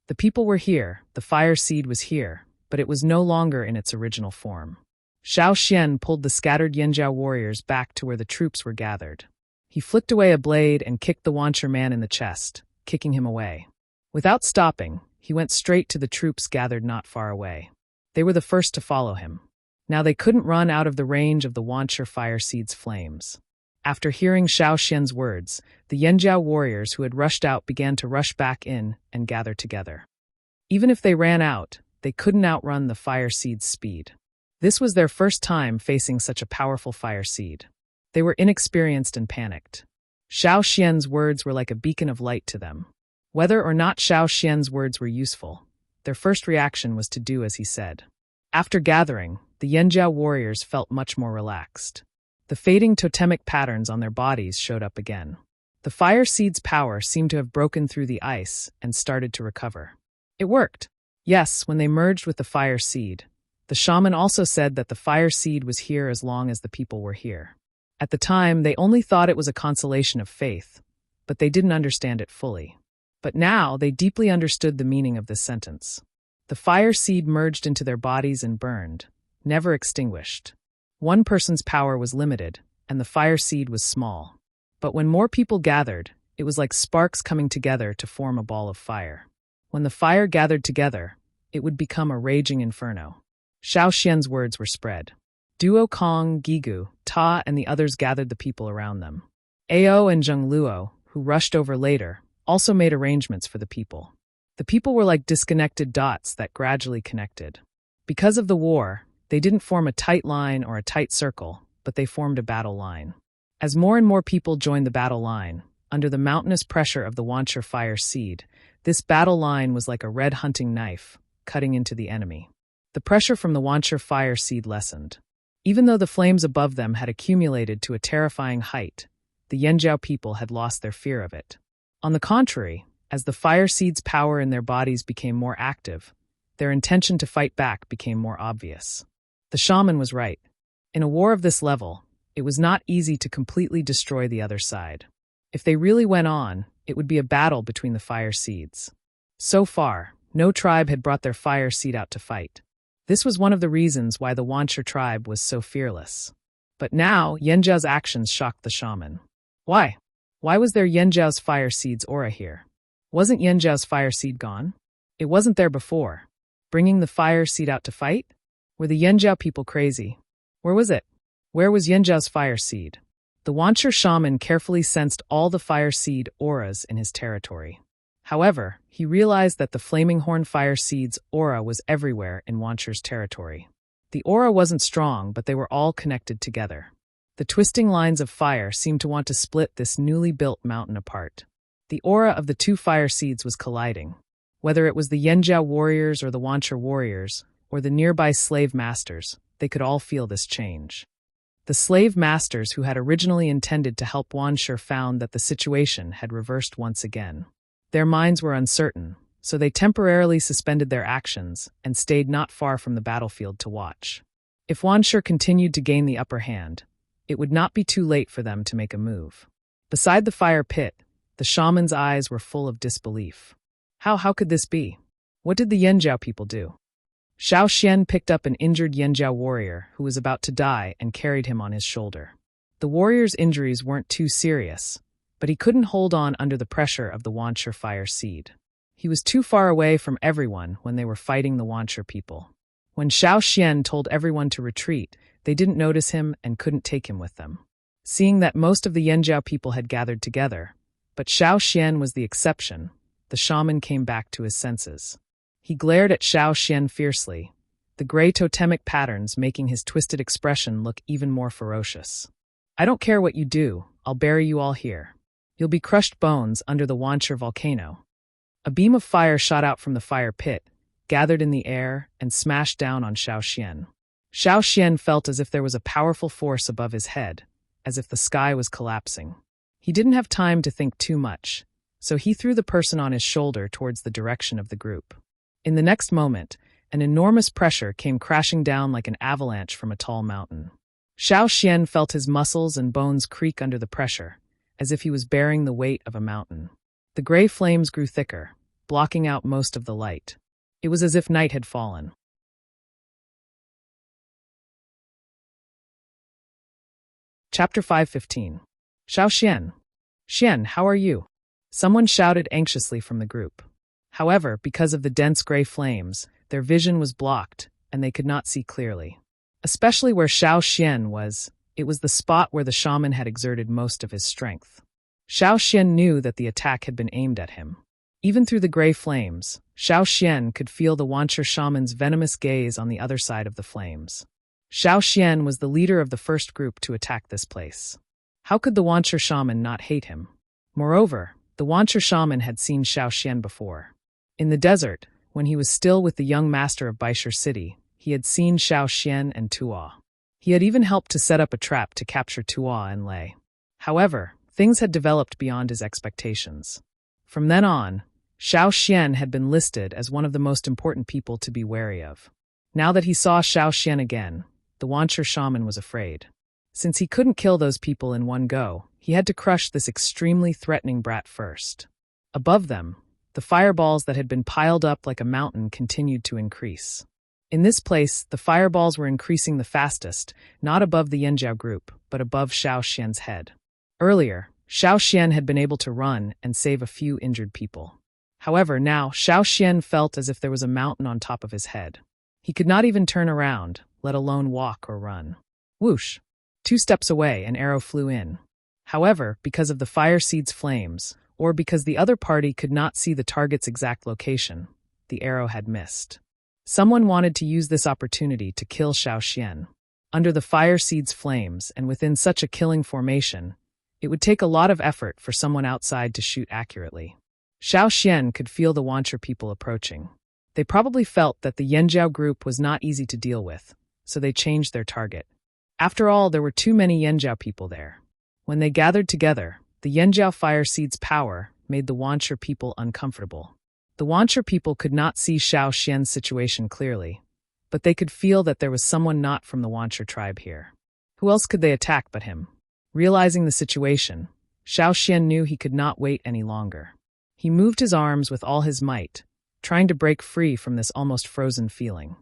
The people were here, the fire seed was here, but it was no longer in its original form. Xiao Xian pulled the scattered Yanjiao warriors back to where the troops were gathered. He flicked away a blade and kicked the Wanchur man in the chest, kicking him away. Without stopping, he went straight to the troops gathered not far away. They were the first to follow him. Now they couldn't run out of the range of the Wanchur fire seed's flames. After hearing Xiao Xian's words, the Yanjiao warriors who had rushed out began to rush back in and gather together. Even if they ran out, they couldn't outrun the fire seed's speed. This was their first time facing such a powerful fire seed. They were inexperienced and panicked. Xiao Xian's words were like a beacon of light to them. Whether or not Xiao Xian's words were useful, their first reaction was to do as he said. After gathering, the Yanjiao warriors felt much more relaxed. The fading totemic patterns on their bodies showed up again. The fire seed's power seemed to have broken through the ice and started to recover. It worked. Yes, when they merged with the fire seed. The shaman also said that the fire seed was here as long as the people were here. At the time, they only thought it was a consolation of faith, but they didn't understand it fully. But now, they deeply understood the meaning of this sentence. The fire seed merged into their bodies and burned, never extinguished. One person's power was limited, and the fire seed was small. But when more people gathered, it was like sparks coming together to form a ball of fire. When the fire gathered together, it would become a raging inferno. Xiao Xian's words were spread. Duo Kong, Gigu, Ta, and the others gathered the people around them. Ao and Zheng Luo, who rushed over later, also made arrangements for the people. The people were like disconnected dots that gradually connected. Because of the war, they didn't form a tight line or a tight circle, but they formed a battle line. As more and more people joined the battle line, under the mountainous pressure of the Wanchur fire seed, this battle line was like a red hunting knife, cutting into the enemy. The pressure from the Wanchur fire seed lessened. Even though the flames above them had accumulated to a terrifying height, the Yanjiao people had lost their fear of it. On the contrary, as the fire seed's power in their bodies became more active, their intention to fight back became more obvious. The shaman was right. In a war of this level, it was not easy to completely destroy the other side. If they really went on, it would be a battle between the fire seeds. So far, no tribe had brought their fire seed out to fight. This was one of the reasons why the Wanchur tribe was so fearless. But now, Yanjiao's actions shocked the shaman. Why? Why was there Yanjiao's fire seed's aura here? Wasn't Yanjiao's fire seed gone? It wasn't there before. Bringing the fire seed out to fight? Were the Yanjiao people crazy? Where was it? Where was Yanjiao's fire seed? The Wancher shaman carefully sensed all the fire seed auras in his territory. However, he realized that the flaming horn fire seed's aura was everywhere in Wancher's territory. The aura wasn't strong, but they were all connected together. The twisting lines of fire seemed to want to split this newly built mountain apart. The aura of the two fire seeds was colliding. Whether it was the Yanjiao warriors or the Wancher warriors, or the nearby slave masters, they could all feel this change. The slave masters who had originally intended to help Wancher found that the situation had reversed once again. Their minds were uncertain, so they temporarily suspended their actions and stayed not far from the battlefield to watch. If Wancher continued to gain the upper hand, it would not be too late for them to make a move. Beside the fire pit, the shaman's eyes were full of disbelief. How could this be? What did the Yanjiao people do? Xiao Xian picked up an injured Yanjiao warrior who was about to die and carried him on his shoulder. The warrior's injuries weren't too serious, but he couldn't hold on under the pressure of the Wancher fire seed. He was too far away from everyone when they were fighting the Wancher people. When Xiao Xian told everyone to retreat, they didn't notice him and couldn't take him with them. Seeing that most of the Yanjiao people had gathered together, but Xiao Xian was the exception, the shaman came back to his senses. He glared at Xiao Xian fiercely, the gray totemic patterns making his twisted expression look even more ferocious. I don't care what you do, I'll bury you all here. You'll be crushed bones under the Wancher volcano. A beam of fire shot out from the fire pit, gathered in the air, and smashed down on Xiao Xian. Xiao Xian felt as if there was a powerful force above his head, as if the sky was collapsing. He didn't have time to think too much, so he threw the person on his shoulder towards the direction of the group. In the next moment, an enormous pressure came crashing down like an avalanche from a tall mountain. Xiao Xian felt his muscles and bones creak under the pressure, as if he was bearing the weight of a mountain. The gray flames grew thicker, blocking out most of the light. It was as if night had fallen. Chapter 5:15. Xiao Xian. Xian, how are you? Someone shouted anxiously from the group. However, because of the dense gray flames, their vision was blocked, and they could not see clearly. Especially where Xiao Xian was, it was the spot where the shaman had exerted most of his strength. Xiao Xian knew that the attack had been aimed at him. Even through the gray flames, Xiao Xian could feel the Wancher shaman's venomous gaze on the other side of the flames. Xiao Xian was the leader of the first group to attack this place. How could the Wancher shaman not hate him? Moreover, the Wancher shaman had seen Xiao Xian before. In the desert, when he was still with the young master of Baishur City, he had seen Xiao Xian and Tuo. He had even helped to set up a trap to capture Tuo and Lei. However, things had developed beyond his expectations. From then on, Xiao Xian had been listed as one of the most important people to be wary of. Now that he saw Xiao Xian again, the Wancher shaman was afraid. Since he couldn't kill those people in one go, he had to crush this extremely threatening brat first. Above them, the fireballs that had been piled up like a mountain continued to increase. In this place, the fireballs were increasing the fastest, not above the Yanjiao group, but above Xiao Xian's head. Earlier, Xiao Xian had been able to run and save a few injured people. However, now Xiao Xian felt as if there was a mountain on top of his head. He could not even turn around, let alone walk or run. Whoosh! 2 steps away, an arrow flew in. However, because of the fire seed's flames, or because the other party could not see the target's exact location, the arrow had missed. Someone wanted to use this opportunity to kill Xiao Xian. Under the fire seed's flames and within such a killing formation, it would take a lot of effort for someone outside to shoot accurately. Xiao Xian could feel the Wancher people approaching. They probably felt that the Yanjiao group was not easy to deal with, so they changed their target. After all, there were too many Yanjiao people there. When they gathered together, the Yanjiao fire seed's power made the Wancher people uncomfortable. The Wancher people could not see Xiao Xian's situation clearly, but they could feel that there was someone not from the Wancher tribe here. Who else could they attack but him? Realizing the situation, Xiao Xian knew he could not wait any longer. He moved his arms with all his might, trying to break free from this almost frozen feeling.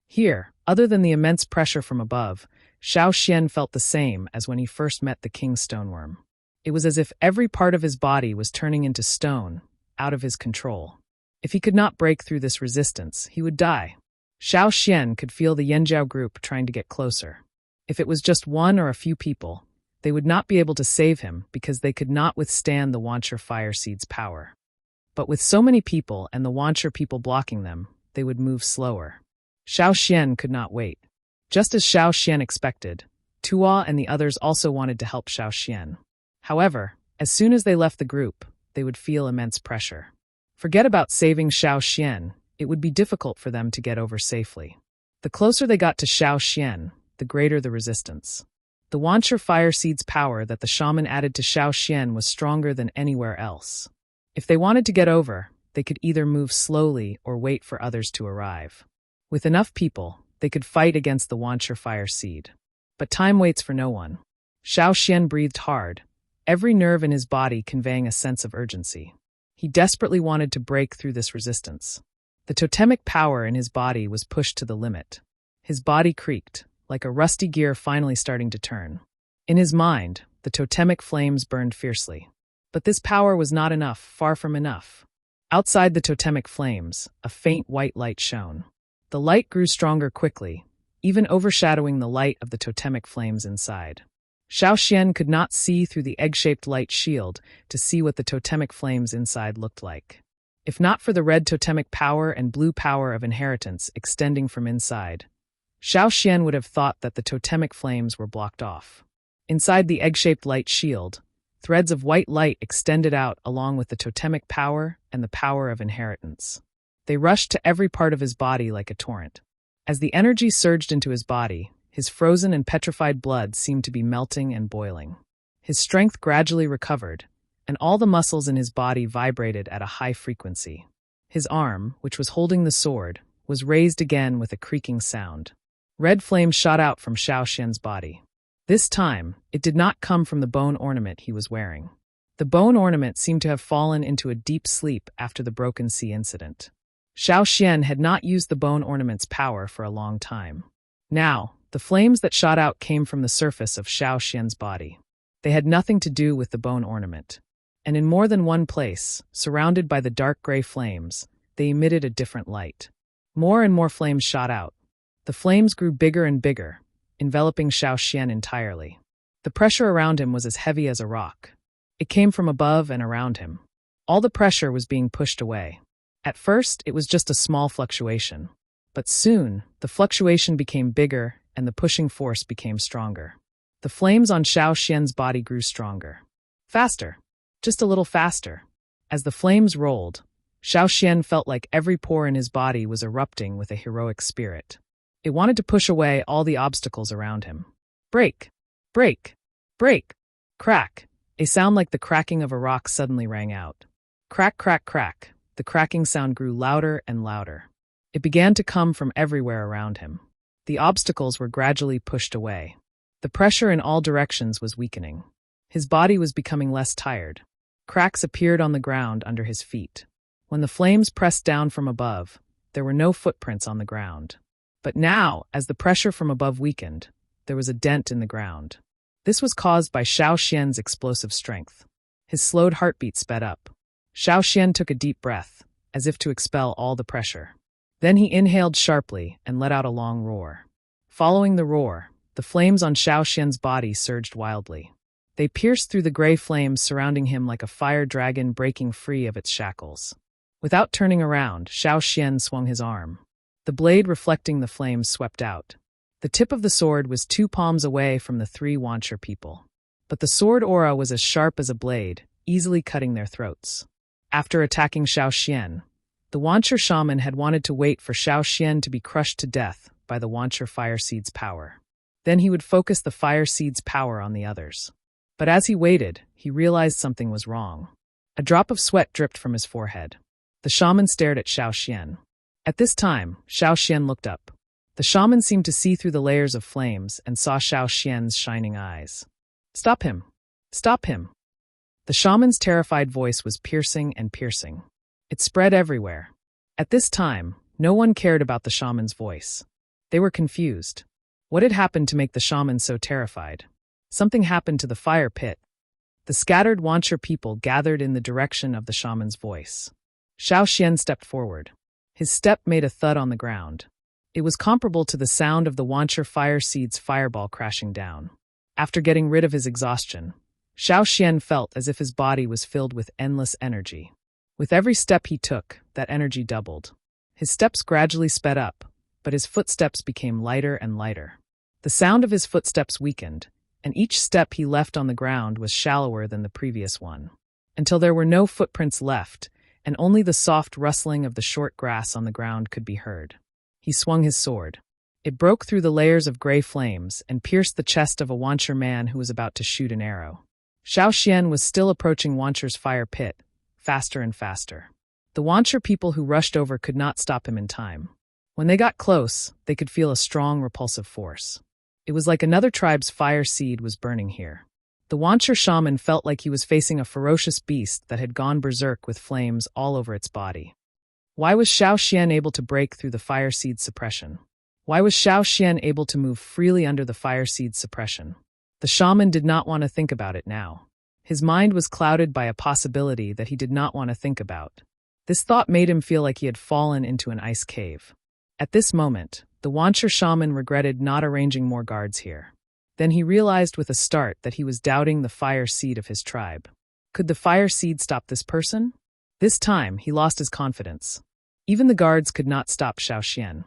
Here, other than the immense pressure from above, Xiao Xian felt the same as when he first met the King's stoneworm. It was as if every part of his body was turning into stone, out of his control. If he could not break through this resistance, he would die. Xiao Xian could feel the Yanjiao group trying to get closer. If it was just one or a few people, they would not be able to save him because they could not withstand the Wancher fire seed's power. But with so many people and the Wancher people blocking them, they would move slower. Xiao Xian could not wait. Just as Xiao Xian expected, Tuo and the others also wanted to help Xiao Xian. However, as soon as they left the group, they would feel immense pressure. Forget about saving Xiao Xian, it would be difficult for them to get over safely. The closer they got to Xiao Xian, the greater the resistance. The Wancher fire seed's power that the shaman added to Xiao Xian was stronger than anywhere else. If they wanted to get over, they could either move slowly or wait for others to arrive. With enough people, they could fight against the Wancher fire seed. But time waits for no one. Xiao Xian breathed hard, every nerve in his body conveying a sense of urgency. He desperately wanted to break through this resistance. The totemic power in his body was pushed to the limit. His body creaked, like a rusty gear finally starting to turn. In his mind, the totemic flames burned fiercely. But this power was not enough, far from enough. Outside the totemic flames, a faint white light shone. The light grew stronger quickly, even overshadowing the light of the totemic flames inside. Xiao Xian could not see through the egg-shaped light shield to see what the totemic flames inside looked like. If not for the red totemic power and blue power of inheritance extending from inside, Xiao Xian would have thought that the totemic flames were blocked off. Inside the egg-shaped light shield, threads of white light extended out along with the totemic power and the power of inheritance. They rushed to every part of his body like a torrent. As the energy surged into his body, his frozen and petrified blood seemed to be melting and boiling. His strength gradually recovered, and all the muscles in his body vibrated at a high frequency. His arm, which was holding the sword, was raised again with a creaking sound. Red flames shot out from Xiao Xian's body. This time, it did not come from the bone ornament he was wearing. The bone ornament seemed to have fallen into a deep sleep after the Broken Sea incident. Xiao Xian had not used the bone ornament's power for a long time. Now, the flames that shot out came from the surface of Xiao Xian's body. They had nothing to do with the bone ornament. And in more than one place, surrounded by the dark gray flames, they emitted a different light. More and more flames shot out. The flames grew bigger and bigger, enveloping Xiao Xian entirely. The pressure around him was as heavy as a rock. It came from above and around him. All the pressure was being pushed away. At first, it was just a small fluctuation. But soon, the fluctuation became bigger and the pushing force became stronger. The flames on Xiao Xian's body grew stronger. Faster. Just a little faster. As the flames rolled, Xiao Xian felt like every pore in his body was erupting with a heroic spirit. It wanted to push away all the obstacles around him. Break! Break! Break! Crack! A sound like the cracking of a rock suddenly rang out. Crack, crack, crack. The cracking sound grew louder and louder. It began to come from everywhere around him. The obstacles were gradually pushed away. The pressure in all directions was weakening. His body was becoming less tired. Cracks appeared on the ground under his feet. When the flames pressed down from above, there were no footprints on the ground. But now, as the pressure from above weakened, there was a dent in the ground. This was caused by Xiao Xian's explosive strength. His slowed heartbeat sped up. Xiao Xian took a deep breath, as if to expel all the pressure. Then he inhaled sharply and let out a long roar. Following the roar, the flames on Xiao Xian's body surged wildly. They pierced through the gray flames surrounding him like a fire dragon breaking free of its shackles. Without turning around, Xiao Xian swung his arm. The blade reflecting the flames swept out. The tip of the sword was 2 palms away from the 3 Wancher people. But the sword aura was as sharp as a blade, easily cutting their throats. After attacking Xiao Xian, the Wancher shaman had wanted to wait for Xiao Xian to be crushed to death by the Wancher fire seed's power. Then he would focus the fire seed's power on the others. But as he waited, he realized something was wrong. A drop of sweat dripped from his forehead. The shaman stared at Xiao Xian. At this time, Xiao Xian looked up. The shaman seemed to see through the layers of flames and saw Xiao Xian's shining eyes. "Stop him! Stop him!" The shaman's terrified voice was piercing and piercing. It spread everywhere. At this time, no one cared about the shaman's voice. They were confused. What had happened to make the shaman so terrified? Something happened to the fire pit. The scattered Wancher people gathered in the direction of the shaman's voice. Xiao Xian stepped forward. His step made a thud on the ground. It was comparable to the sound of the Wancher fire seed's fireball crashing down. After getting rid of his exhaustion, Xiao Xian felt as if his body was filled with endless energy. With every step he took, that energy doubled. His steps gradually sped up, but his footsteps became lighter and lighter. The sound of his footsteps weakened, and each step he left on the ground was shallower than the previous one, until there were no footprints left, and only the soft rustling of the short grass on the ground could be heard. He swung his sword. It broke through the layers of gray flames and pierced the chest of a Wancher man who was about to shoot an arrow. Xiao Xian was still approaching Wancher's fire pit, faster and faster. The Wancher people who rushed over could not stop him in time. When they got close, they could feel a strong repulsive force. It was like another tribe's fire seed was burning here. The Wancher shaman felt like he was facing a ferocious beast that had gone berserk with flames all over its body. Why was Xiao Xian able to break through the fire seed suppression? Why was Xiao Xian able to move freely under the fire seed suppression? The shaman did not want to think about it now. His mind was clouded by a possibility that he did not want to think about. This thought made him feel like he had fallen into an ice cave. At this moment, the Wancher shaman regretted not arranging more guards here. Then he realized with a start that he was doubting the fire seed of his tribe. Could the fire seed stop this person? This time, he lost his confidence. Even the guards could not stop Xiao Xian.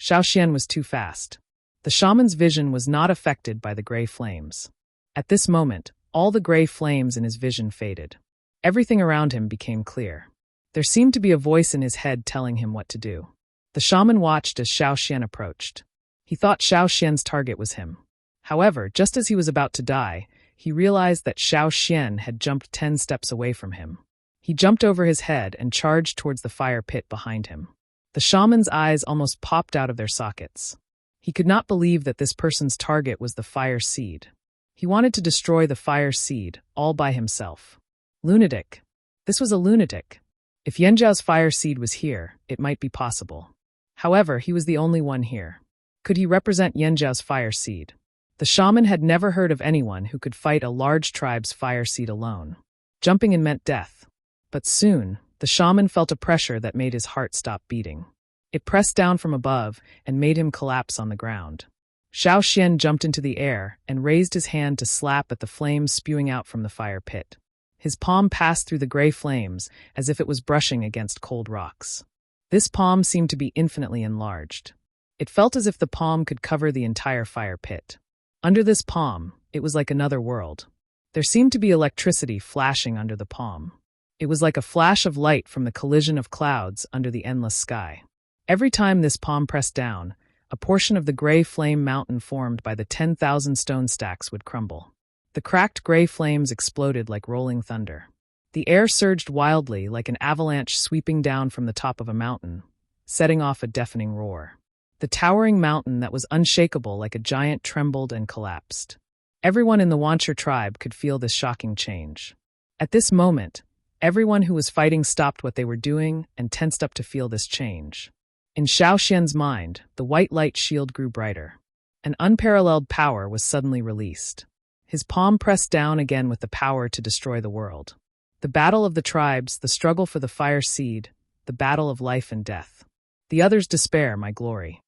Xiao Xian was too fast. The shaman's vision was not affected by the gray flames. At this moment, all the gray flames in his vision faded. Everything around him became clear. There seemed to be a voice in his head telling him what to do. The shaman watched as Xiao Xian approached. He thought Xiao Xian's target was him. However, just as he was about to die, he realized that Xiao Xian had jumped 10 steps away from him. He jumped over his head and charged towards the fire pit behind him. The shaman's eyes almost popped out of their sockets. He could not believe that this person's target was the fire seed. He wanted to destroy the fire seed, all by himself. Lunatic. This was a lunatic. If Yanjiao's fire seed was here, it might be possible. However, he was the only one here. Could he represent Yanjiao's fire seed? The shaman had never heard of anyone who could fight a large tribe's fire seed alone. Jumping in meant death. But soon, the shaman felt a pressure that made his heart stop beating. It pressed down from above and made him collapse on the ground. Xiao Xian jumped into the air and raised his hand to slap at the flames spewing out from the fire pit. His palm passed through the gray flames as if it was brushing against cold rocks. This palm seemed to be infinitely enlarged. It felt as if the palm could cover the entire fire pit. Under this palm, it was like another world. There seemed to be electricity flashing under the palm. It was like a flash of light from the collision of clouds under the endless sky. Every time this palm pressed down, a portion of the gray flame mountain formed by the 10,000 stone stacks would crumble. The cracked gray flames exploded like rolling thunder. The air surged wildly like an avalanche sweeping down from the top of a mountain, setting off a deafening roar. The towering mountain that was unshakable like a giant trembled and collapsed. Everyone in the Wancher tribe could feel this shocking change. At this moment, everyone who was fighting stopped what they were doing and tensed up to feel this change. In Xiao Xian's mind, the white light shield grew brighter. An unparalleled power was suddenly released. His palm pressed down again with the power to destroy the world. The battle of the tribes, the struggle for the fire seed, the battle of life and death. The others' despair, my glory.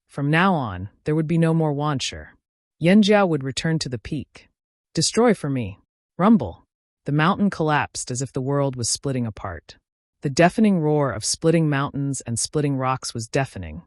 From now on, there would be no more Wancher. Yanjiao would return to the peak. Destroy for me. Rumble. The mountain collapsed as if the world was splitting apart. The deafening roar of splitting mountains and splitting rocks was deafening,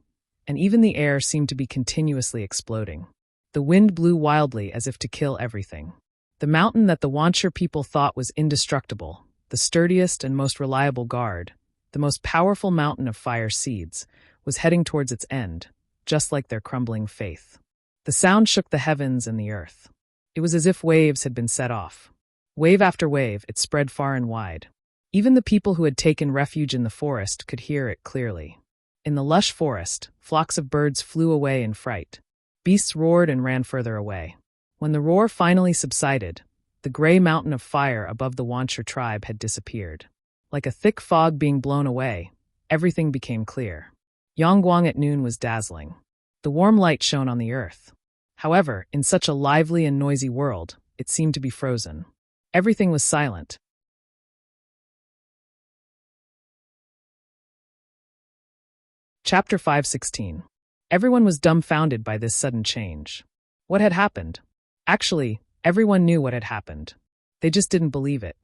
and even the air seemed to be continuously exploding. The wind blew wildly as if to kill everything. The mountain that the Wancher people thought was indestructible, the sturdiest and most reliable guard, the most powerful mountain of fire seeds, was heading towards its end, just like their crumbling faith. The sound shook the heavens and the earth. It was as if waves had been set off. Wave after wave, it spread far and wide. Even the people who had taken refuge in the forest could hear it clearly. In the lush forest, flocks of birds flew away in fright. Beasts roared and ran further away. When the roar finally subsided, the gray mountain of fire above the Wancher tribe had disappeared. Like a thick fog being blown away, everything became clear. Yangguang at noon was dazzling. The warm light shone on the earth. However, in such a lively and noisy world, it seemed to be frozen. Everything was silent. Chapter 5:16. Everyone was dumbfounded by this sudden change. What had happened? Actually, everyone knew what had happened. They just didn't believe it.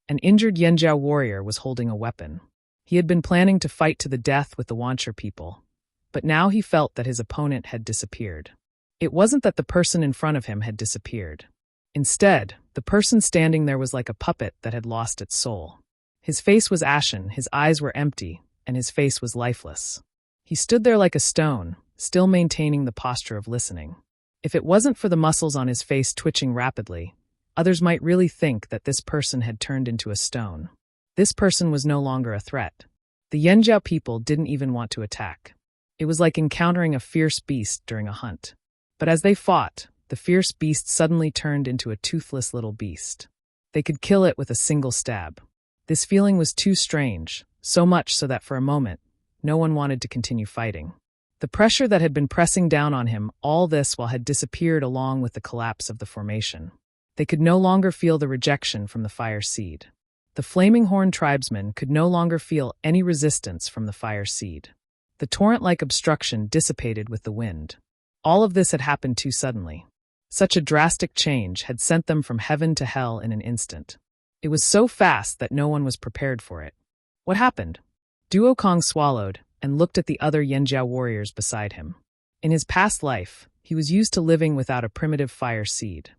An injured Yanjiao warrior was holding a weapon. He had been planning to fight to the death with the Wancher people, but now he felt that his opponent had disappeared. It wasn't that the person in front of him had disappeared. Instead, the person standing there was like a puppet that had lost its soul. His face was ashen, his eyes were empty, and his face was lifeless. He stood there like a stone, still maintaining the posture of listening. If it wasn't for the muscles on his face twitching rapidly, others might really think that this person had turned into a stone. This person was no longer a threat. The Yanjiao people didn't even want to attack. It was like encountering a fierce beast during a hunt. But as they fought, the fierce beast suddenly turned into a toothless little beast. They could kill it with a single stab. This feeling was too strange, so much so that for a moment, no one wanted to continue fighting. The pressure that had been pressing down on him, all this while had disappeared along with the collapse of the formation. They could no longer feel the rejection from the fire seed. The flaming horn tribesmen could no longer feel any resistance from the fire seed. The torrent-like obstruction dissipated with the wind. All of this had happened too suddenly. Such a drastic change had sent them from heaven to hell in an instant. It was so fast that no one was prepared for it. What happened? Duo Kong swallowed and looked at the other Yanjiao warriors beside him. In his past life, he was used to living without a primitive fire seed.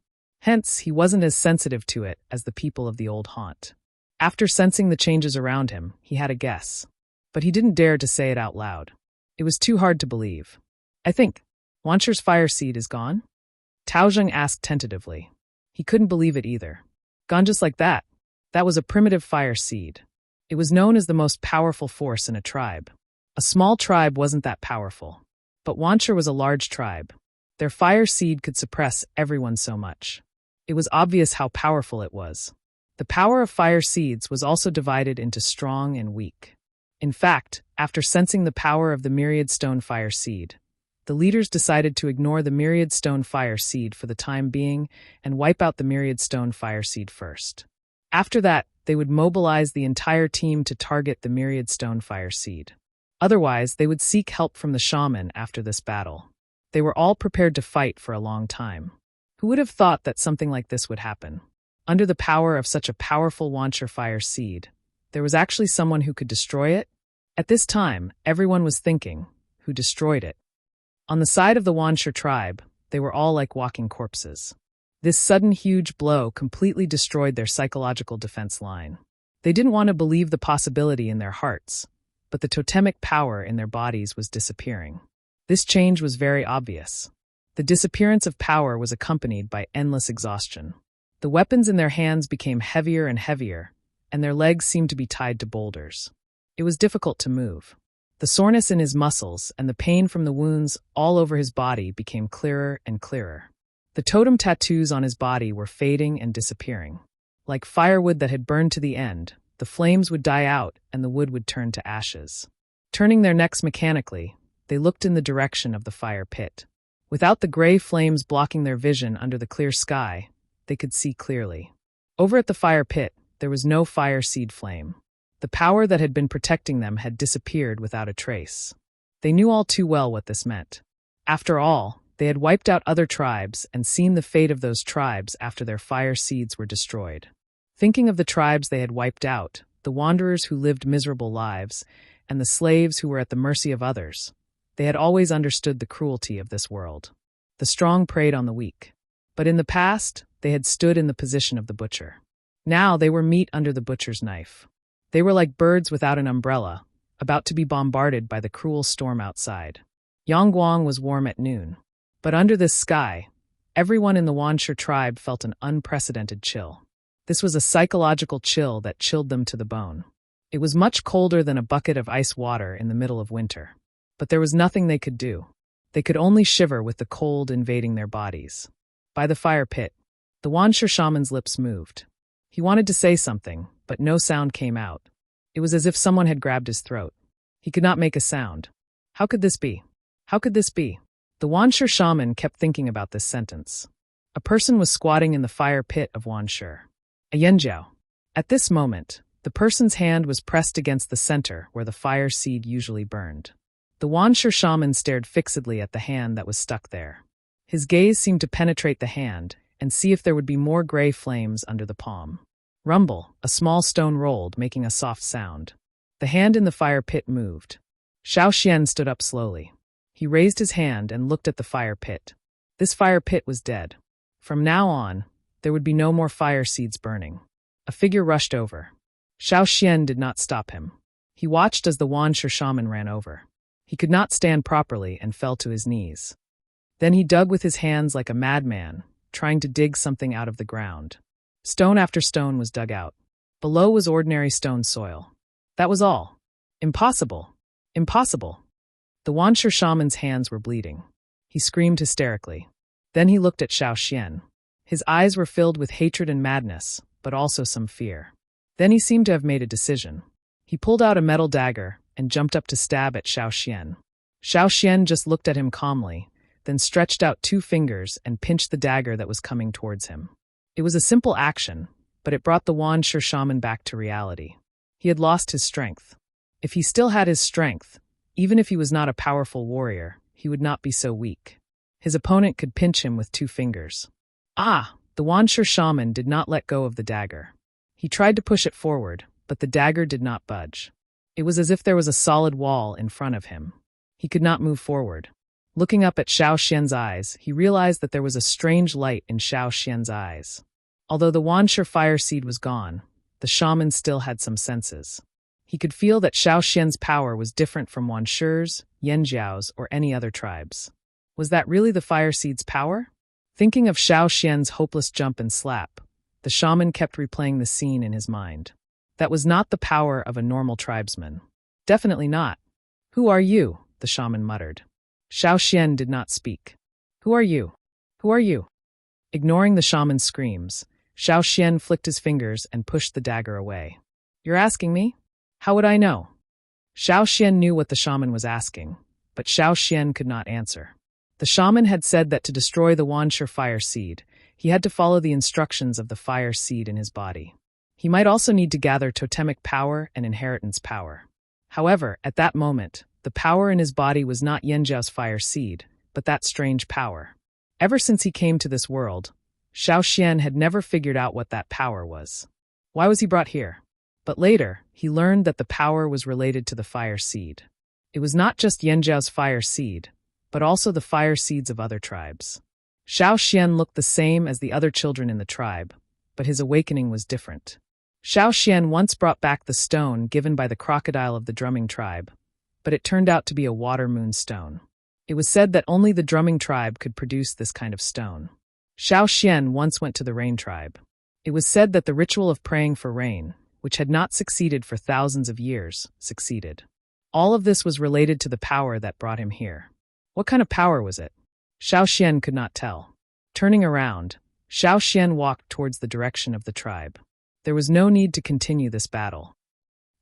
Hence, he wasn't as sensitive to it as the people of the old haunt. After sensing the changes around him, he had a guess. But he didn't dare to say it out loud. It was too hard to believe. I think Wancher's fire seed is gone? Taozheng asked tentatively. He couldn't believe it either. Gone just like that? That was a primitive fire seed. It was known as the most powerful force in a tribe. A small tribe wasn't that powerful. But Wancher was a large tribe. Their fire seed could suppress everyone so much. It was obvious how powerful it was. The power of fire seeds was also divided into strong and weak. In fact, after sensing the power of the myriad stone fire seed, the leaders decided to ignore the myriad stone fire seed for the time being and wipe out the myriad stone fire seed first. After that, they would mobilize the entire team to target the myriad stone fire seed. Otherwise, they would seek help from the shaman after this battle. They were all prepared to fight for a long time. Who would have thought that something like this would happen? Under the power of such a powerful Wancher fire seed, there was actually someone who could destroy it? At this time, everyone was thinking, who destroyed it? On the side of the Wancher tribe, they were all like walking corpses. This sudden huge blow completely destroyed their psychological defense line. They didn't want to believe the possibility in their hearts, but the totemic power in their bodies was disappearing. This change was very obvious. The disappearance of power was accompanied by endless exhaustion. The weapons in their hands became heavier and heavier, and their legs seemed to be tied to boulders. It was difficult to move. The soreness in his muscles and the pain from the wounds all over his body became clearer and clearer. The totem tattoos on his body were fading and disappearing. Like firewood that had burned to the end, the flames would die out and the wood would turn to ashes. Turning their necks mechanically, they looked in the direction of the fire pit. Without the gray flames blocking their vision under the clear sky, they could see clearly. Over at the fire pit, there was no fire seed flame. The power that had been protecting them had disappeared without a trace. They knew all too well what this meant. After all, they had wiped out other tribes and seen the fate of those tribes after their fire seeds were destroyed. Thinking of the tribes they had wiped out, the wanderers who lived miserable lives, and the slaves who were at the mercy of others, they had always understood the cruelty of this world. The strong preyed on the weak. But in the past, they had stood in the position of the butcher. Now they were meat under the butcher's knife. They were like birds without an umbrella, about to be bombarded by the cruel storm outside. Yangguang was warm at noon. But under this sky, everyone in the Wancher tribe felt an unprecedented chill. This was a psychological chill that chilled them to the bone. It was much colder than a bucket of ice water in the middle of winter. But there was nothing they could do. They could only shiver with the cold invading their bodies. By the fire pit, the Wancher shaman's lips moved. He wanted to say something, but no sound came out. It was as if someone had grabbed his throat. He could not make a sound. How could this be? How could this be? The Wancher shaman kept thinking about this sentence. A person was squatting in the fire pit of Wancher. A Yanjiao. At this moment, the person's hand was pressed against the center where the fire seed usually burned. The Wanshi shaman stared fixedly at the hand that was stuck there. His gaze seemed to penetrate the hand and see if there would be more gray flames under the palm. Rumble, a small stone rolled, making a soft sound. The hand in the fire pit moved. Xiaoxian stood up slowly. He raised his hand and looked at the fire pit. This fire pit was dead. From now on, there would be no more fire seeds burning. A figure rushed over. Xiaoxian did not stop him. He watched as the Wanshi shaman ran over. He could not stand properly and fell to his knees. Then he dug with his hands like a madman, trying to dig something out of the ground. Stone after stone was dug out. Below was ordinary stone soil. That was all. Impossible. Impossible. The Wanshi shaman's hands were bleeding. He screamed hysterically. Then he looked at Xiaoxian. His eyes were filled with hatred and madness, but also some fear. Then he seemed to have made a decision. He pulled out a metal dagger and jumped up to stab at Xiaoxian. Xiaoxian just looked at him calmly, then stretched out 2 fingers and pinched the dagger that was coming towards him. It was a simple action, but it brought the Wanshi shaman back to reality. He had lost his strength. If he still had his strength, even if he was not a powerful warrior, he would not be so weak. His opponent could pinch him with 2 fingers. The Wanshi shaman did not let go of the dagger. He tried to push it forward, but the dagger did not budge. It was as if there was a solid wall in front of him. He could not move forward. Looking up at Xiaoxian's eyes, he realized that there was a strange light in Xiaoxian's eyes. Although the Wanshi fire seed was gone, the shaman still had some senses. He could feel that Xiaoxian's power was different from Wanshi's, Yanjiao's, or any other tribes. Was that really the fire seed's power? Thinking of Xiaoxian's hopeless jump and slap, the shaman kept replaying the scene in his mind. That was not the power of a normal tribesman. Definitely not. "Who are you?" the shaman muttered. Xiaoxian did not speak. "Who are you? Who are you?" Ignoring the shaman's screams, Xiaoxian flicked his fingers and pushed the dagger away. "You're asking me? How would I know?" Xiaoxian knew what the shaman was asking, but Xiaoxian could not answer. The shaman had said that to destroy the Wanshi fire seed, he had to follow the instructions of the fire seed in his body. He might also need to gather totemic power and inheritance power. However, at that moment, the power in his body was not Yanjiao's fire seed, but that strange power. Ever since he came to this world, Xiaoxian had never figured out what that power was. Why was he brought here? But later, he learned that the power was related to the fire seed. It was not just Yanjiao's fire seed, but also the fire seeds of other tribes. Xiaoxian looked the same as the other children in the tribe, but his awakening was different. Xiaoxian once brought back the stone given by the crocodile of the drumming tribe, but it turned out to be a water moon stone. It was said that only the drumming tribe could produce this kind of stone. Xiaoxian once went to the rain tribe. It was said that the ritual of praying for rain, which had not succeeded for thousands of years, succeeded. All of this was related to the power that brought him here. What kind of power was it? Xiaoxian could not tell. Turning around, Xiaoxian walked towards the direction of the tribe. There was no need to continue this battle.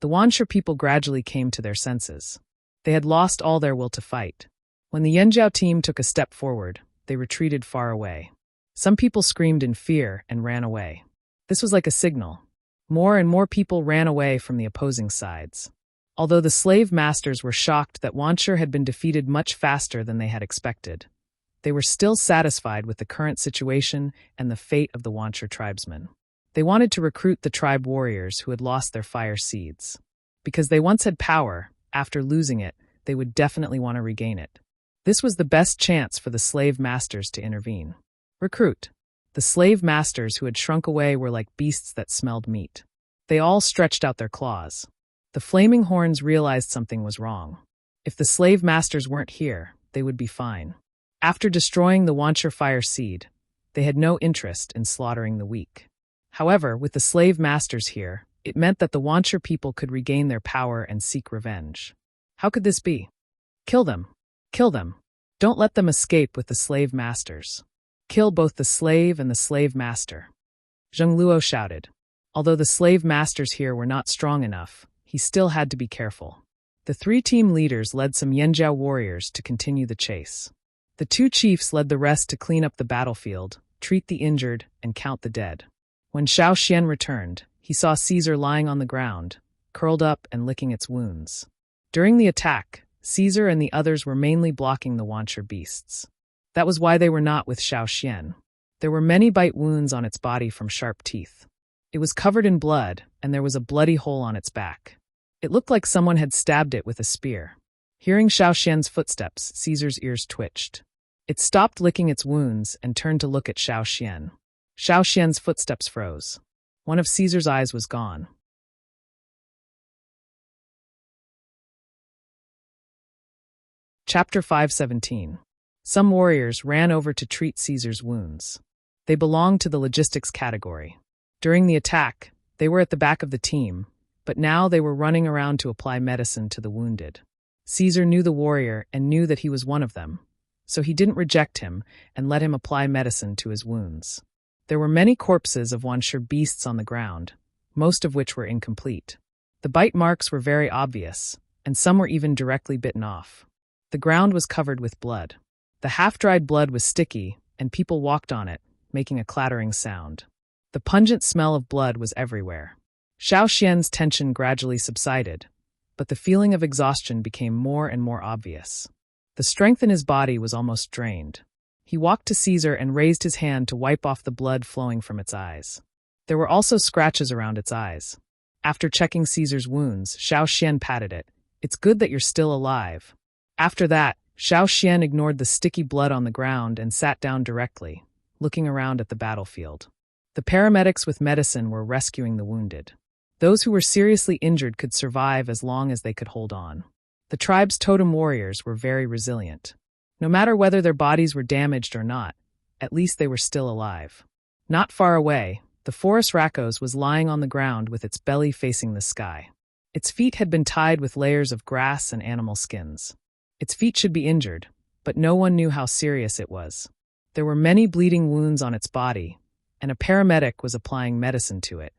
The Wanshi people gradually came to their senses. They had lost all their will to fight. When the Yanjiao team took a step forward, they retreated far away. Some people screamed in fear and ran away. This was like a signal. More and more people ran away from the opposing sides. Although the slave masters were shocked that Wanshi had been defeated much faster than they had expected, they were still satisfied with the current situation and the fate of the Wanshi tribesmen. They wanted to recruit the tribe warriors who had lost their fire seeds. Because they once had power, after losing it, they would definitely want to regain it. This was the best chance for the slave masters to intervene. Recruit. The slave masters who had shrunk away were like beasts that smelled meat. They all stretched out their claws. The flaming horns realized something was wrong. If the slave masters weren't here, they would be fine. After destroying the Wanshi fire seed, they had no interest in slaughtering the weak. However, with the slave masters here, it meant that the Wanshi people could regain their power and seek revenge. How could this be? Kill them. Kill them. Don't let them escape with the slave masters. Kill both the slave and the slave master. Zheng Luo shouted. Although the slave masters here were not strong enough, he still had to be careful. The 3 team leaders led some Yanjiao warriors to continue the chase. The 2 chiefs led the rest to clean up the battlefield, treat the injured, and count the dead. When Xiao Xian returned, he saw Caesar lying on the ground, curled up and licking its wounds. During the attack, Caesar and the others were mainly blocking the wancher beasts. That was why they were not with Xiao Xian. There were many bite wounds on its body from sharp teeth. It was covered in blood, and there was a bloody hole on its back. It looked like someone had stabbed it with a spear. Hearing Xiao Xian's footsteps, Caesar's ears twitched. It stopped licking its wounds and turned to look at Xiao Xian. Xiao Xian's footsteps froze. One of Caesar's eyes was gone. Chapter 517. Some warriors ran over to treat Caesar's wounds. They belonged to the logistics category. During the attack, they were at the back of the team, but now they were running around to apply medicine to the wounded. Caesar knew the warrior and knew that he was one of them, so he didn't reject him and let him apply medicine to his wounds. There were many corpses of wancher beasts on the ground, most of which were incomplete. The bite marks were very obvious, and some were even directly bitten off. The ground was covered with blood. The half-dried blood was sticky, and people walked on it, making a clattering sound. The pungent smell of blood was everywhere. Xiao Xian's tension gradually subsided, but the feeling of exhaustion became more and more obvious. The strength in his body was almost drained. He walked to Caesar and raised his hand to wipe off the blood flowing from its eyes. There were also scratches around its eyes. After checking Caesar's wounds, Xiao Xian patted it. "It's good that you're still alive." After that, Xiao Xian ignored the sticky blood on the ground and sat down directly, looking around at the battlefield. The paramedics with medicine were rescuing the wounded. Those who were seriously injured could survive as long as they could hold on. The tribe's totem warriors were very resilient. No matter whether their bodies were damaged or not, at least they were still alive. Not far away, the forest Rakos was lying on the ground with its belly facing the sky. Its feet had been tied with layers of grass and animal skins. Its feet should be injured, but no one knew how serious it was. There were many bleeding wounds on its body, and a paramedic was applying medicine to it.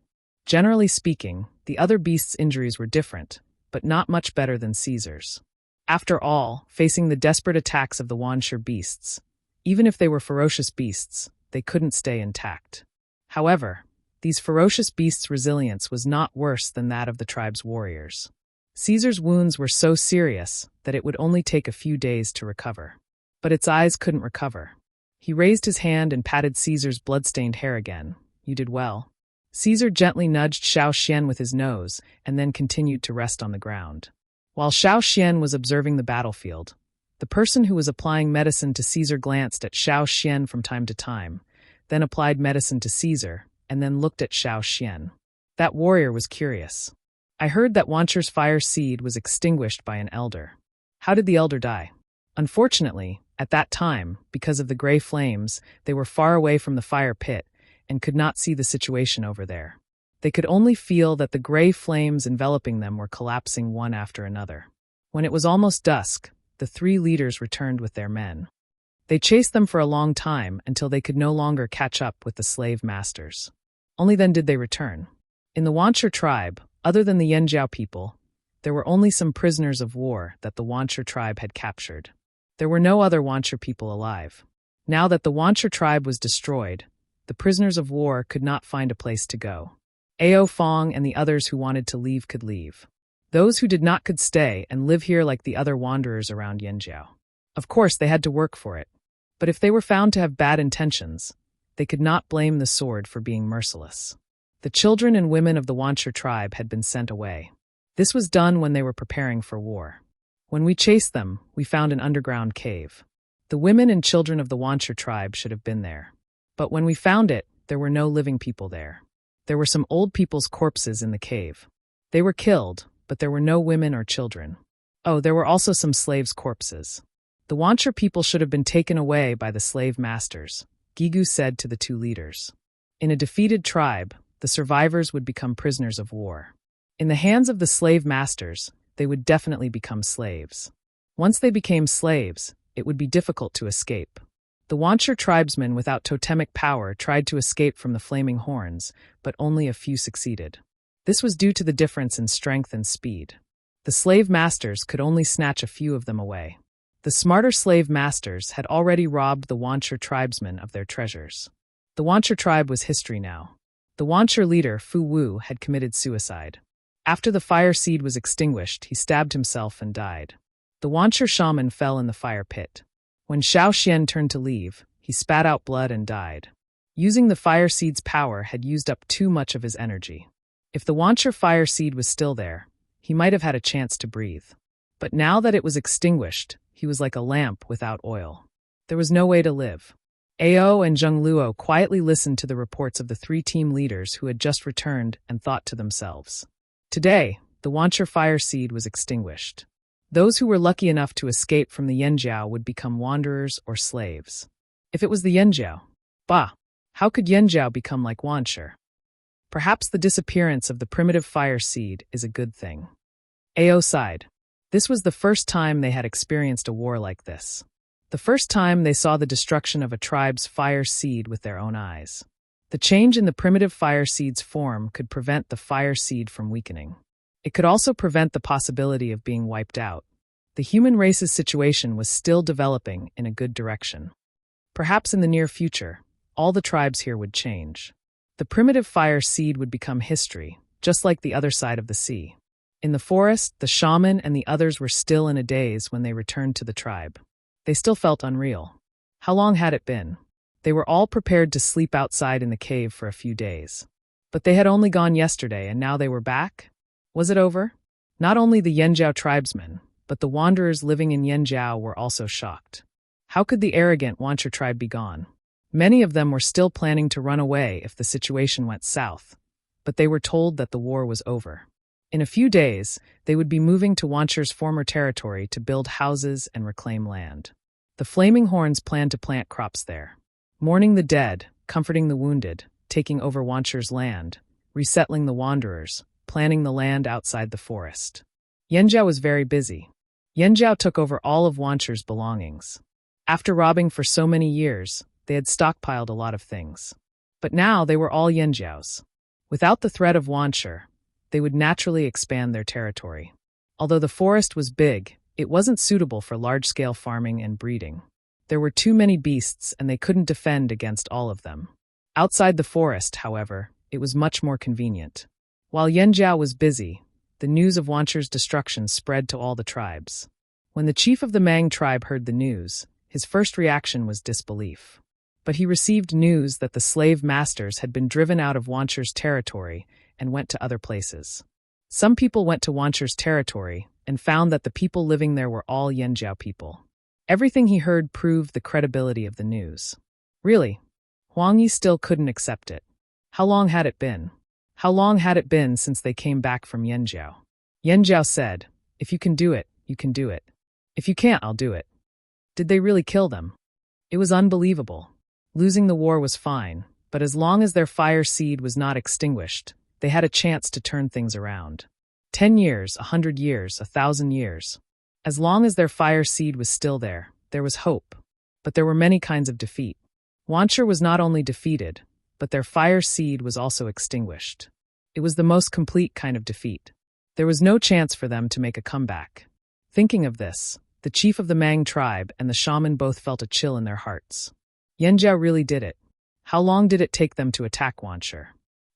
Generally speaking, the other beasts' injuries were different, but not much better than Caesar's. After all, facing the desperate attacks of the wancher beasts, even if they were ferocious beasts, they couldn't stay intact. However, these ferocious beasts' resilience was not worse than that of the tribe's warriors. Caesar's wounds were so serious that it would only take a few days to recover. But its eyes couldn't recover. He raised his hand and patted Caesar's blood-stained hair again. "You did well." Caesar gently nudged Xiao Xian with his nose and then continued to rest on the ground. While Xiao Xian was observing the battlefield, the person who was applying medicine to Caesar glanced at Xiao Xian from time to time, then applied medicine to Caesar, and then looked at Xiao Xian. That warrior was curious. "I heard that Wancher's fire seed was extinguished by an elder. How did the elder die?" Unfortunately, at that time, because of the gray flames, they were far away from the fire pit and could not see the situation over there. They could only feel that the gray flames enveloping them were collapsing one after another. When it was almost dusk, the 3 leaders returned with their men. They chased them for a long time until they could no longer catch up with the slave masters. Only then did they return. In the Wancher tribe, other than the Yanjiao people, there were only some prisoners of war that the Wancher tribe had captured. There were no other Wancher people alive. Now that the Wancher tribe was destroyed, the prisoners of war could not find a place to go. Ao Fong and the others who wanted to leave could leave. Those who did not could stay and live here like the other wanderers around Yanjiao. Of course, they had to work for it. But if they were found to have bad intentions, they could not blame the sword for being merciless. The children and women of the Wancher tribe had been sent away. This was done when they were preparing for war. When we chased them, we found an underground cave. The women and children of the Wancher tribe should have been there. But when we found it, there were no living people there. There were some old people's corpses in the cave. They were killed, but there were no women or children. Oh, there were also some slaves' corpses. The Wancher people should have been taken away by the slave masters, Gigu said to the 2 leaders. In a defeated tribe, the survivors would become prisoners of war. In the hands of the slave masters, they would definitely become slaves. Once they became slaves, it would be difficult to escape. The Wancher tribesmen without totemic power tried to escape from the flaming horns, but only a few succeeded. This was due to the difference in strength and speed. The slave masters could only snatch a few of them away. The smarter slave masters had already robbed the Wancher tribesmen of their treasures. The Wancher tribe was history now. The Wancher leader, Fu Wu, had committed suicide. After the fire seed was extinguished, he stabbed himself and died. The Wancher shaman fell in the fire pit. When Xiao Xian turned to leave, he spat out blood and died. Using the fire seed's power had used up too much of his energy. If the Wancher fire seed was still there, he might have had a chance to breathe. But now that it was extinguished, he was like a lamp without oil. There was no way to live. Ao and Zheng Luo quietly listened to the reports of the three team leaders who had just returned and thought to themselves. Today, the Wancher fire seed was extinguished. Those who were lucky enough to escape from the Yanjiao would become wanderers or slaves. If it was the Yanjiao, how could Yanjiao become like Wancher? Perhaps the disappearance of the primitive fire seed is a good thing. Ao sighed. This was the first time they had experienced a war like this. The first time they saw the destruction of a tribe's fire seed with their own eyes. The change in the primitive fire seed's form could prevent the fire seed from weakening. It could also prevent the possibility of being wiped out. The human race's situation was still developing in a good direction. Perhaps in the near future, all the tribes here would change. The primitive fire seed would become history, just like the other side of the sea. In the forest, the shaman and the others were still in a daze when they returned to the tribe. They still felt unreal. How long had it been? They were all prepared to sleep outside in the cave for a few days. But they had only gone yesterday and now they were back? Was it over? Not only the Yanjiao tribesmen, but the wanderers living in Yanjiao were also shocked. How could the arrogant Wancher tribe be gone? Many of them were still planning to run away if the situation went south, but they were told that the war was over. In a few days, they would be moving to Wancher's former territory to build houses and reclaim land. The Flaming Horns planned to plant crops there, mourning the dead, comforting the wounded, taking over Wancher's land, resettling the wanderers, planning the land outside the forest. Yanjiao was very busy. Yanjiao took over all of Wancher's belongings. After robbing for so many years, they had stockpiled a lot of things. But now they were all Yanjiao's. Without the threat of Wancher, they would naturally expand their territory. Although the forest was big, it wasn't suitable for large-scale farming and breeding. There were too many beasts and they couldn't defend against all of them. Outside the forest, however, it was much more convenient. While Yanjiao was busy, the news of Wancher's destruction spread to all the tribes. When the chief of the Mang tribe heard the news, his first reaction was disbelief. But he received news that the slave masters had been driven out of Wancher's territory and went to other places. Some people went to Wancher's territory and found that the people living there were all Yanjiao people. Everything he heard proved the credibility of the news. Really, Huang Yi still couldn't accept it. How long had it been? How long had it been since they came back from Yanjiao? Yanjiao said, "If you can do it, you can do it. If you can't, I'll do it." Did they really kill them? It was unbelievable. Losing the war was fine, but as long as their fire seed was not extinguished, they had a chance to turn things around. 10 years, 100 years, 1,000 years. As long as their fire seed was still there was hope. But there were many kinds of defeat. Wancher was not only defeated, but their fire seed was also extinguished. It was the most complete kind of defeat. There was no chance for them to make a comeback. Thinking of this, the chief of the Mang tribe and the shaman both felt a chill in their hearts. Yanjiao really did it. How long did it take them to attack Wancher?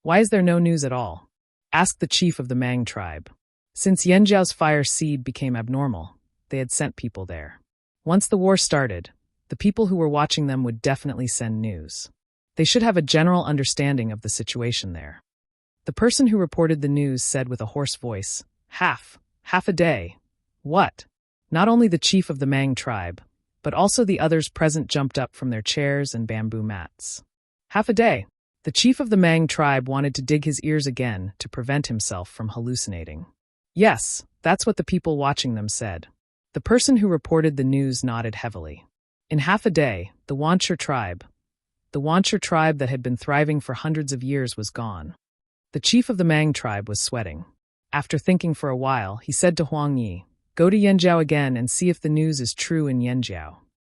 Why is there no news at all? Asked the chief of the Mang tribe. Since Yanjiao's fire seed became abnormal, they had sent people there. Once the war started, the people who were watching them would definitely send news. They should have a general understanding of the situation there. The person who reported the news said with a hoarse voice, half a day. What? Not only the chief of the Mang tribe, but also the others present jumped up from their chairs and bamboo mats. Half a day. The chief of the Mang tribe wanted to dig his ears again to prevent himself from hallucinating. Yes, that's what the people watching them said. The person who reported the news nodded heavily. In half a day, the Wancher tribe that had been thriving for hundreds of years was gone. The chief of the Mang tribe was sweating. After thinking for a while, he said to Huang Yi, "Go to Yanjiao again and see if the news is true in Yanjiao."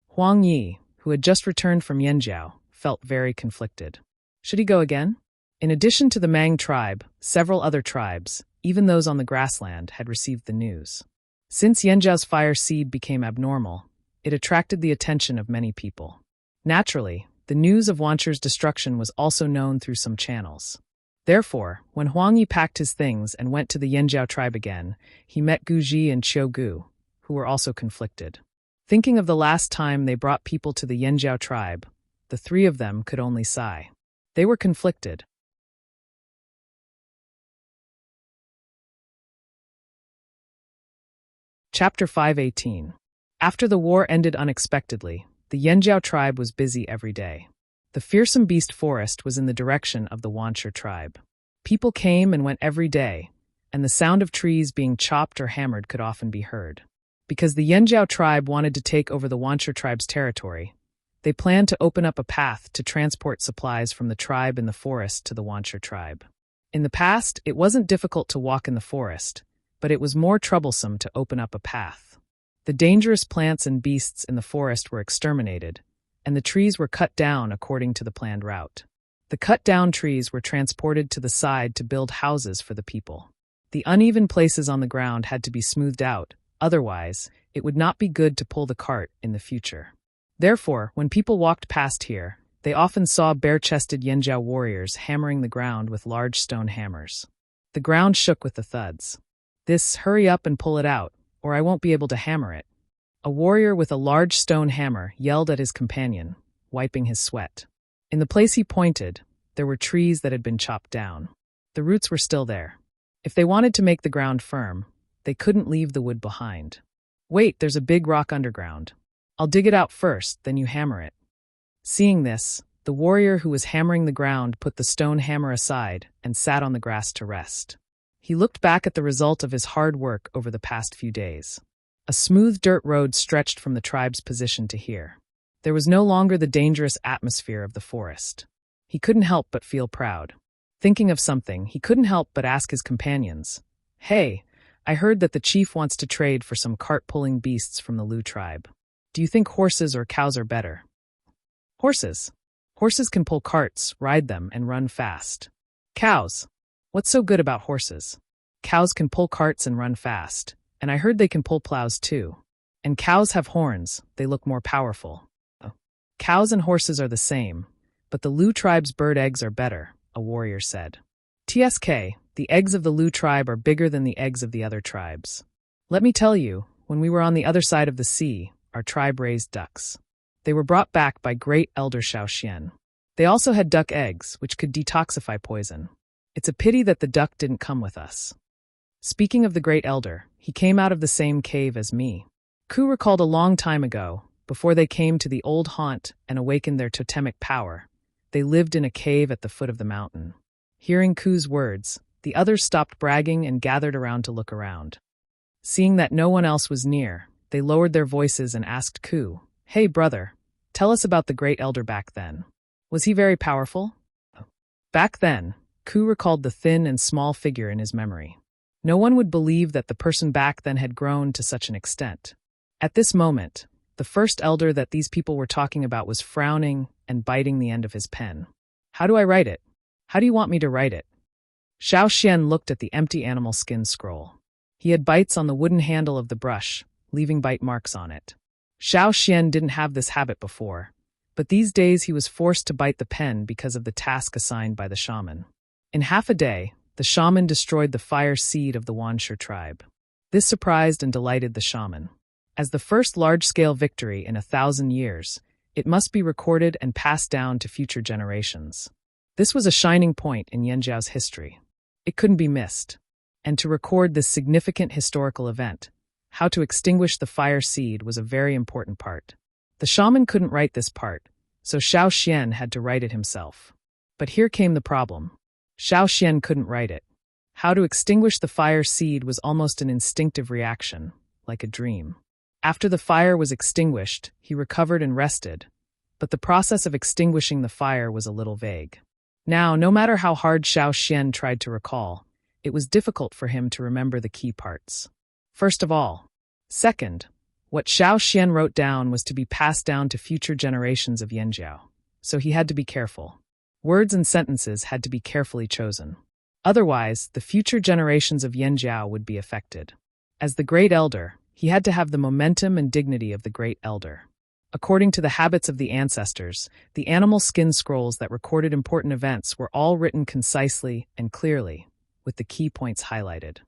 Huang Yi, who had just returned from Yanjiao, felt very conflicted. Should he go again? In addition to the Mang tribe, several other tribes, even those on the grassland, had received the news. Since Yanjiao's fire seed became abnormal, it attracted the attention of many people. Naturally, the news of Wancher's destruction was also known through some channels. Therefore, when Huang Yi packed his things and went to the Yanjiao tribe again, he met Gu Ji and Qiu Gu, who were also conflicted. Thinking of the last time they brought people to the Yanjiao tribe, the three of them could only sigh. They were conflicted. Chapter 518. After the war ended unexpectedly, the Yanjiao tribe was busy every day. The fearsome beast forest was in the direction of the Wanshur tribe. People came and went every day, and the sound of trees being chopped or hammered could often be heard. Because the Yanjiao tribe wanted to take over the Wanshur tribe's territory, they planned to open up a path to transport supplies from the tribe in the forest to the Wanshur tribe. In the past, it wasn't difficult to walk in the forest, but it was more troublesome to open up a path. The dangerous plants and beasts in the forest were exterminated, and the trees were cut down according to the planned route. The cut-down trees were transported to the side to build houses for the people. The uneven places on the ground had to be smoothed out, otherwise, it would not be good to pull the cart in the future. Therefore, when people walked past here, they often saw bare-chested Yanjiao warriors hammering the ground with large stone hammers. The ground shook with the thuds. This, hurry up and pull it out, or I won't be able to hammer it. A warrior with a large stone hammer yelled at his companion, wiping his sweat. In the place he pointed, there were trees that had been chopped down. The roots were still there. If they wanted to make the ground firm, they couldn't leave the wood behind. Wait, there's a big rock underground. I'll dig it out first, then you hammer it. Seeing this, the warrior who was hammering the ground put the stone hammer aside and sat on the grass to rest. He looked back at the result of his hard work over the past few days. A smooth dirt road stretched from the tribe's position to here. There was no longer the dangerous atmosphere of the forest. He couldn't help but feel proud. Thinking of something, he couldn't help but ask his companions, "Hey, I heard that the chief wants to trade for some cart-pulling beasts from the Lu tribe. Do you think horses or cows are better?" "Horses. Horses can pull carts, ride them, and run fast. Cows. What's so good about horses? Cows can pull carts and run fast. And I heard they can pull plows too. And cows have horns, they look more powerful." "Cows and horses are the same, but the Lu tribe's bird eggs are better," a warrior said. "TSK, the eggs of the Lu tribe are bigger than the eggs of the other tribes. Let me tell you, when we were on the other side of the sea, our tribe raised ducks. They were brought back by Great Elder Shaoxian. They also had duck eggs, which could detoxify poison. It's a pity that the duck didn't come with us. Speaking of the Great Elder, he came out of the same cave as me." Ku recalled a long time ago, before they came to the old haunt and awakened their totemic power. They lived in a cave at the foot of the mountain. Hearing Ku's words, the others stopped bragging and gathered around to look around. Seeing that no one else was near, they lowered their voices and asked Ku, "Hey brother, tell us about the Great Elder back then. Was he very powerful?" Back then, Ku recalled the thin and small figure in his memory. No one would believe that the person back then had grown to such an extent. At this moment, the first elder that these people were talking about was frowning and biting the end of his pen. "How do I write it? How do you want me to write it?" Xiao Xian looked at the empty animal skin scroll. He had bites on the wooden handle of the brush, leaving bite marks on it. Xiao Xian didn't have this habit before, but these days he was forced to bite the pen because of the task assigned by the shaman. In half a day, the shaman destroyed the fire seed of the Wanshur tribe. This surprised and delighted the shaman. As the first large-scale victory in 1,000 years, it must be recorded and passed down to future generations. This was a shining point in Yanjiao's history. It couldn't be missed. And to record this significant historical event, how to extinguish the fire seed was a very important part. The shaman couldn't write this part, so Xiao Xian had to write it himself. But here came the problem. Xiao Xian couldn't write it. How to extinguish the fire seed was almost an instinctive reaction, like a dream. After the fire was extinguished, he recovered and rested, but the process of extinguishing the fire was a little vague. Now, no matter how hard Xiao Xian tried to recall, it was difficult for him to remember the key parts. First of all. Second, what Xiao Xian wrote down was to be passed down to future generations of Yanjiao, so he had to be careful. Words and sentences had to be carefully chosen. Otherwise, the future generations of Yanjiao would be affected. As the Great Elder, he had to have the momentum and dignity of the Great Elder. According to the habits of the ancestors, the animal skin scrolls that recorded important events were all written concisely and clearly, with the key points highlighted.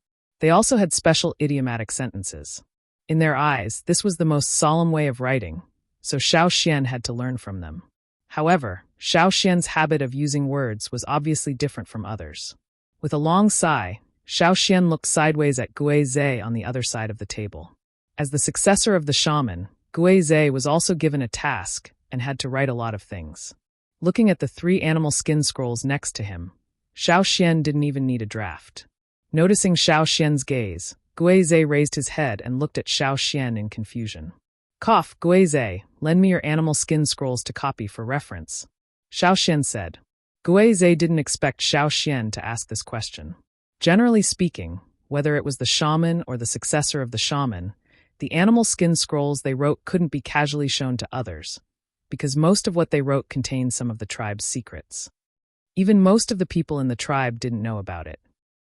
They also had special idiomatic sentences. In their eyes, this was the most solemn way of writing, so Xiao Xian had to learn from them. However, Xiao Xian's habit of using words was obviously different from others. With a long sigh, Xiao Xian looked sideways at Gui Zhe on the other side of the table. As the successor of the shaman, Gui Zhe was also given a task and had to write a lot of things. Looking at the 3 animal skin scrolls next to him, Xiao Xian didn't even need a draft. Noticing Xiao Xian's gaze, Gui Zhe raised his head and looked at Xiao Xian in confusion. "Cough, Gui Zhe, lend me your animal skin scrolls to copy for reference," Xiao Xian said. Gui Zhe didn't expect Xiao Xian to ask this question. Generally speaking, whether it was the shaman or the successor of the shaman, the animal skin scrolls they wrote couldn't be casually shown to others, because most of what they wrote contained some of the tribe's secrets. Even most of the people in the tribe didn't know about it.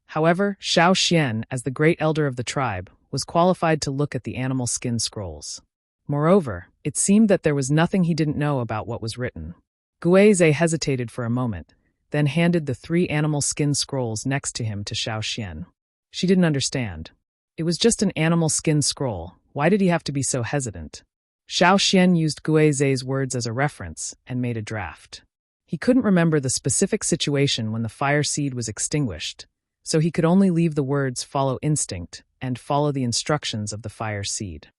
However, Xiao Xian, as the great elder of the tribe, was qualified to look at the animal skin scrolls. Moreover, it seemed that there was nothing he didn't know about what was written. Gui Zhe hesitated for a moment, then handed the 3 animal skin scrolls next to him to Xiao Xian. She didn't understand. It was just an animal skin scroll. Why did he have to be so hesitant? Xiao Xian used Gui Zhe's words as a reference and made a draft. He couldn't remember the specific situation when the fire seed was extinguished, so he could only leave the words "follow instinct" and "follow the instructions of the fire seed."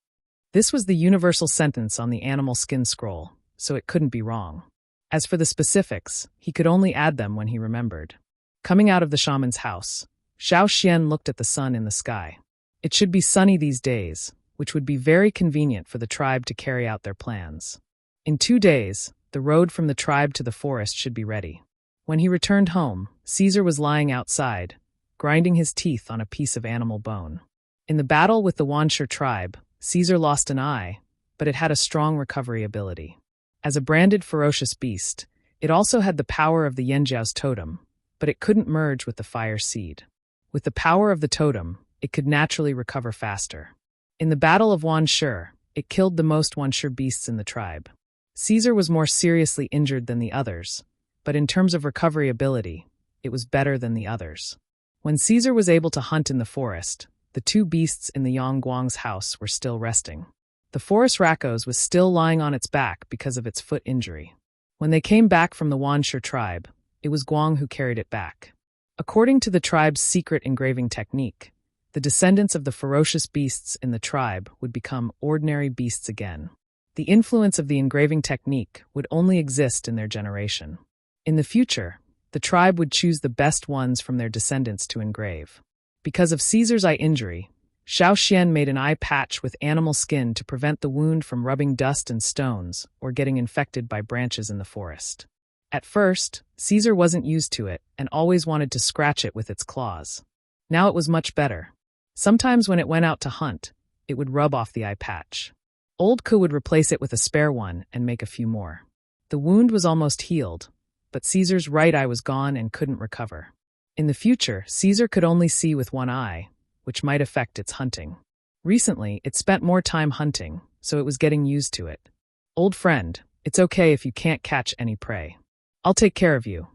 This was the universal sentence on the animal skin scroll, so it couldn't be wrong. As for the specifics, he could only add them when he remembered. Coming out of the shaman's house, Xiao Xian looked at the sun in the sky. It should be sunny these days, which would be very convenient for the tribe to carry out their plans. In 2 days, the road from the tribe to the forest should be ready. When he returned home, Caesar was lying outside, grinding his teeth on a piece of animal bone. In the battle with the Wanshi tribe, Caesar lost an eye, but it had a strong recovery ability. As a branded ferocious beast, it also had the power of the Yanjiao's totem, but it couldn't merge with the fire seed. With the power of the totem, it could naturally recover faster. In the Battle of Wanshi, it killed the most Wanshi beasts in the tribe. Caesar was more seriously injured than the others, but in terms of recovery ability, it was better than the others. When Caesar was able to hunt in the forest, the 2 beasts in the Yongguang's house were still resting. The forest Rakos was still lying on its back because of its foot injury. When they came back from the Wanshi tribe, it was Guang who carried it back. According to the tribe's secret engraving technique, the descendants of the ferocious beasts in the tribe would become ordinary beasts again. The influence of the engraving technique would only exist in their generation. In the future, the tribe would choose the best ones from their descendants to engrave. Because of Caesar's eye injury, Xiao Xian made an eye patch with animal skin to prevent the wound from rubbing dust and stones or getting infected by branches in the forest. At first, Caesar wasn't used to it and always wanted to scratch it with its claws. Now it was much better. Sometimes when it went out to hunt, it would rub off the eye patch. Old Ku would replace it with a spare one and make a few more. The wound was almost healed, but Caesar's right eye was gone and couldn't recover. In the future, Caesar could only see with one eye, which might affect its hunting. Recently, it spent more time hunting, so it was getting used to it. "Old friend, it's okay if you can't catch any prey. I'll take care of you."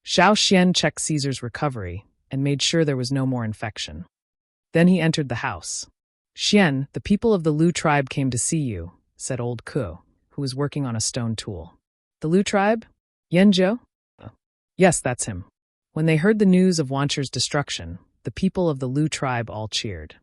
Xiao Xian checked Caesar's recovery and made sure there was no more infection. Then he entered the house. "Xian, the people of the Lu tribe came to see you," said old Ku, who was working on a stone tool. "The Lu tribe? Yanjiao?" "Yes, that's him." When they heard the news of Wanshi's destruction, the people of the Lu tribe all cheered.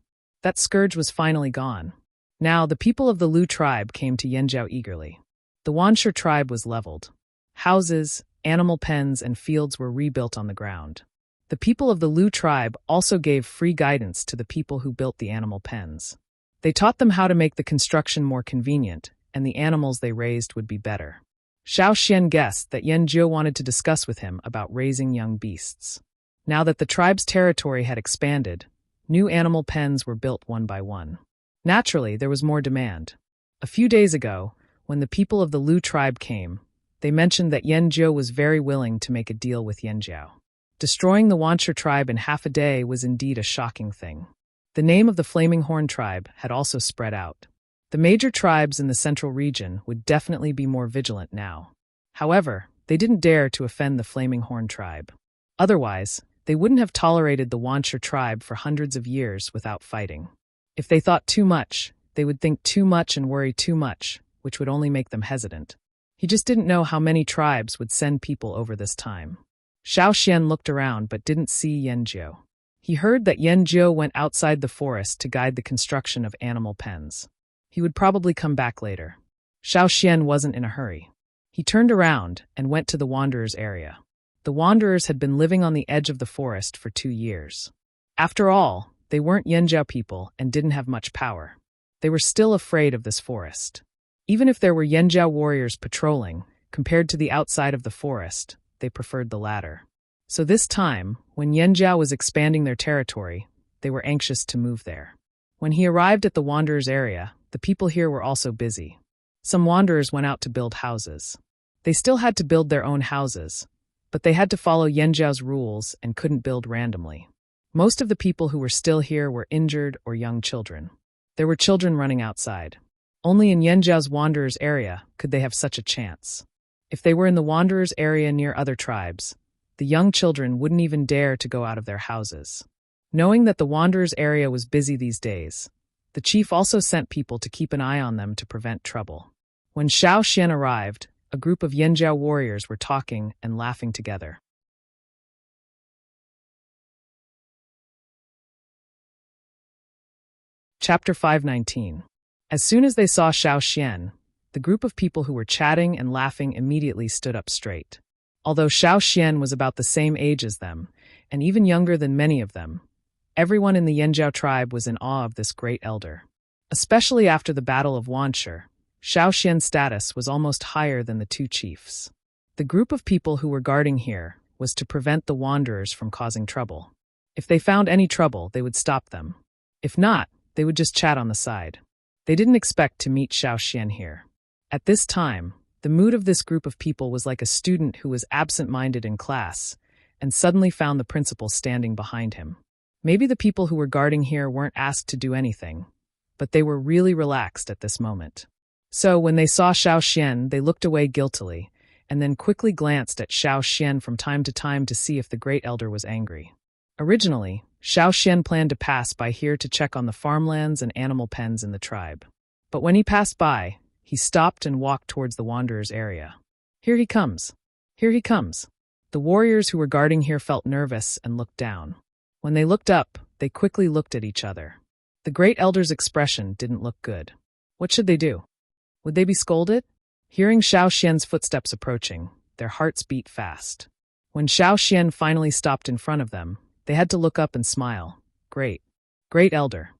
That scourge was finally gone. Now, the people of the Lu tribe came to Yanjiao eagerly. The Wanshi tribe was leveled. Houses, animal pens, and fields were rebuilt on the ground. The people of the Lu tribe also gave free guidance to the people who built the animal pens. They taught them how to make the construction more convenient, and the animals they raised would be better. Xiao Xian guessed that Yanjiao wanted to discuss with him about raising young beasts. Now that the tribe's territory had expanded, new animal pens were built one by one. Naturally, there was more demand. A few days ago, when the people of the Lu tribe came, they mentioned that Yanjiao was very willing to make a deal with Yanjiao. Destroying the Wanshi tribe in half a day was indeed a shocking thing. The name of the Flaming Horn tribe had also spread out. The major tribes in the central region would definitely be more vigilant now. However, they didn't dare to offend the Flaming Horn tribe. Otherwise, they wouldn't have tolerated the Wancher tribe for hundreds of years without fighting. If they thought too much, they would think too much and worry too much, which would only make them hesitant. He just didn't know how many tribes would send people over this time. Xiao looked around but didn't see Yanjiu. He heard that Yanjiu went outside the forest to guide the construction of animal pens. He would probably come back later. Xiao wasn't in a hurry. He turned around and went to the Wanderers' area. The Wanderers had been living on the edge of the forest for 2 years. After all, they weren't Yanjiu people and didn't have much power. They were still afraid of this forest. Even if there were Yanjiu warriors patrolling, compared to the outside of the forest, they preferred the latter. So this time, when Yanjiu was expanding their territory, they were anxious to move there. When he arrived at the Wanderers' area, the people here were also busy. Some Wanderers went out to build houses. They still had to build their own houses, but they had to follow Yanjiu's rules and couldn't build randomly. Most of the people who were still here were injured or young children. There were children running outside. Only in Yanjiu's Wanderers' area could they have such a chance. If they were in the Wanderers' area near other tribes, the young children wouldn't even dare to go out of their houses. Knowing that the Wanderers' area was busy these days, the chief also sent people to keep an eye on them to prevent trouble. When Xiao arrived, a group of Yanjiu warriors were talking and laughing together. Chapter 519. As soon as they saw Xiao, the group of people who were chatting and laughing immediately stood up straight. Although Xiao was about the same age as them, and even younger than many of them, everyone in the Yanjiu tribe was in awe of this great elder. Especially after the Battle of Wanshi, Xiaoxian's status was almost higher than the two chiefs. The group of people who were guarding here was to prevent the Wanderers from causing trouble. If they found any trouble, they would stop them. If not, they would just chat on the side. They didn't expect to meet Xiao here. At this time, the mood of this group of people was like a student who was absent-minded in class and suddenly found the principal standing behind him. Maybe the people who were guarding here weren't asked to do anything, but they were really relaxed at this moment. So when they saw Xiao, they looked away guiltily and then quickly glanced at Xiao from time to time to see if the great elder was angry. Originally, Xiao planned to pass by here to check on the farmlands and animal pens in the tribe. But when he passed by, he stopped and walked towards the Wanderers' area. Here he comes. Here he comes. The warriors who were guarding here felt nervous and looked down. When they looked up, they quickly looked at each other. The great elder's expression didn't look good. What should they do? Would they be scolded? Hearing Xiao's footsteps approaching, their hearts beat fast. When Xiao finally stopped in front of them, they had to look up and smile. Great elder.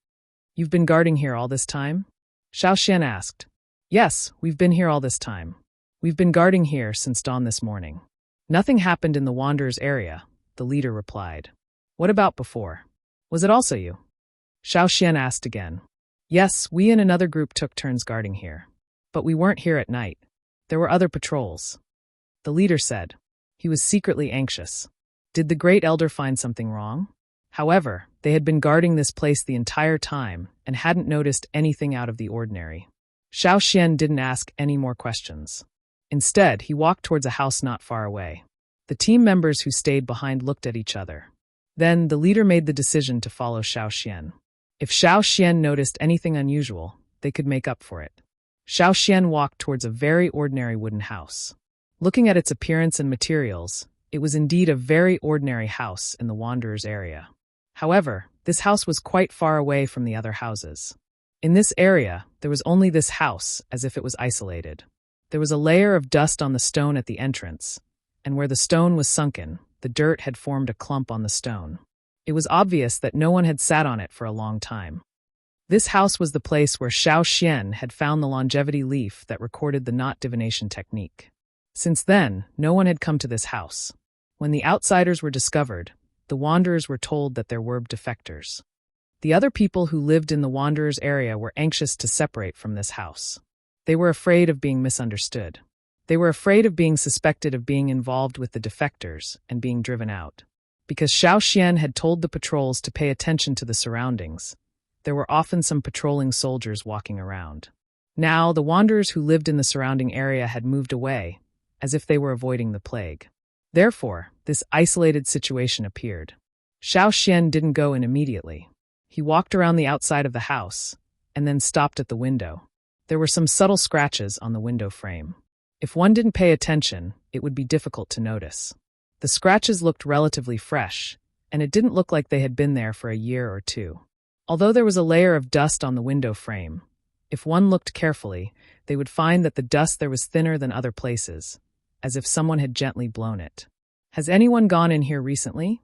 You've been guarding here all this time? Xiao asked. Yes, we've been here all this time. We've been guarding here since dawn this morning. Nothing happened in the Wanderers' area, the leader replied. What about before? Was it also you? Xiao asked again. Yes, we and another group took turns guarding here. But we weren't here at night. There were other patrols. The leader said. He was secretly anxious. Did the great elder find something wrong? However, they had been guarding this place the entire time and hadn't noticed anything out of the ordinary. Xiao didn't ask any more questions. Instead, he walked towards a house not far away. The team members who stayed behind looked at each other. Then, the leader made the decision to follow Xiao. If Xiao noticed anything unusual, they could make up for it. Xiao walked towards a very ordinary wooden house. Looking at its appearance and materials, it was indeed a very ordinary house in the Wanderers' area. However, this house was quite far away from the other houses. In this area, there was only this house, as if it was isolated. There was a layer of dust on the stone at the entrance, and where the stone was sunken, the dirt had formed a clump on the stone. It was obvious that no one had sat on it for a long time. This house was the place where Xiao had found the longevity leaf that recorded the knot divination technique. Since then, no one had come to this house. When the outsiders were discovered, the Wanderers were told that there were defectors. The other people who lived in the Wanderers' area were anxious to separate from this house. They were afraid of being misunderstood. They were afraid of being suspected of being involved with the defectors and being driven out. Because Xiao had told the patrols to pay attention to the surroundings, there were often some patrolling soldiers walking around. Now, the wanderers who lived in the surrounding area had moved away, as if they were avoiding the plague. Therefore, this isolated situation appeared. Xiao Xian didn't go in immediately. He walked around the outside of the house, and then stopped at the window. There were some subtle scratches on the window frame. If one didn't pay attention, it would be difficult to notice. The scratches looked relatively fresh, and it didn't look like they had been there for a year or two. Although there was a layer of dust on the window frame, if one looked carefully, they would find that the dust there was thinner than other places, as if someone had gently blown it. "Has anyone gone in here recently?"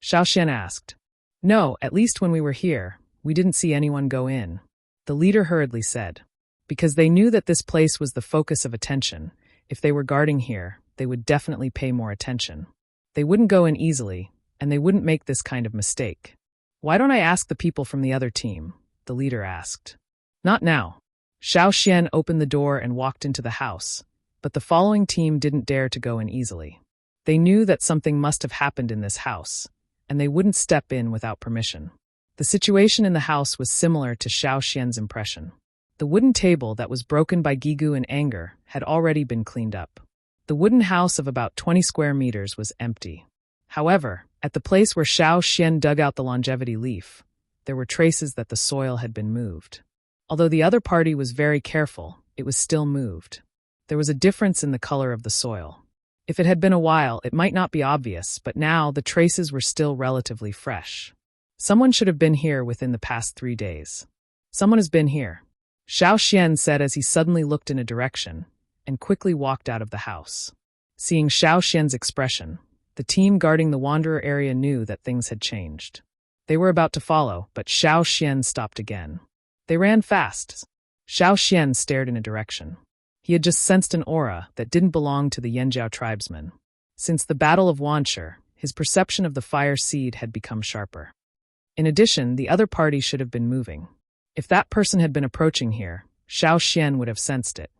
Xiao Xian asked. "No, at least when we were here, we didn't see anyone go in," the leader hurriedly said. Because they knew that this place was the focus of attention, if they were guarding here, they would definitely pay more attention. They wouldn't go in easily, and they wouldn't make this kind of mistake. "Why don't I ask the people from the other team?" the leader asked. "Not now." Xiao Xian opened the door and walked into the house, but the following team didn't dare to go in easily. They knew that something must have happened in this house, and they wouldn't step in without permission. The situation in the house was similar to Xiao Xian's impression. The wooden table that was broken by Gigu in anger had already been cleaned up. The wooden house of about 20 square meters was empty. However, at the place where Xiao Xian dug out the longevity leaf, there were traces that the soil had been moved. Although the other party was very careful, it was still moved. There was a difference in the color of the soil. If it had been a while, it might not be obvious, but now the traces were still relatively fresh. Someone should have been here within the past 3 days. "Someone has been here," Xiao Xian said as he suddenly looked in a direction and quickly walked out of the house. Seeing Xiao Xian's expression, the team guarding the wanderer area knew that things had changed. They were about to follow, but Xiao Xian stopped again. They ran fast. Xiao Xian stared in a direction. He had just sensed an aura that didn't belong to the Yanjiao tribesmen. Since the Battle of Wanshi, his perception of the fire seed had become sharper. In addition, the other party should have been moving. If that person had been approaching here, Xiao Xian would have sensed it.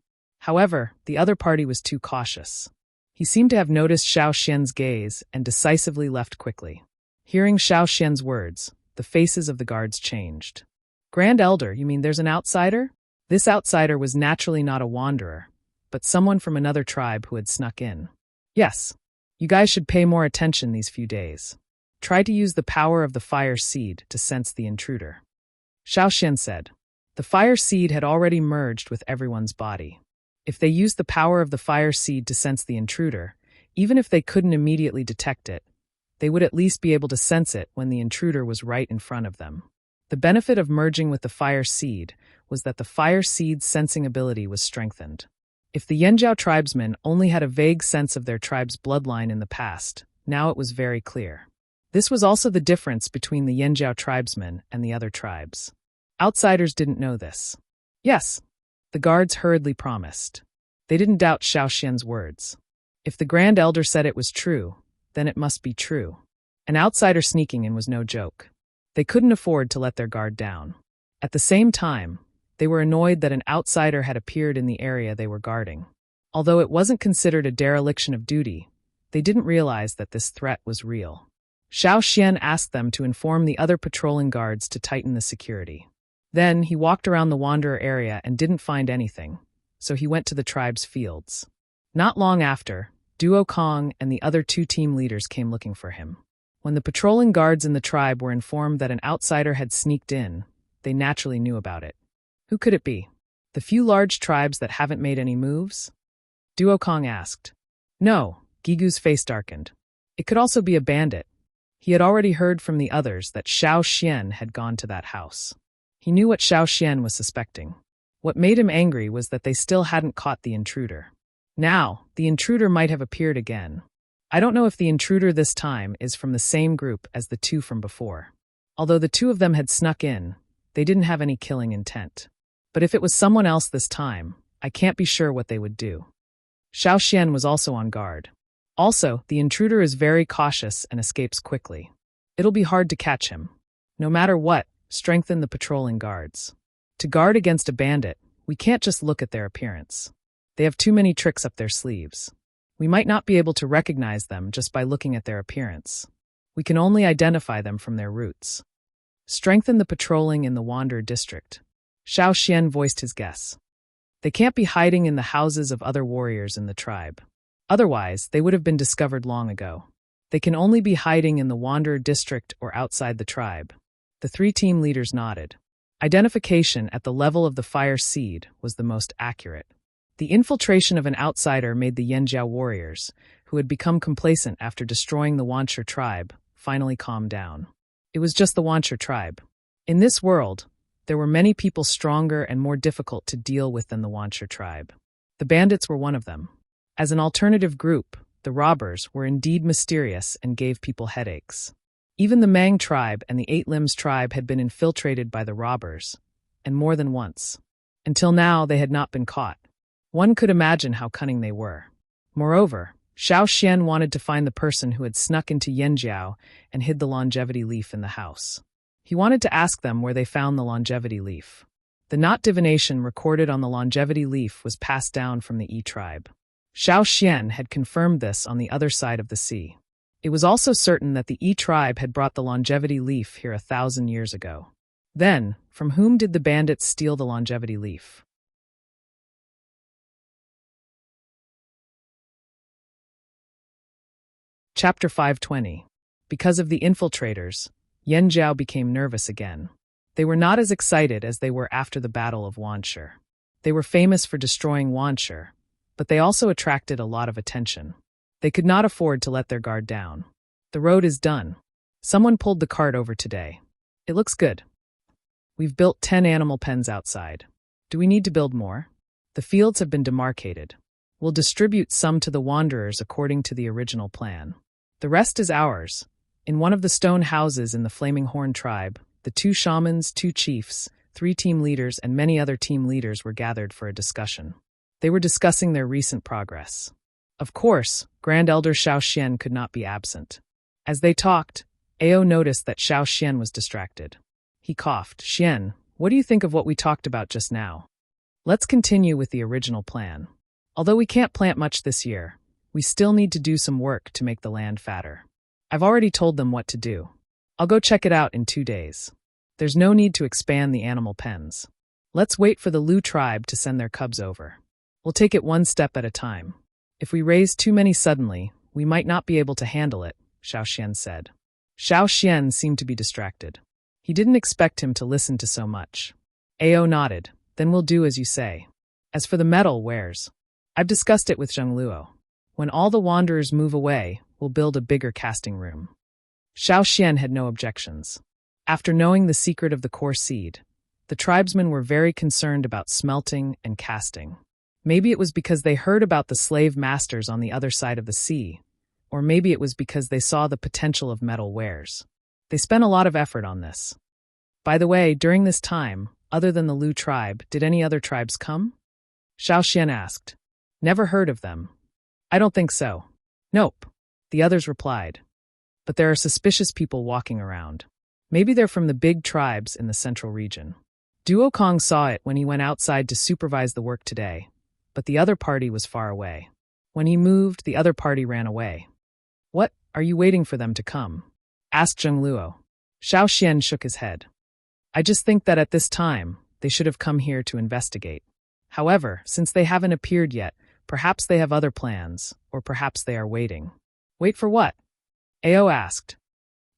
However, the other party was too cautious. He seemed to have noticed Xiao Xian's gaze and decisively left quickly. Hearing Xiao Xian's words, the faces of the guards changed. "Grand Elder, you mean there's an outsider?" This outsider was naturally not a wanderer, but someone from another tribe who had snuck in. "Yes. You guys should pay more attention these few days. Try to use the power of the fire seed to sense the intruder," Xiao Xian said. The fire seed had already merged with everyone's body. If they used the power of the fire seed to sense the intruder, even if they couldn't immediately detect it, they would at least be able to sense it when the intruder was right in front of them. The benefit of merging with the fire seed was that the fire seed's sensing ability was strengthened. If the Yanjiao tribesmen only had a vague sense of their tribe's bloodline in the past, now it was very clear. This was also the difference between the Yanjiao tribesmen and the other tribes. Outsiders didn't know this. "Yes," the guards hurriedly promised. They didn't doubt Xiao Xian's words. If the Grand Elder said it was true, then it must be true. An outsider sneaking in was no joke. They couldn't afford to let their guard down. At the same time, they were annoyed that an outsider had appeared in the area they were guarding. Although it wasn't considered a dereliction of duty, they didn't realize that this threat was real. Xiao Xian asked them to inform the other patrolling guards to tighten the security. Then he walked around the wanderer area and didn't find anything, so he went to the tribe's fields. Not long after, Duo Kong and the other 2 team leaders came looking for him. When the patrolling guards in the tribe were informed that an outsider had sneaked in, they naturally knew about it. Who could it be? The few large tribes that haven't made any moves? Duo Kong asked. No, Gigu's face darkened. It could also be a bandit. He had already heard from the others that Xiao Xian had gone to that house. He knew what Xiao Xian was suspecting. What made him angry was that they still hadn't caught the intruder. Now, the intruder might have appeared again. I don't know if the intruder this time is from the same group as the 2 from before. Although the 2 of them had snuck in, they didn't have any killing intent. But if it was someone else this time, I can't be sure what they would do. Xiao Xian was also on guard. Also, the intruder is very cautious and escapes quickly. It'll be hard to catch him. No matter what, strengthen the patrolling guards. To guard against a bandit, we can't just look at their appearance. They have too many tricks up their sleeves. We might not be able to recognize them just by looking at their appearance. We can only identify them from their roots. Strengthen the patrolling in the Wanderer district. Xiao Xian voiced his guess. They can't be hiding in the houses of other warriors in the tribe. Otherwise, they would have been discovered long ago. They can only be hiding in the Wanderer district or outside the tribe. The 3 team leaders nodded. Identification at the level of the fire seed was the most accurate. The infiltration of an outsider made the Yanjiao warriors, who had become complacent after destroying the Wancher tribe, finally calm down. It was just the Wancher tribe. In this world, there were many people stronger and more difficult to deal with than the Wancher tribe. The bandits were one of them. As an alternative group, the robbers were indeed mysterious and gave people headaches. Even the Mang tribe and the 8 Limbs tribe had been infiltrated by the robbers, and more than once. Until now, they had not been caught. One could imagine how cunning they were. Moreover, Xiao Xian wanted to find the person who had snuck into Yanjiao and hid the longevity leaf in the house. He wanted to ask them where they found the longevity leaf. The knot divination recorded on the longevity leaf was passed down from the Yi tribe. Xiao Xian had confirmed this on the other side of the sea. It was also certain that the Yi tribe had brought the longevity leaf here 1,000 years ago. Then, from whom did the bandits steal the longevity leaf? Chapter 520. Because of the infiltrators, Yanjiao became nervous again. They were not as excited as they were after the Battle of Wancher. They were famous for destroying Wancher, but they also attracted a lot of attention. They could not afford to let their guard down. The road is done. Someone pulled the cart over today. It looks good. We've built 10 animal pens outside. Do we need to build more? The fields have been demarcated. We'll distribute some to the wanderers according to the original plan. The rest is ours. In one of the stone houses in the Flaming Horn tribe, the 2 shamans, 2 chiefs, 3 team leaders, and many other team leaders were gathered for a discussion. They were discussing their recent progress. Of course, Grand Elder Xiao Xian could not be absent. As they talked, Ao noticed that Xiao Xian was distracted. He coughed. "Xian, what do you think of what we talked about just now? Let's continue with the original plan. Although we can't plant much this year, we still need to do some work to make the land fatter. I've already told them what to do. I'll go check it out in 2 days. There's no need to expand the animal pens. Let's wait for the Lu tribe to send their cubs over. We'll take it one step at a time. If we raise too many suddenly, we might not be able to handle it," Xiao Xian said. Xiao Xian seemed to be distracted. He didn't expect him to listen to so much. Ao nodded. "Then we'll do as you say. As for the metal wares, I've discussed it with Zheng Luo. When all the wanderers move away, we'll build a bigger casting room." Xiao Xian had no objections. After knowing the secret of the core seed, the tribesmen were very concerned about smelting and casting. Maybe it was because they heard about the slave masters on the other side of the sea, or maybe it was because they saw the potential of metal wares. They spent a lot of effort on this. By the way, during this time, other than the Lu tribe, did any other tribes come? Xiao Xian asked. "Never heard of them. I don't think so." "Nope," the others replied. "But there are suspicious people walking around. Maybe they're from the big tribes in the central region." Duo Kong saw it when he went outside to supervise the work today, but the other party was far away. When he moved, the other party ran away. "What, are you waiting for them to come?" asked Zheng Luo. Xiao Xian shook his head. "I just think that at this time, they should have come here to investigate. However, since they haven't appeared yet, perhaps they have other plans, or perhaps they are waiting." "Wait for what?" Ao asked.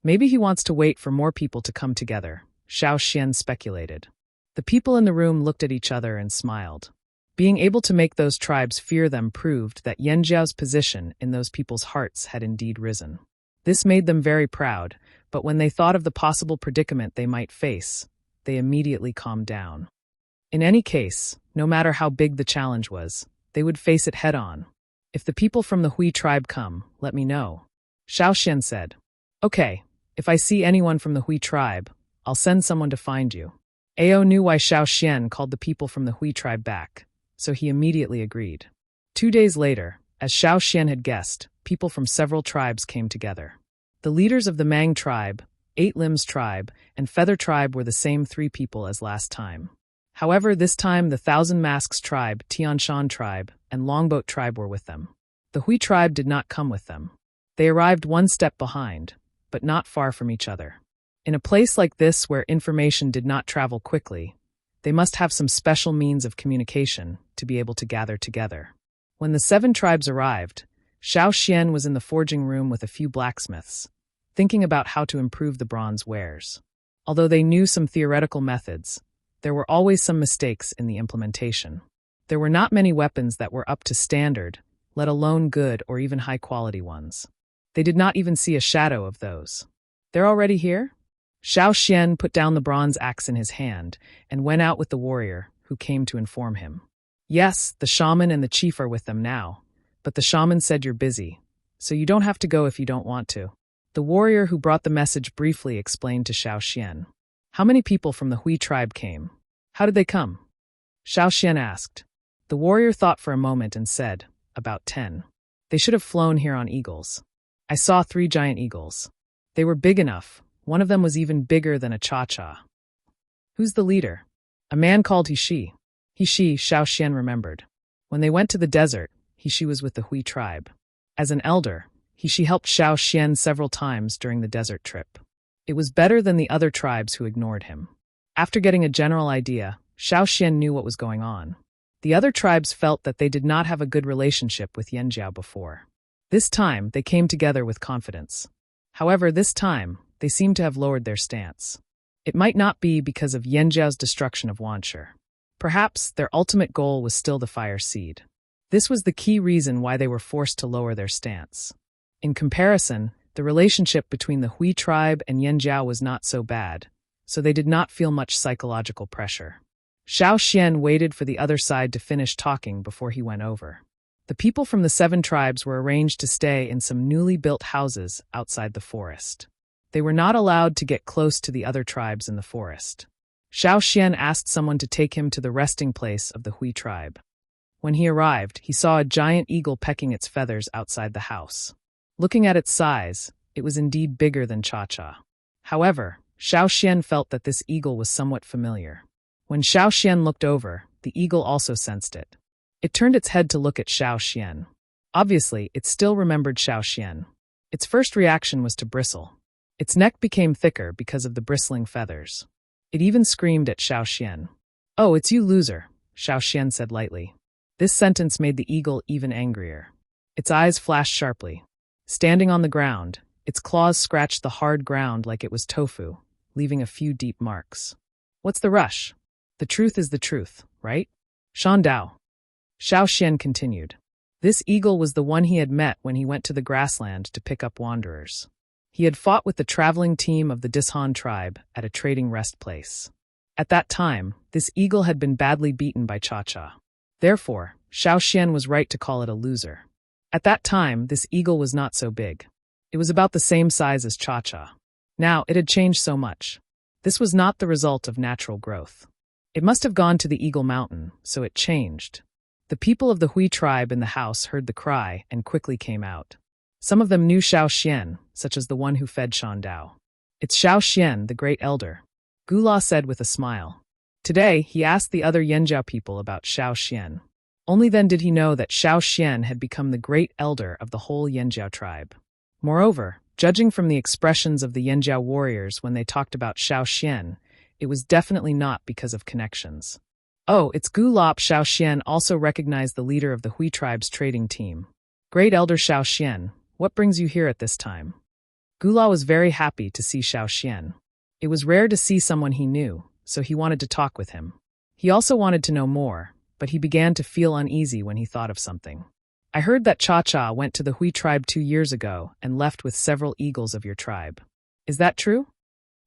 "Maybe he wants to wait for more people to come together," Xiao Xian speculated. The people in the room looked at each other and smiled. Being able to make those tribes fear them proved that Yanjiao's position in those people's hearts had indeed risen. This made them very proud, but when they thought of the possible predicament they might face, they immediately calmed down. In any case, no matter how big the challenge was, they would face it head-on. "If the people from the Hui tribe come, let me know," Xiao Xian said. "Okay, if I see anyone from the Hui tribe, I'll send someone to find you." Ao knew why Xiao Xian called the people from the Hui tribe back, so he immediately agreed. 2 days later, as Xiao Xian had guessed, people from several tribes came together. The leaders of the Mang tribe, 8 Limbs tribe, and Feather tribe were the same 3 people as last time. However, this time the Thousand Masks tribe, Tianshan tribe, and Longboat tribe were with them. The Hui tribe did not come with them. They arrived one step behind, but not far from each other. In a place like this where information did not travel quickly, They must have some special means of communication to be able to gather together. When the 7 tribes arrived, Xiao Xian was in the forging room with a few blacksmiths, thinking about how to improve the bronze wares. Although they knew some theoretical methods, there were always some mistakes in the implementation. There were not many weapons that were up to standard, let alone good or even high-quality ones. They did not even see a shadow of those. They're already here? Xiao Xian put down the bronze axe in his hand and went out with the warrior, who came to inform him. Yes, the shaman and the chief are with them now, but the shaman said you're busy, so you don't have to go if you don't want to. The warrior who brought the message briefly explained to Xiao Xian. How many people from the Hui tribe came? How did they come? Xiao Xian asked. The warrior thought for a moment and said, about 10. They should have flown here on eagles. I saw 3 giant eagles. They were big enough. One of them was even bigger than a cha-cha. Who's the leader? A man called He-Shi. He-Shi, Xiao Xian remembered. When they went to the desert, He-Shi was with the Hui tribe. As an elder, He-Shi helped Xiao Xian several times during the desert trip. It was better than the other tribes who ignored him. After getting a general idea, Xiao Xian knew what was going on. The other tribes felt that they did not have a good relationship with Yanjiao before. This time, they came together with confidence. However, this time, they seemed to have lowered their stance. It might not be because of Yanjiao's destruction of Wanshi. Perhaps their ultimate goal was still the fire seed. This was the key reason why they were forced to lower their stance. In comparison, the relationship between the Hui tribe and Yanjiao was not so bad, so they did not feel much psychological pressure. Xiao Xian waited for the other side to finish talking before he went over. The people from the 7 tribes were arranged to stay in some newly built houses outside the forest. They were not allowed to get close to the other tribes in the forest. Xiao Xian asked someone to take him to the resting place of the Hui tribe. When he arrived, he saw a giant eagle pecking its feathers outside the house. Looking at its size, it was indeed bigger than Cha-Cha. However, Xiao Xian felt that this eagle was somewhat familiar. When Xiao Xian looked over, the eagle also sensed it. It turned its head to look at Xiao Xian. Obviously, it still remembered Xiao Xian. Its first reaction was to bristle. Its neck became thicker because of the bristling feathers. It even screamed at Xiao Xian. Oh, it's you, loser, Xiao Xian said lightly. This sentence made the eagle even angrier. Its eyes flashed sharply. Standing on the ground, its claws scratched the hard ground like it was tofu, leaving a few deep marks. What's the rush? The truth is the truth, right? Shan Dao. Xiao Xian continued. This eagle was the one he had met when he went to the grassland to pick up wanderers. He had fought with the traveling team of the Dishan tribe at a trading rest place. At that time, this eagle had been badly beaten by Cha-Cha. Therefore, Xiao Xian was right to call it a loser. At that time, this eagle was not so big. It was about the same size as Cha-Cha. Now, it had changed so much. This was not the result of natural growth. It must have gone to the Eagle Mountain, so it changed. The people of the Hui tribe in the house heard the cry and quickly came out. Some of them knew Xiao Xian, such as the one who fed Shan Dao. It's Xiao Xian, the great elder, Gula said with a smile. Today, he asked the other Yanjiao people about Xiao Xian. Only then did he know that Xiao Xian had become the great elder of the whole Yanjiao tribe. Moreover, judging from the expressions of the Yanjiao warriors when they talked about Xiao Xian, it was definitely not because of connections. Oh, it's Gu Lop. Xiao Xian also recognized the leader of the Hui tribe's trading team. Great Elder Xiao Xian, what brings you here at this time? Gu La was very happy to see Xiao Xian. It was rare to see someone he knew, so he wanted to talk with him. He also wanted to know more, but he began to feel uneasy when he thought of something. I heard that Cha-Cha went to the Hui tribe 2 years ago and left with several eagles of your tribe. Is that true?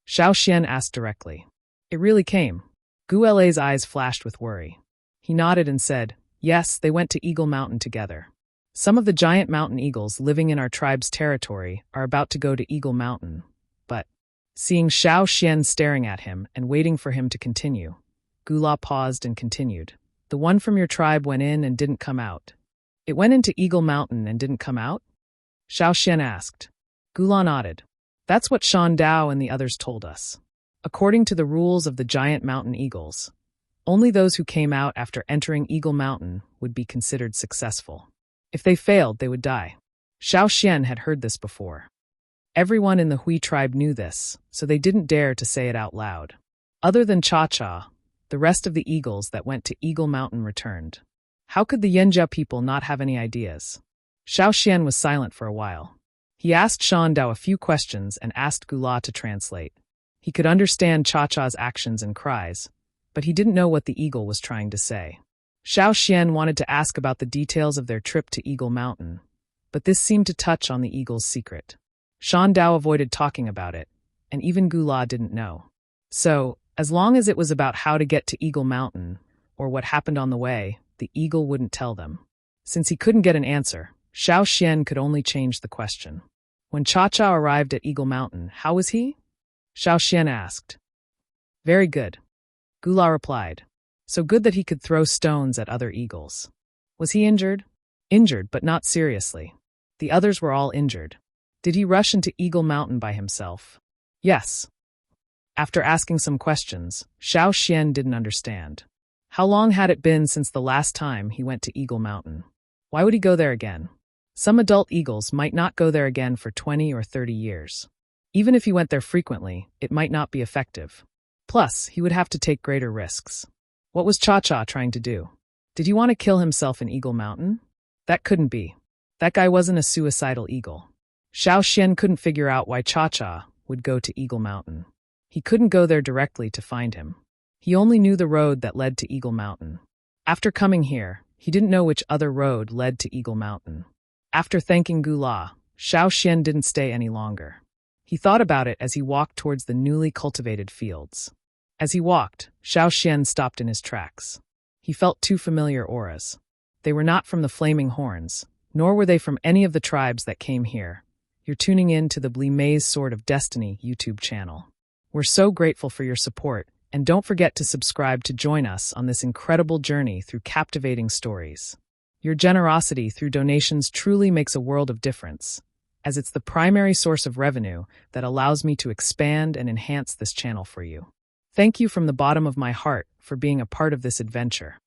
Xiao Xian asked directly. It really came. Gu La's eyes flashed with worry. He nodded and said, yes, they went to Eagle Mountain together. Some of the giant mountain eagles living in our tribe's territory are about to go to Eagle Mountain, but, seeing Xiao Xian staring at him and waiting for him to continue, Gu La paused and continued. The one from your tribe went in and didn't come out. It went into Eagle Mountain and didn't come out? Xiao Xian asked. Gu La nodded. That's what Shan Dao and the others told us. According to the rules of the giant mountain eagles, only those who came out after entering Eagle Mountain would be considered successful. If they failed, they would die. Xiao Xian had heard this before. Everyone in the Hui tribe knew this, so they didn't dare to say it out loud. Other than Cha-Cha, The rest of the eagles that went to Eagle Mountain returned. How could the Yenjia people not have any ideas? Xiao Xian was silent for a while. He asked Shan Dao a few questions and asked Gula to translate. He could understand Cha-Cha's actions and cries, but he didn't know what the eagle was trying to say. Xiao Xian wanted to ask about the details of their trip to Eagle Mountain, but this seemed to touch on the eagle's secret. Shan Dao avoided talking about it, and even Gula didn't know. So, as long as it was about how to get to Eagle Mountain, or what happened on the way, the eagle wouldn't tell them. Since he couldn't get an answer, Xiao Xian could only change the question. When Cha-Cha arrived at Eagle Mountain, how was he? Xiao Xian asked. Very good. Gula replied. So good that he could throw stones at other eagles. Was he injured? Injured, but not seriously. The others were all injured. Did he rush into Eagle Mountain by himself? Yes. After asking some questions, Xiao Xian didn't understand. How long had it been since the last time he went to Eagle Mountain? Why would he go there again? Some adult eagles might not go there again for 20 or 30 years. Even if he went there frequently, it might not be effective. Plus, he would have to take greater risks. What was Cha-Cha trying to do? Did he want to kill himself in Eagle Mountain? That couldn't be. That guy wasn't a suicidal eagle. Xiao Xian couldn't figure out why Cha-Cha would go to Eagle Mountain. He couldn't go there directly to find him. He only knew the road that led to Eagle Mountain. After coming here, he didn't know which other road led to Eagle Mountain. After thanking Gula, Xiao Xian didn't stay any longer. He thought about it as he walked towards the newly cultivated fields. As he walked, Xiao Xian stopped in his tracks. He felt two familiar auras. They were not from the Flaming Horns, nor were they from any of the tribes that came here. You're tuning in to the Blimay's Sword of Destiny YouTube channel. We're so grateful for your support, and don't forget to subscribe to join us on this incredible journey through captivating stories. Your generosity through donations truly makes a world of difference, as it's the primary source of revenue that allows me to expand and enhance this channel for you. Thank you from the bottom of my heart for being a part of this adventure.